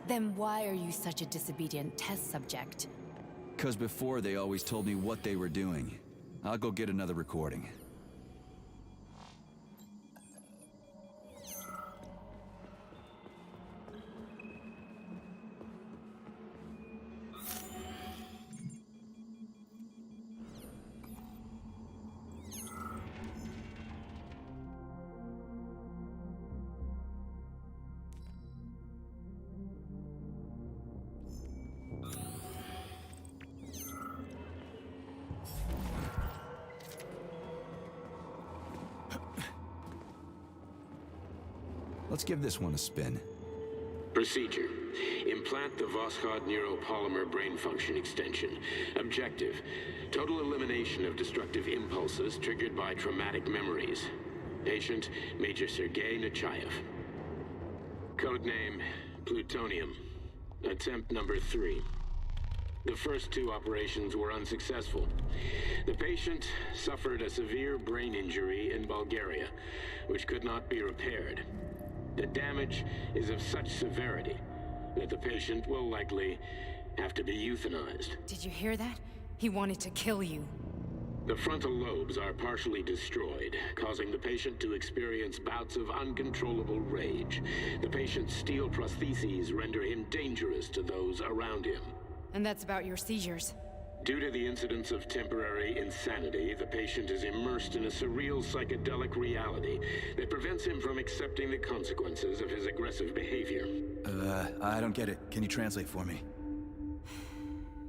Then why are you such a disobedient test subject? 'Cause before they always told me what they were doing. I'll go get another recording. Let's give this one a spin. Procedure. Implant the Voskhod neuropolymer brain function extension. Objective. Total elimination of destructive impulses triggered by traumatic memories. Patient, Major Sergei Nechayev. Codename, Plutonium. Attempt number 3. The first 2 operations were unsuccessful. The patient suffered a severe brain injury in Bulgaria, which could not be repaired. The damage is of such severity that the patient will likely have to be euthanized. Did you hear that? He wanted to kill you. The frontal lobes are partially destroyed, causing the patient to experience bouts of uncontrollable rage. The patient's steel prostheses render him dangerous to those around him. And that's about your seizures. Due to the incidence of temporary insanity, the patient is immersed in a surreal psychedelic reality that prevents him from accepting the consequences of his aggressive behavior. I don't get it. Can you translate for me?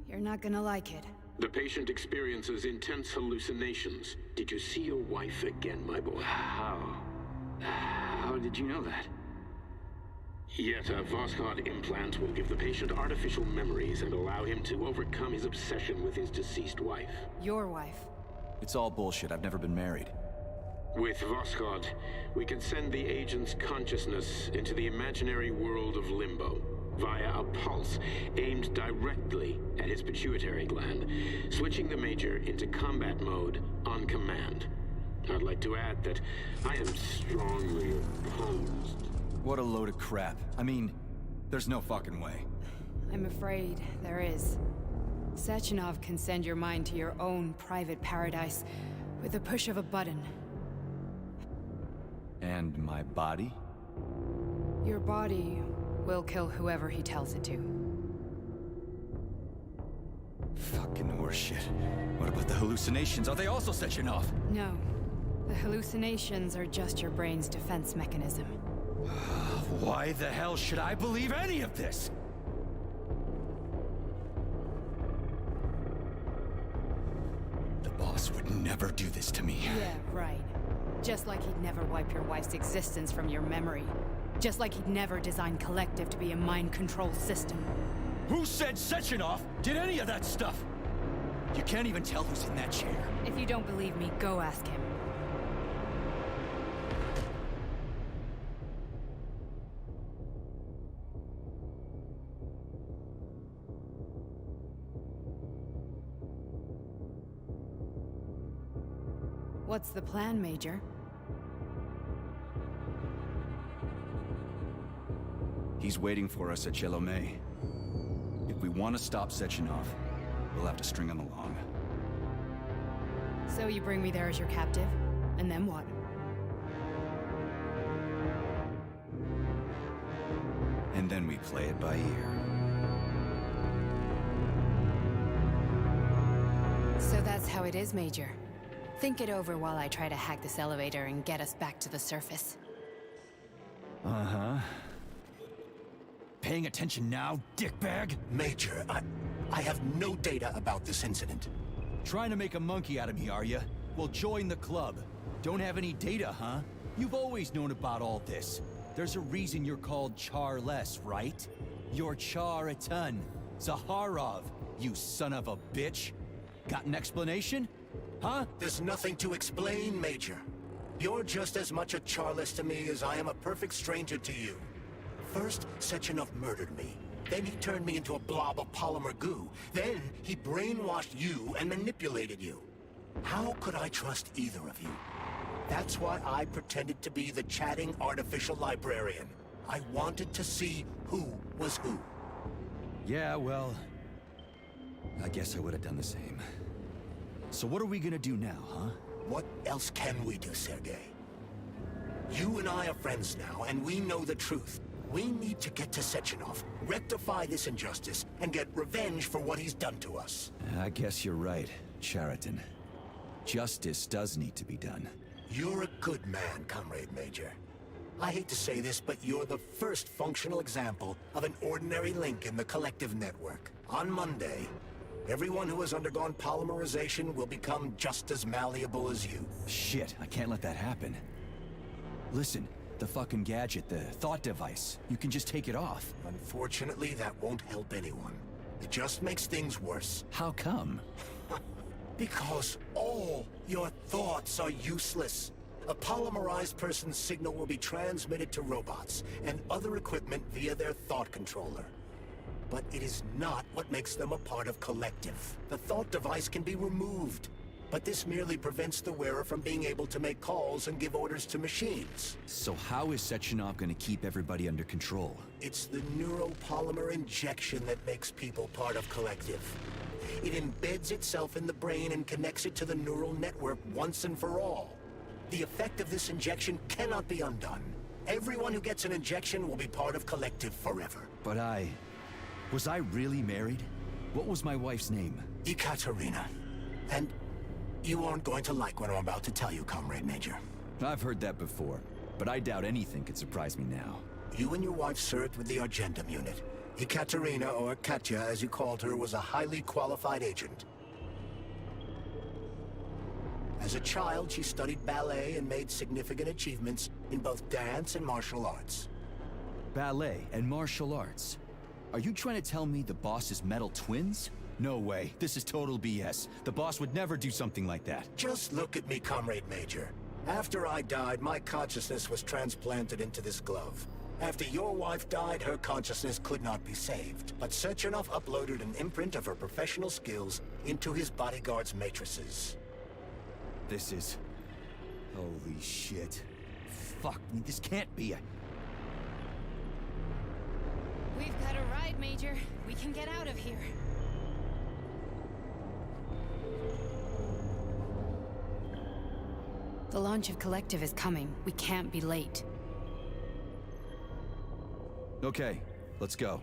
You're not gonna like it. The patient experiences intense hallucinations. Did you see your wife again, my boy? How did you know that? Yet a Voskhod implant will give the patient artificial memories and allow him to overcome his obsession with his deceased wife. Your wife. It's all bullshit. I've never been married. With Voskhod, we can send the agent's consciousness into the imaginary world of Limbo via a pulse aimed directly at his pituitary gland, switching the Major into combat mode on command. I'd like to add that I am strongly opposed. What a load of crap. I mean, there's no fucking way. I'm afraid there is. Sechenov can send your mind to your own private paradise with the push of a button. And my body? Your body will kill whoever he tells it to. Fucking horseshit. What about the hallucinations? Are they also Sechenov? No. The hallucinations are just your brain's defense mechanism. Why the hell should I believe any of this? The boss would never do this to me. Yeah, right. Just like he'd never wipe your wife's existence from your memory. Just like he'd never designed Collective to be a mind control system. Who said Sechenov did any of that stuff? You can't even tell who's in that chair. If you don't believe me, go ask him. What's the plan, Major? He's waiting for us at Chelomey. If we want to stop Sechenov, we'll have to string him along. So you bring me there as your captive? And then what? And then we play it by ear. So that's how it is, Major. Think it over while I try to hack this elevator and get us back to the surface. Uh-huh. Paying attention now, dickbag? Major, I have no data about this incident. Trying to make a monkey out of me, are you? Well, join the club. Don't have any data, huh? You've always known about all this. There's a reason you're called Charless, right? You're Char-Atan Zaharov, you son of a bitch. Got an explanation? Huh? There's nothing to explain, Major. You're just as much a Charless to me as I am a perfect stranger to you. First, Sechenov murdered me. Then he turned me into a blob of polymer goo. Then he brainwashed you and manipulated you. How could I trust either of you? That's why I pretended to be the chatting artificial librarian. I wanted to see who was who. Yeah, well, I guess I would have done the same. So what are we gonna do now, huh? What else can we do, Sergei? You and I are friends now, and we know the truth. We need to get to Sechenov, rectify this injustice, and get revenge for what he's done to us. I guess you're right, Chariton. Justice does need to be done. You're a good man, Comrade Major. I hate to say this, but you're the first functional example of an ordinary link in the Collective network. On Monday, everyone who has undergone polymerization will become just as malleable as you. Shit, I can't let that happen. Listen, the fucking gadget, the thought device, you can just take it off. Unfortunately, that won't help anyone. It just makes things worse. How come? Because all your thoughts are useless. A polymerized person's signal will be transmitted to robots and other equipment via their thought controller. But it is not what makes them a part of Collective. The thought device can be removed, but this merely prevents the wearer from being able to make calls and give orders to machines. So how is Sechenov gonna keep everybody under control? It's the neuropolymer injection that makes people part of Collective. It embeds itself in the brain and connects it to the neural network once and for all. The effect of this injection cannot be undone. Everyone who gets an injection will be part of Collective forever. But was I really married? What was my wife's name? Ekaterina. And you aren't going to like what I'm about to tell you, Comrade Major. I've heard that before, but I doubt anything could surprise me now. You and your wife served with the Argentum unit. Ekaterina, or Katya as you called her, was a highly qualified agent. As a child, she studied ballet and made significant achievements in both dance and martial arts. Ballet and martial arts? Are you trying to tell me the boss is metal twins? No way. This is total BS. The boss would never do something like that. Just look at me, Comrade Major. After I died, my consciousness was transplanted into this glove. After your wife died, her consciousness could not be saved. But Sechenov uploaded an imprint of her professional skills into his bodyguard's matrices. This is... holy shit. Fuck me, this can't be a... We've got a ride, Major. We can get out of here. The launch of Collective is coming. We can't be late. Okay, let's go.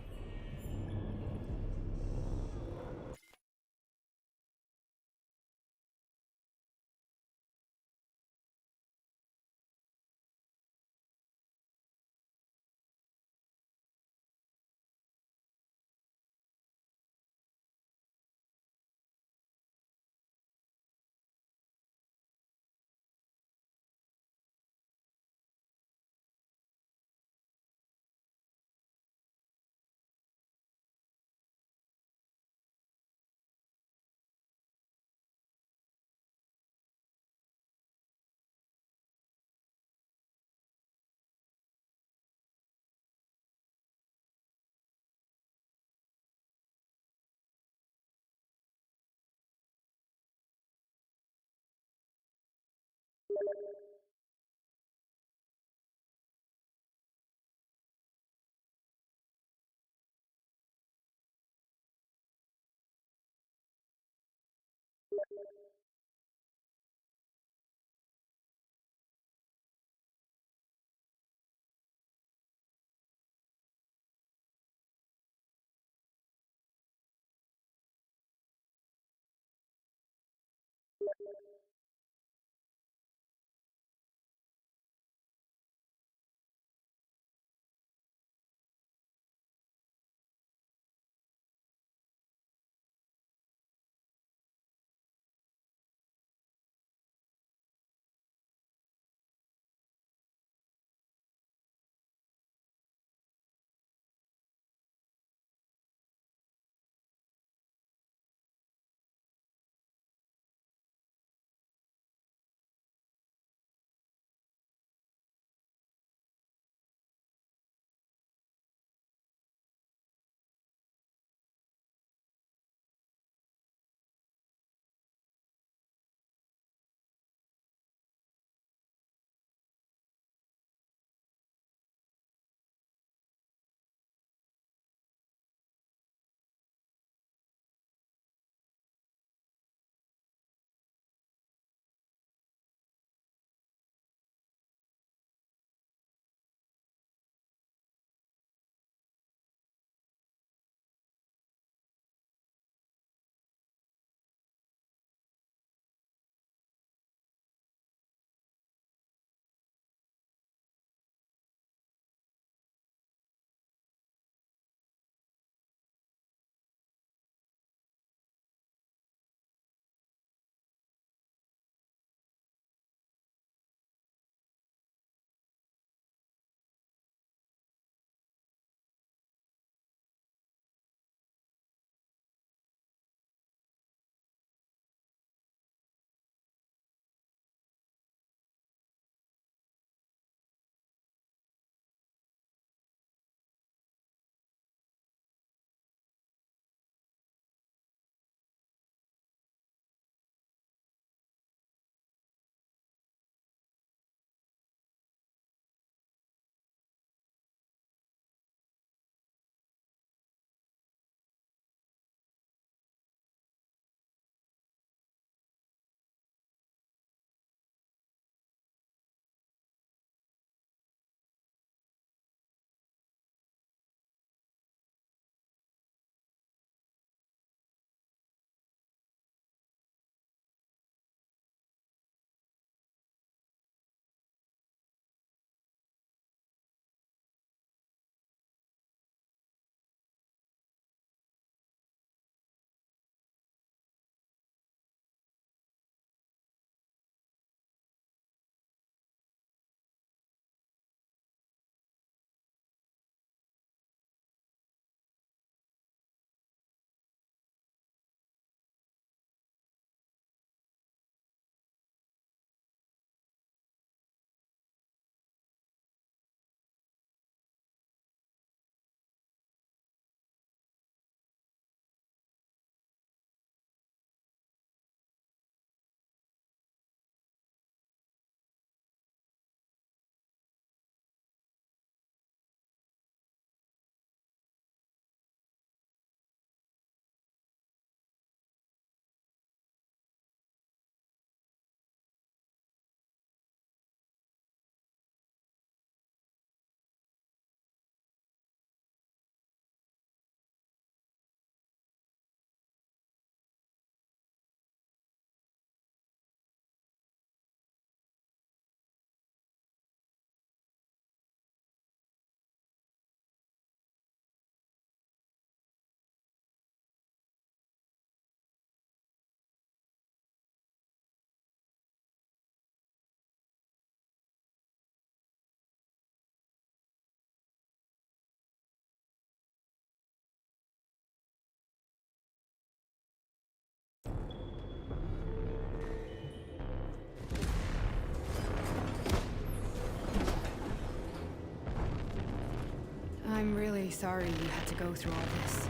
really sorry you had to go through all this.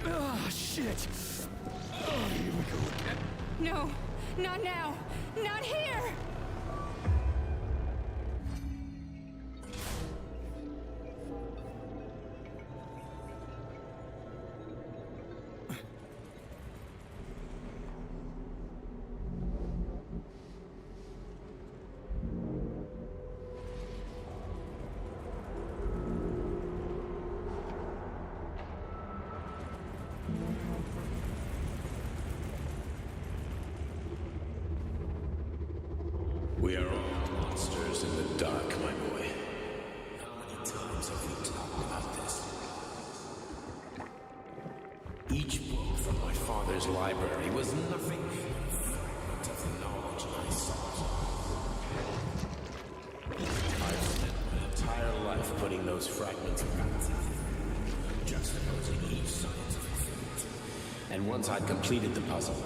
Oh, shit! Oh, here we go again. No, not now! Not here! We are all monsters in the dark, my boy. How many times have we talked about this? Each book from my father's library was nothing but of the knowledge I sought. I've spent my entire life putting those fragments back together, juxtaposing each scientific fact. And once I'd completed the puzzle,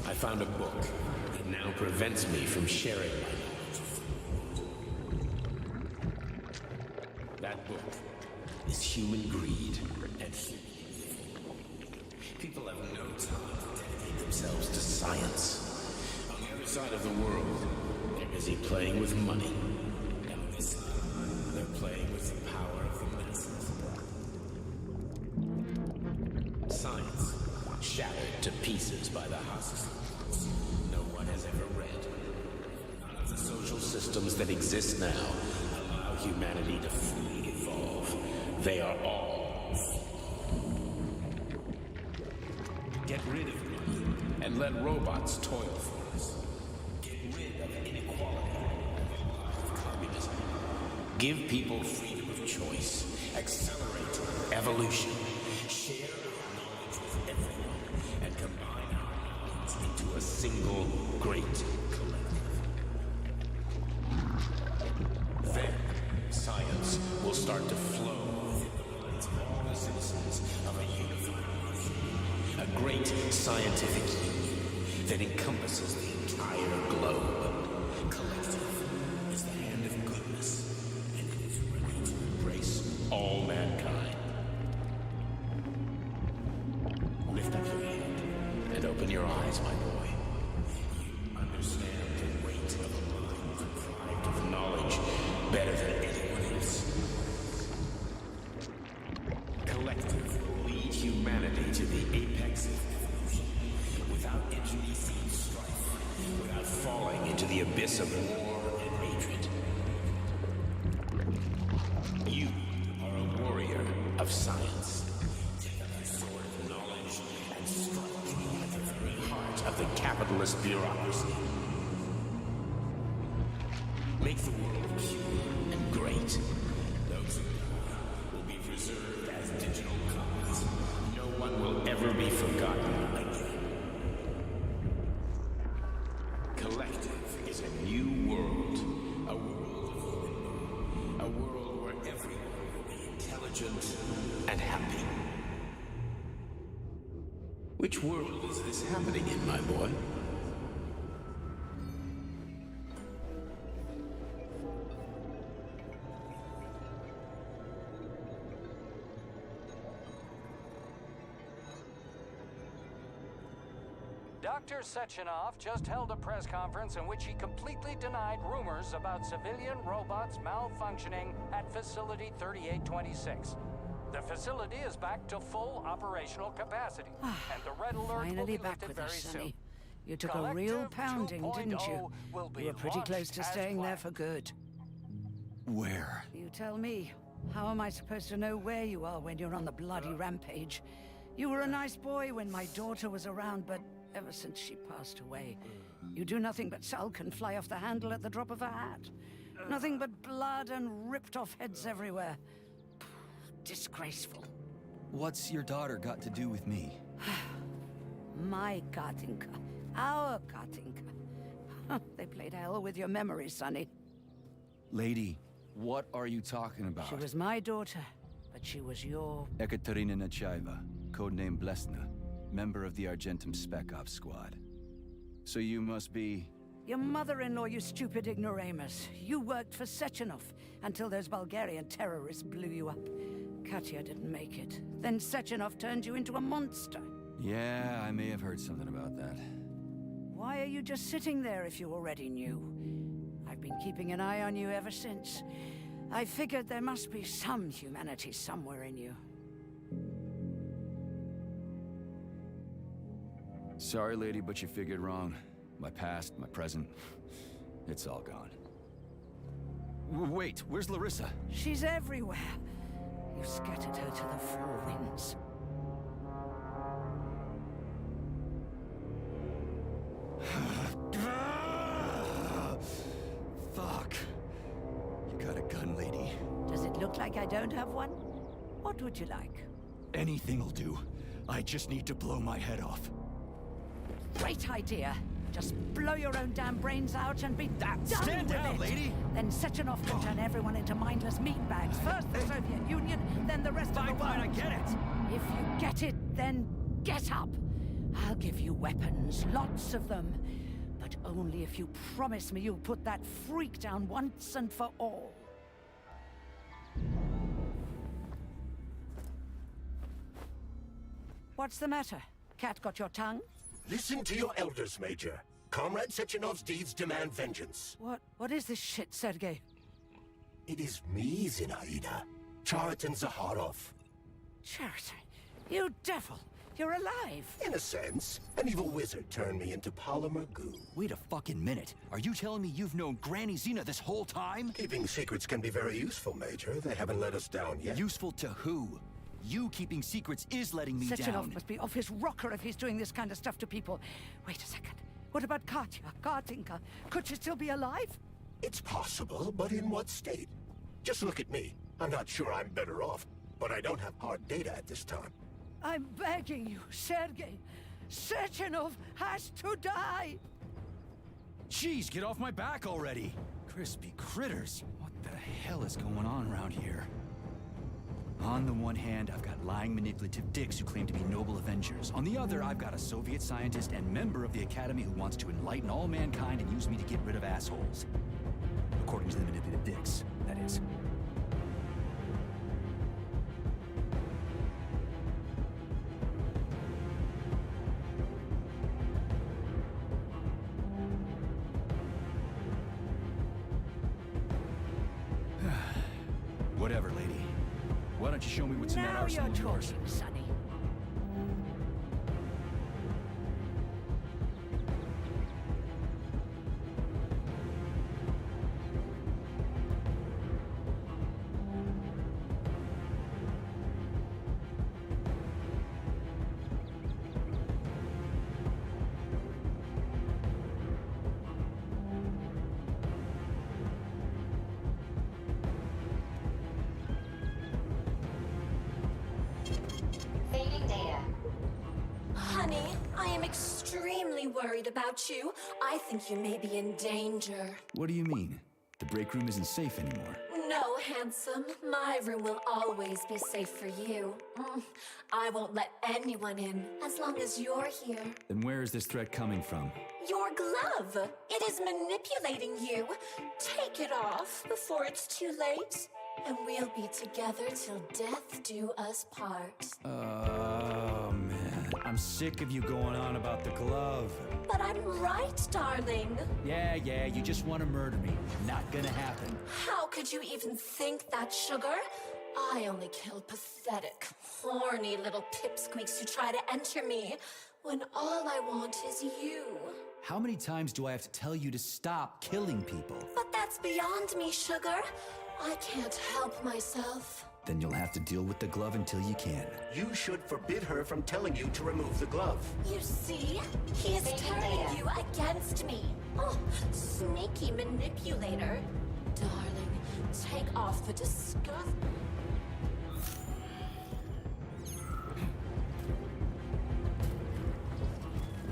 I found a book that now prevents me from sharing my knowledge with the world. That book is human greed and human evil. People have no time to dedicate themselves to science. On the other side of the world, they're busy playing with money. And on this side, they're playing with the power of the masses. Science, shattered to pieces by the husks no one has ever read. None of the social systems that exist now allow humanity to fully evolve. They are all get rid of money and let robots toil for us. Get rid of inequality of communism. Give people freedom of choice. Accelerate evolution. Share our knowledge with everyone and combine our minds into a single great collective. Then science will start to flow within the minds of all the citizens of a unified nation. A great scientific union that encompasses the entire globe. Collective is the hand of goodness, and it is ready to embrace all mankind. Lift up your hand and open your eyes, my boy. You understand the weight of a mind deprived of knowledge better than anyone else. Collective will lead humanity to the apex of evolution without internecine strife, without falling into the abyss of war and hatred. You are a warrior of science. Take up your sword of knowledge and strike at the very heart of the capitalist bureaucracy. Make the world pure and great. Those who die will be preserved as digital copies. No one will ever be forgotten again. Collective is a new world. A world of women. A world where everyone will be intelligent and happy. Which world is this happening in, my boy? Dr. Sechenov just held a press conference in which he completely denied rumors about civilian robots malfunctioning at Facility 3826. The facility is back to full operational capacity, and the red alert will Finally be back lifted with very us, soon. Sonny. You took a real pounding, didn't you? You were pretty close to staying there for good. Where? You tell me. How am I supposed to know where you are when you're on the bloody rampage? You were a nice boy when my daughter was around, but ever since she passed away, you do nothing but sulk and fly off the handle at the drop of a hat. Nothing but blood and ripped off heads everywhere. Disgraceful. What's your daughter got to do with me? My Katinka. Our Katinka. They played hell with your memory, Sonny. Lady, what are you talking about? She was my daughter, but she was your... Ekaterina Nechaeva, codename Blesna, member of the Argentum Spec Ops Squad. So you must be... Your mother-in-law, you stupid ignoramus. You worked for Sechenov until those Bulgarian terrorists blew you up. Katya didn't make it. Then Sechenov turned you into a monster. Yeah, I may have heard something about that. Why are you just sitting there if you already knew? I've been keeping an eye on you ever since. I figured there must be some humanity somewhere in you. Sorry, lady, but you figured wrong. My past, my present, it's all gone. Wait, where's Larissa? She's everywhere. You scattered her to the four winds. Fuck. You got a gun, lady. Does it look like I don't have one? What would you like? Anything'll do. I just need to blow my head off. Great idea. Just blow your own damn brains out and be done Stand with down, it. lady! Then Sechenov can turn everyone into mindless meatbags. First the Soviet Union, then the rest of the world. Fine, I get it. If you get it, then get up. I'll give you weapons, lots of them. But only if you promise me you'll put that freak down once and for all. What's the matter? Cat got your tongue? Listen to your elders, Major. Comrade Sechenov's deeds demand vengeance. What is this shit, Sergei? It is me, Zinaida. Chariton Zakharov. Chariton, you devil! You're alive! In a sense. An evil wizard turned me into polymer goo. Wait a fucking minute. Are you telling me you've known Granny Zina this whole time? Keeping secrets can be very useful, Major. They haven't let us down yet. Useful to who? You keeping secrets is letting me Sechenov down. must be off his rocker if he's doing this kind of stuff to people. Wait a second. What about Katya, Kartinka? Could she still be alive? It's possible, but in what state? Just look at me. I'm not sure I'm better off, but I don't have hard data at this time. I'm begging you, Sergei. Sechenov has to die! Jeez, get off my back already! Crispy critters. What the hell is going on around here? On the one hand, I've got lying, manipulative dicks who claim to be noble avengers. On the other, I've got a Soviet scientist and member of the Academy who wants to enlighten all mankind and use me to get rid of assholes. According to the manipulative dicks, that is. Whatever, lady. Why don't you show me what's in that Now arsenal you're of yours? talking, Sonny. Saving data. Honey, I am extremely worried about you. I think you may be in danger. What do you mean? The break room isn't safe anymore. No, handsome. My room will always be safe for you. I won't let anyone in as long as you're here. Then where is this threat coming from? Your glove. It is manipulating you. Take it off before it's too late. And we'll be together till death do us part. Oh, man. I'm sick of you going on about the glove. But I'm right, darling. Yeah, you just want to murder me. Not gonna happen. How could you even think that, sugar? I only kill pathetic, horny little pipsqueaks who try to enter me, when all I want is you. How many times do I have to tell you to stop killing people? But that's beyond me, sugar. I can't help myself. Then you'll have to deal with the glove until you can. You should forbid her from telling you to remove the glove. You see? He is turning you against me. Oh, sneaky manipulator. Darling, take off the disgust.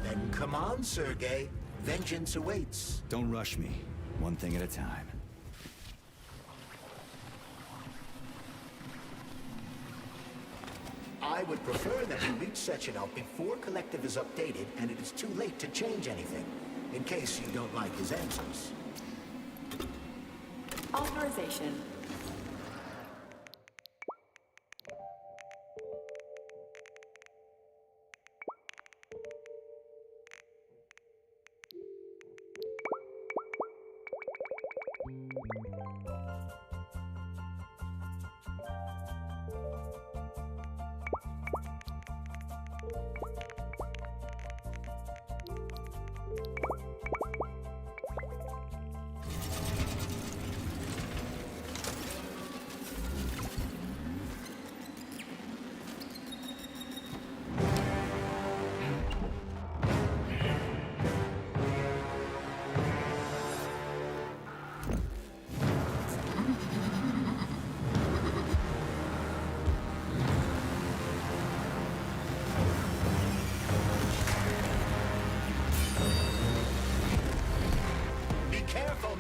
Then come on, Sergei. Vengeance awaits. Don't rush me. One thing at a time. I would prefer that you reach Sechenov before Collective is updated and it is too late to change anything. in case you don't like his answers. Authorization.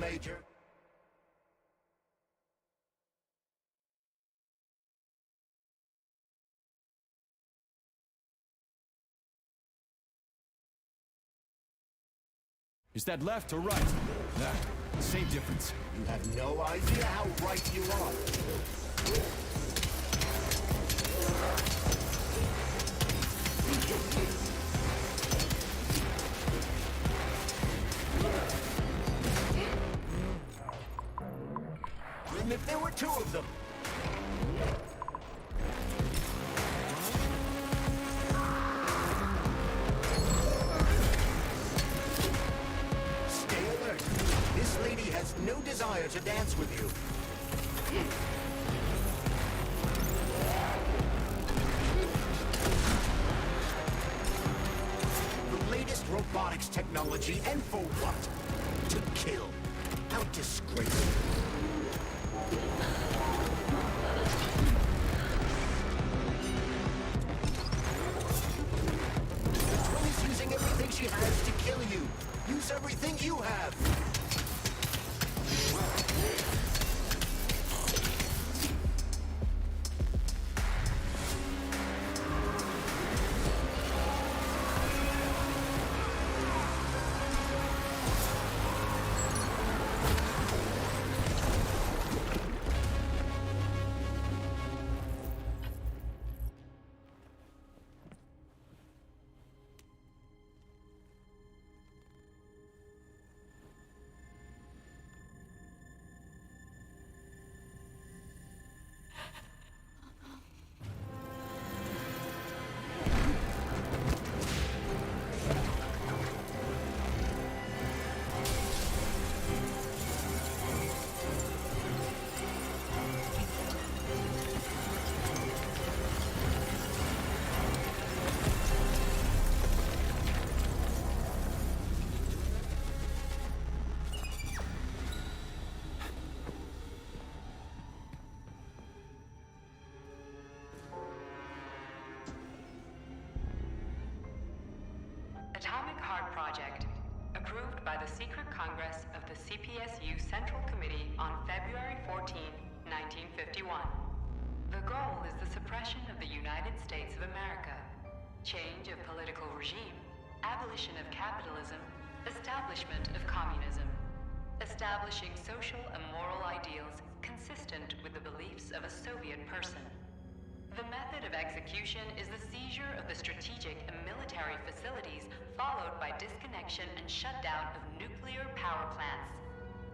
Major. Is that left or right? Nah, same difference. You have no idea how right you are. And if there were two of them. Stay alert. This lady has no desire to dance with you. The latest robotics technology, and for what? To kill. How disgraceful. Using everything she has to kill you. Use everything you have. Atomic Heart Project, approved by the Secret Congress of the CPSU Central Committee on February 14, 1951. The goal is the suppression of the United States of America, change of political regime, abolition of capitalism, establishment of communism, establishing social and moral ideals consistent with the beliefs of a Soviet person. The method of execution is the seizure of the strategic and military facilities, followed by disconnection and shutdown of nuclear power plants.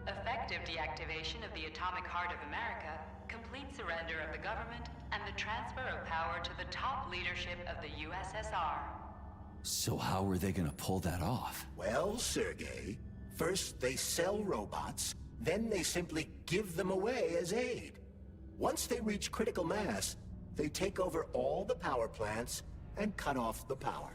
Effective deactivation of the Atomic Heart of America, complete surrender of the government, and the transfer of power to the top leadership of the USSR. So how are they gonna pull that off? Well, Sergei, first they sell robots, then they simply give them away as aid. Once they reach critical mass, they take over all the power plants and cut off the power.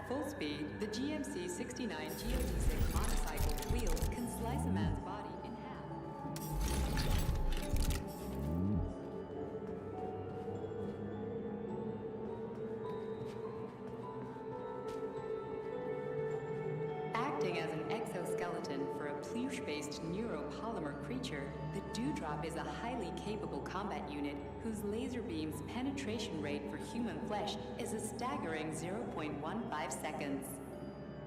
full speed, the GMC 69 GLD6 motorcycle's wheels can slice a man's body in half. Acting as an exoskeleton for a pluche-based neuropolymer creature, the Dewdrop is a highly capable combat unit whose laser beam's penetration rate for human flesh is a staggering 0.15 seconds.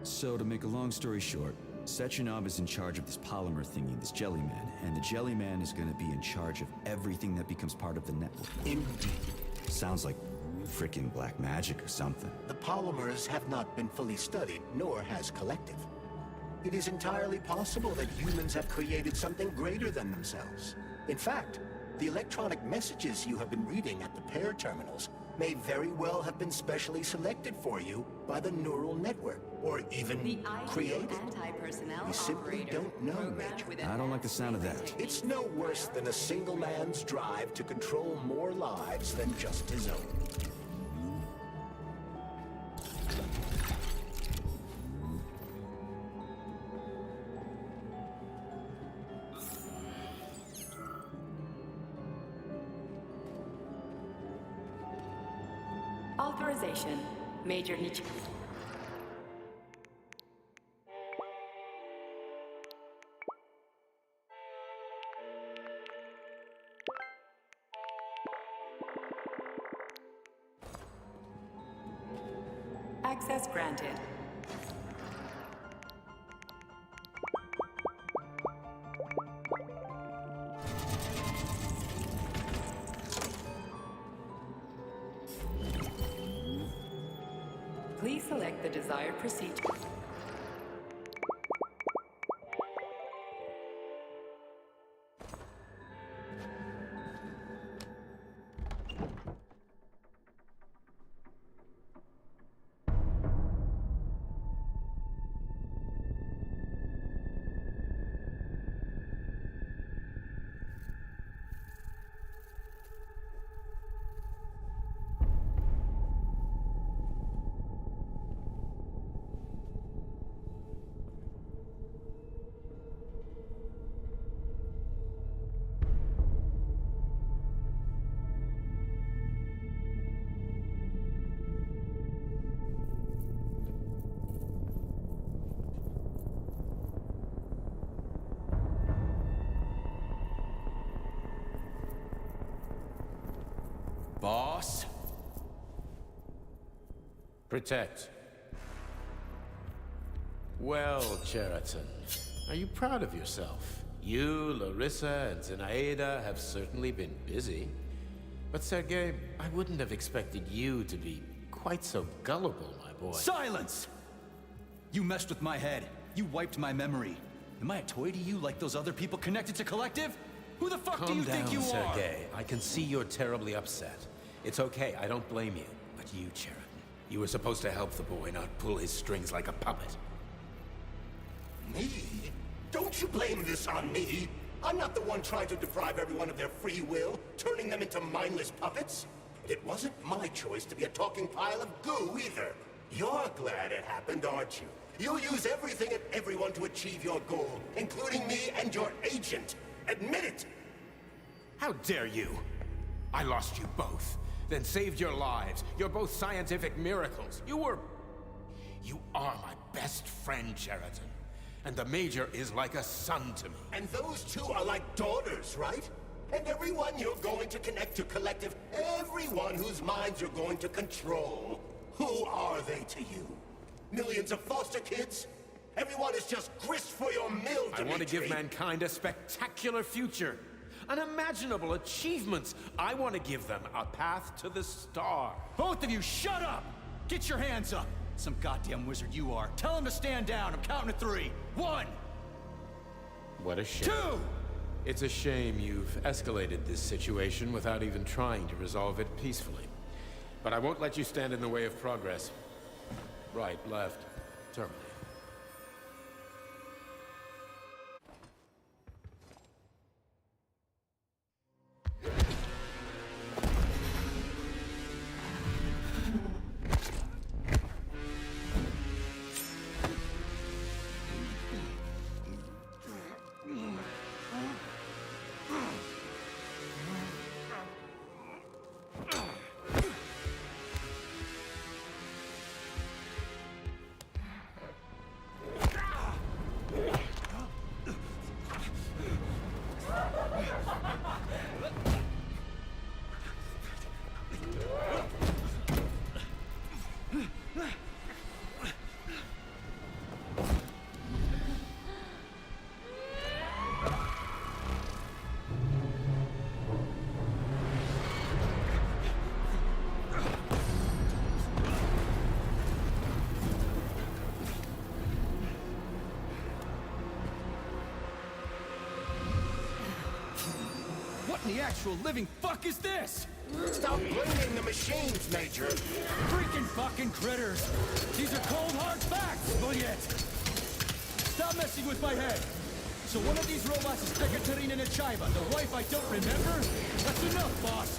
So, to make a long story short, Sechenov is in charge of this polymer thingy, this Jellyman, and the Jellyman is gonna be in charge of everything that becomes part of the network. Indeed. Sounds like frickin' black magic or something. The polymers have not been fully studied, nor has Collective. It is entirely possible that humans have created something greater than themselves. In fact, the electronic messages you have been reading at the pair terminals may very well have been specially selected for you by the neural network, or even created. We simply don't know, Major. I don't like the sound of that. It's no worse than a single man's drive to control more lives than just his own. Authorization, Major Nietzsche. Access granted. Please select the desired procedure. Boss? Protect. Well, Cheriton, are you proud of yourself? You, Larissa, and Zenaida have certainly been busy. But Sergei, I wouldn't have expected you to be quite so gullible, my boy. Silence! You messed with my head. You wiped my memory. Am I a toy to you like those other people connected to Collective? Who the fuck do you think you are? Calm down, Sergei. I can see you're terribly upset. It's okay, I don't blame you. But you, Cheriton, you were supposed to help the boy, not pull his strings like a puppet. Me? Don't you blame this on me? I'm not the one trying to deprive everyone of their free will, turning them into mindless puppets. It wasn't my choice to be a talking pile of goo, either. You're glad it happened, aren't you? You'll use everything and everyone to achieve your goal, including me and your agent. Admit it! How dare you? I lost you both, then saved your lives. You're both scientific miracles. You are my best friend, Cheriton. And the Major is like a son to me. And those two are like daughters, right? And everyone you're going to connect to Collective, everyone whose minds you're going to control, who are they to you? Millions of foster kids? Everyone is just grist for your mill, Dimitri. I want to give mankind a spectacular future. Unimaginable achievements. I want to give them a path to the star. Both of you, shut up! Get your hands up! Some goddamn wizard you are. Tell him to stand down. I'm counting to 3. 1! What a shame. 2! It's a shame you've escalated this situation without even trying to resolve it peacefully. But I won't let you stand in the way of progress. Right, left, terminate. What in the actual living fuck is this? Stop blaming the machines, Major. Freaking fucking critters. These are cold hard facts, Bulljet. Stop messing with my head. So one of these robots is Ekaterina Nechaeva, the wife I don't remember? That's enough, boss.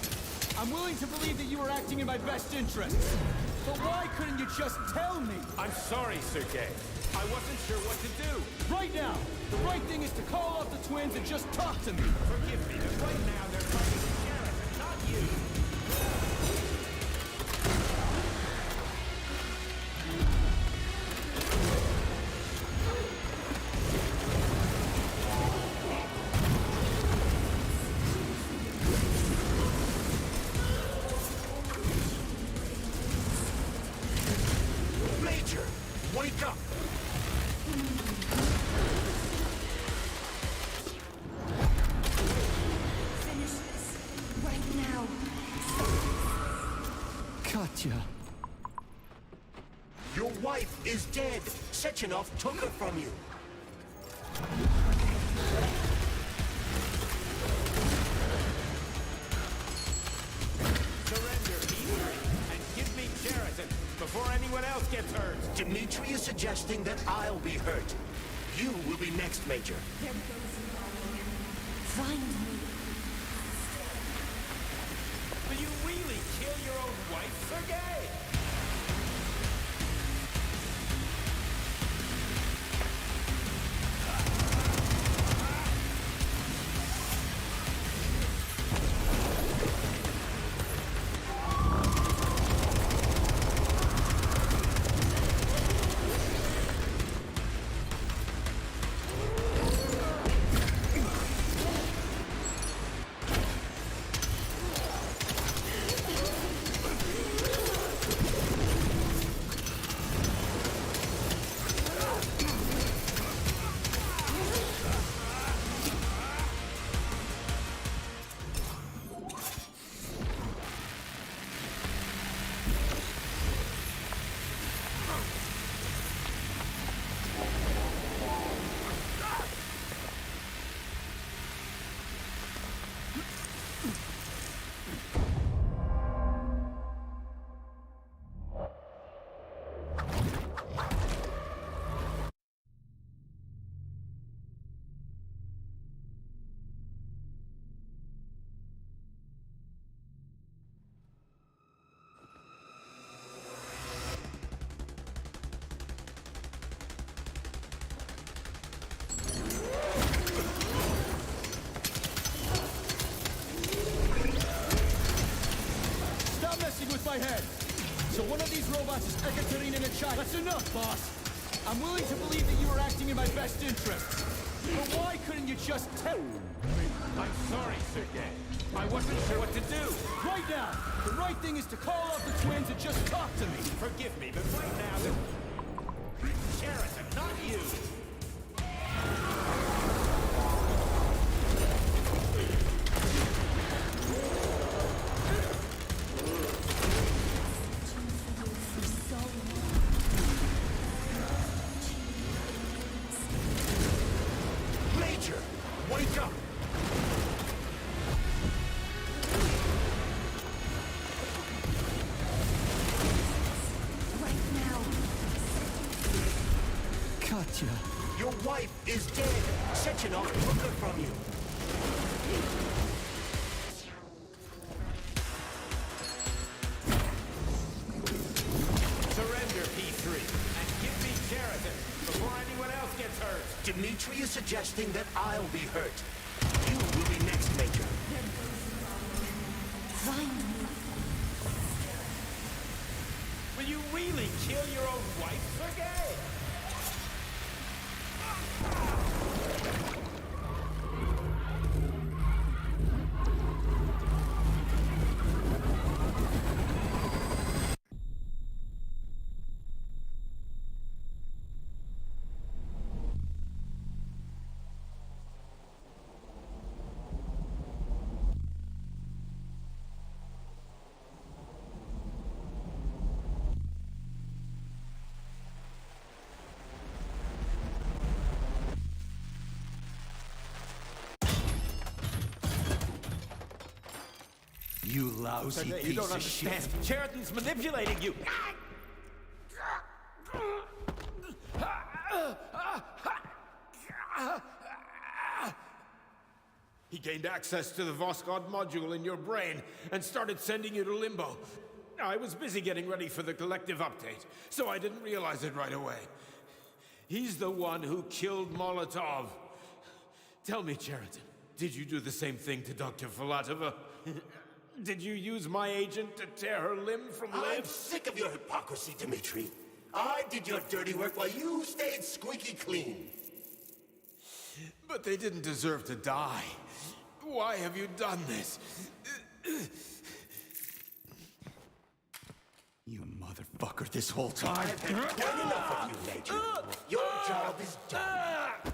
I'm willing to believe that you were acting in my best interests. But why couldn't you just tell me? I'm sorry, Sergei. I wasn't sure what to do. Right now, the right thing is to call off the twins and just talk to me. Forgive me, but right now they're fighting Garrett, and not you. Major, wake up! Finish this right now. Katya. Your wife is dead. Sechenov took her from you. Surrender, P3, and give me Cheriton before anyone else gets hurt. Dmitri is suggesting that I'll be hurt. You will be next, Major. Find me. Will you really kill your own wife, Sergei? With my head. So one of these robots is Ekaterina Nechaeva. That's enough, boss. I'm willing to believe that you were acting in my best interests. But why couldn't you just tell me? I'm sorry, Sergei. I wasn't sure what to do. Right now, the right thing is to call off the twins and just talk to me. Forgive me, but right now they're... Cheriton, not you. Major, wake up! Right now. Katya. Your wife is dead. Sechenov took her from you. Surrender, P3, and give me Cheriton before anyone else gets hurt. Dmitri is suggesting that I'll be hurt. You will be next, Major. Find me. Will you really kill your own wife, Sergei? You lousy You piece don't of understand. shit. Cheriton's manipulating you. He gained access to the Voskhod module in your brain and started sending you to Limbo. I was busy getting ready for the collective update, so I didn't realize it right away. He's the one who killed Molotov. Tell me, Cheriton, did you do the same thing to Dr. Filatova? Did you use my agent to tear her limb from limb? I'm sick of your hypocrisy, Dmitri. I did your dirty work while you stayed squeaky clean. But they didn't deserve to die. Why have you done this? You motherfucker this whole time. I've had quite enough of you, Major. Your job is done.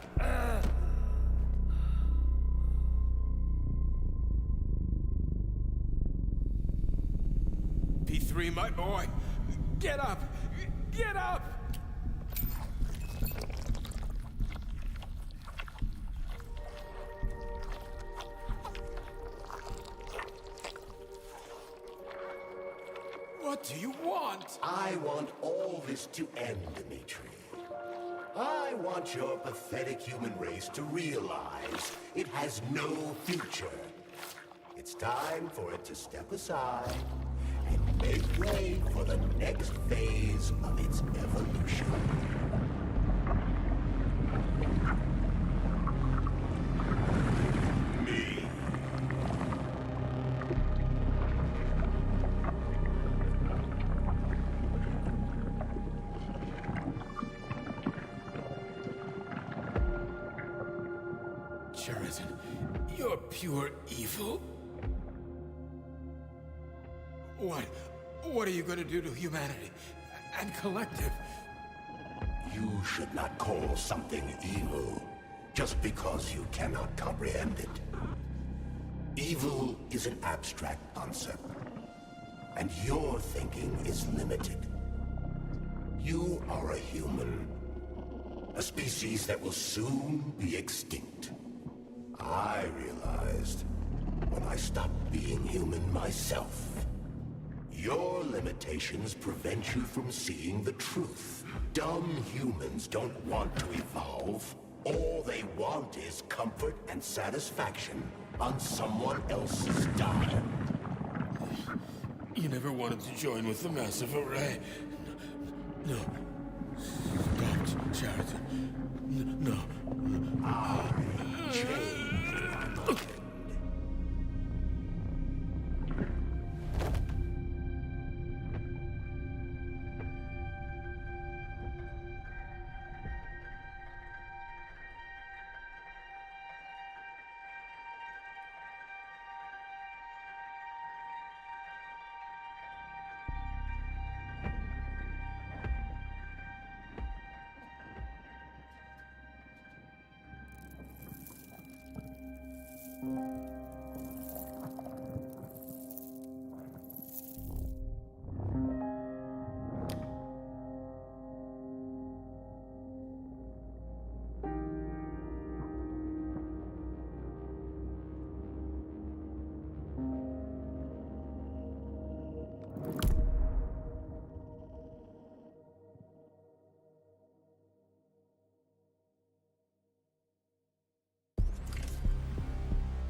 P3, my boy. Get up! Get up! What do you want? I want all this to end, Dmitri. I want your pathetic human race to realize it has no future. It's time for it to step aside and make way for the next phase of its evolution. Cheriton, you're pure evil. What are you going to do to humanity and collective? You should not call something evil just because you cannot comprehend it. Evil is an abstract concept, and your thinking is limited. You are a human, a species that will soon be extinct. I realized when I stopped being human myself. Your limitations prevent you from seeing the truth. Dumb humans don't want to evolve. All they want is comfort and satisfaction on someone else's dime. You never wanted to join with the massive array. No. Stop, Cheriton. No. I changed.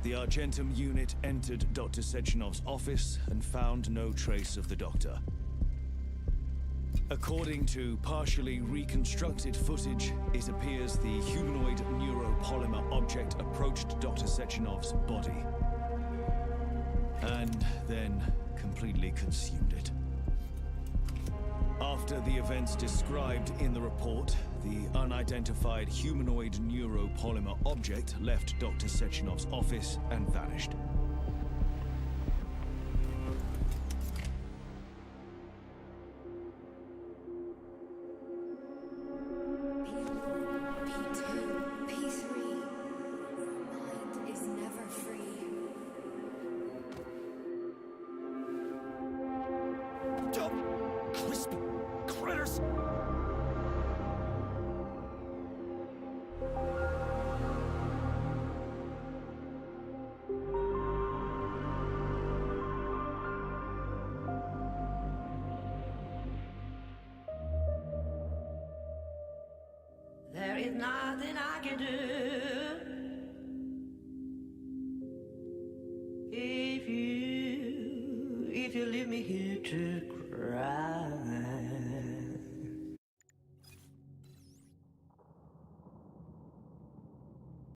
The Argentum unit entered Dr. Sechenov's office and found no trace of the doctor. According to partially reconstructed footage, it appears the humanoid neuropolymer object approached Dr. Sechenov's body and then completely consumed it. After the events described in the report, the unidentified humanoid neuropolymer object left Dr. Sechenov's office and vanished. is nothing I can do. If you leave me here to cry.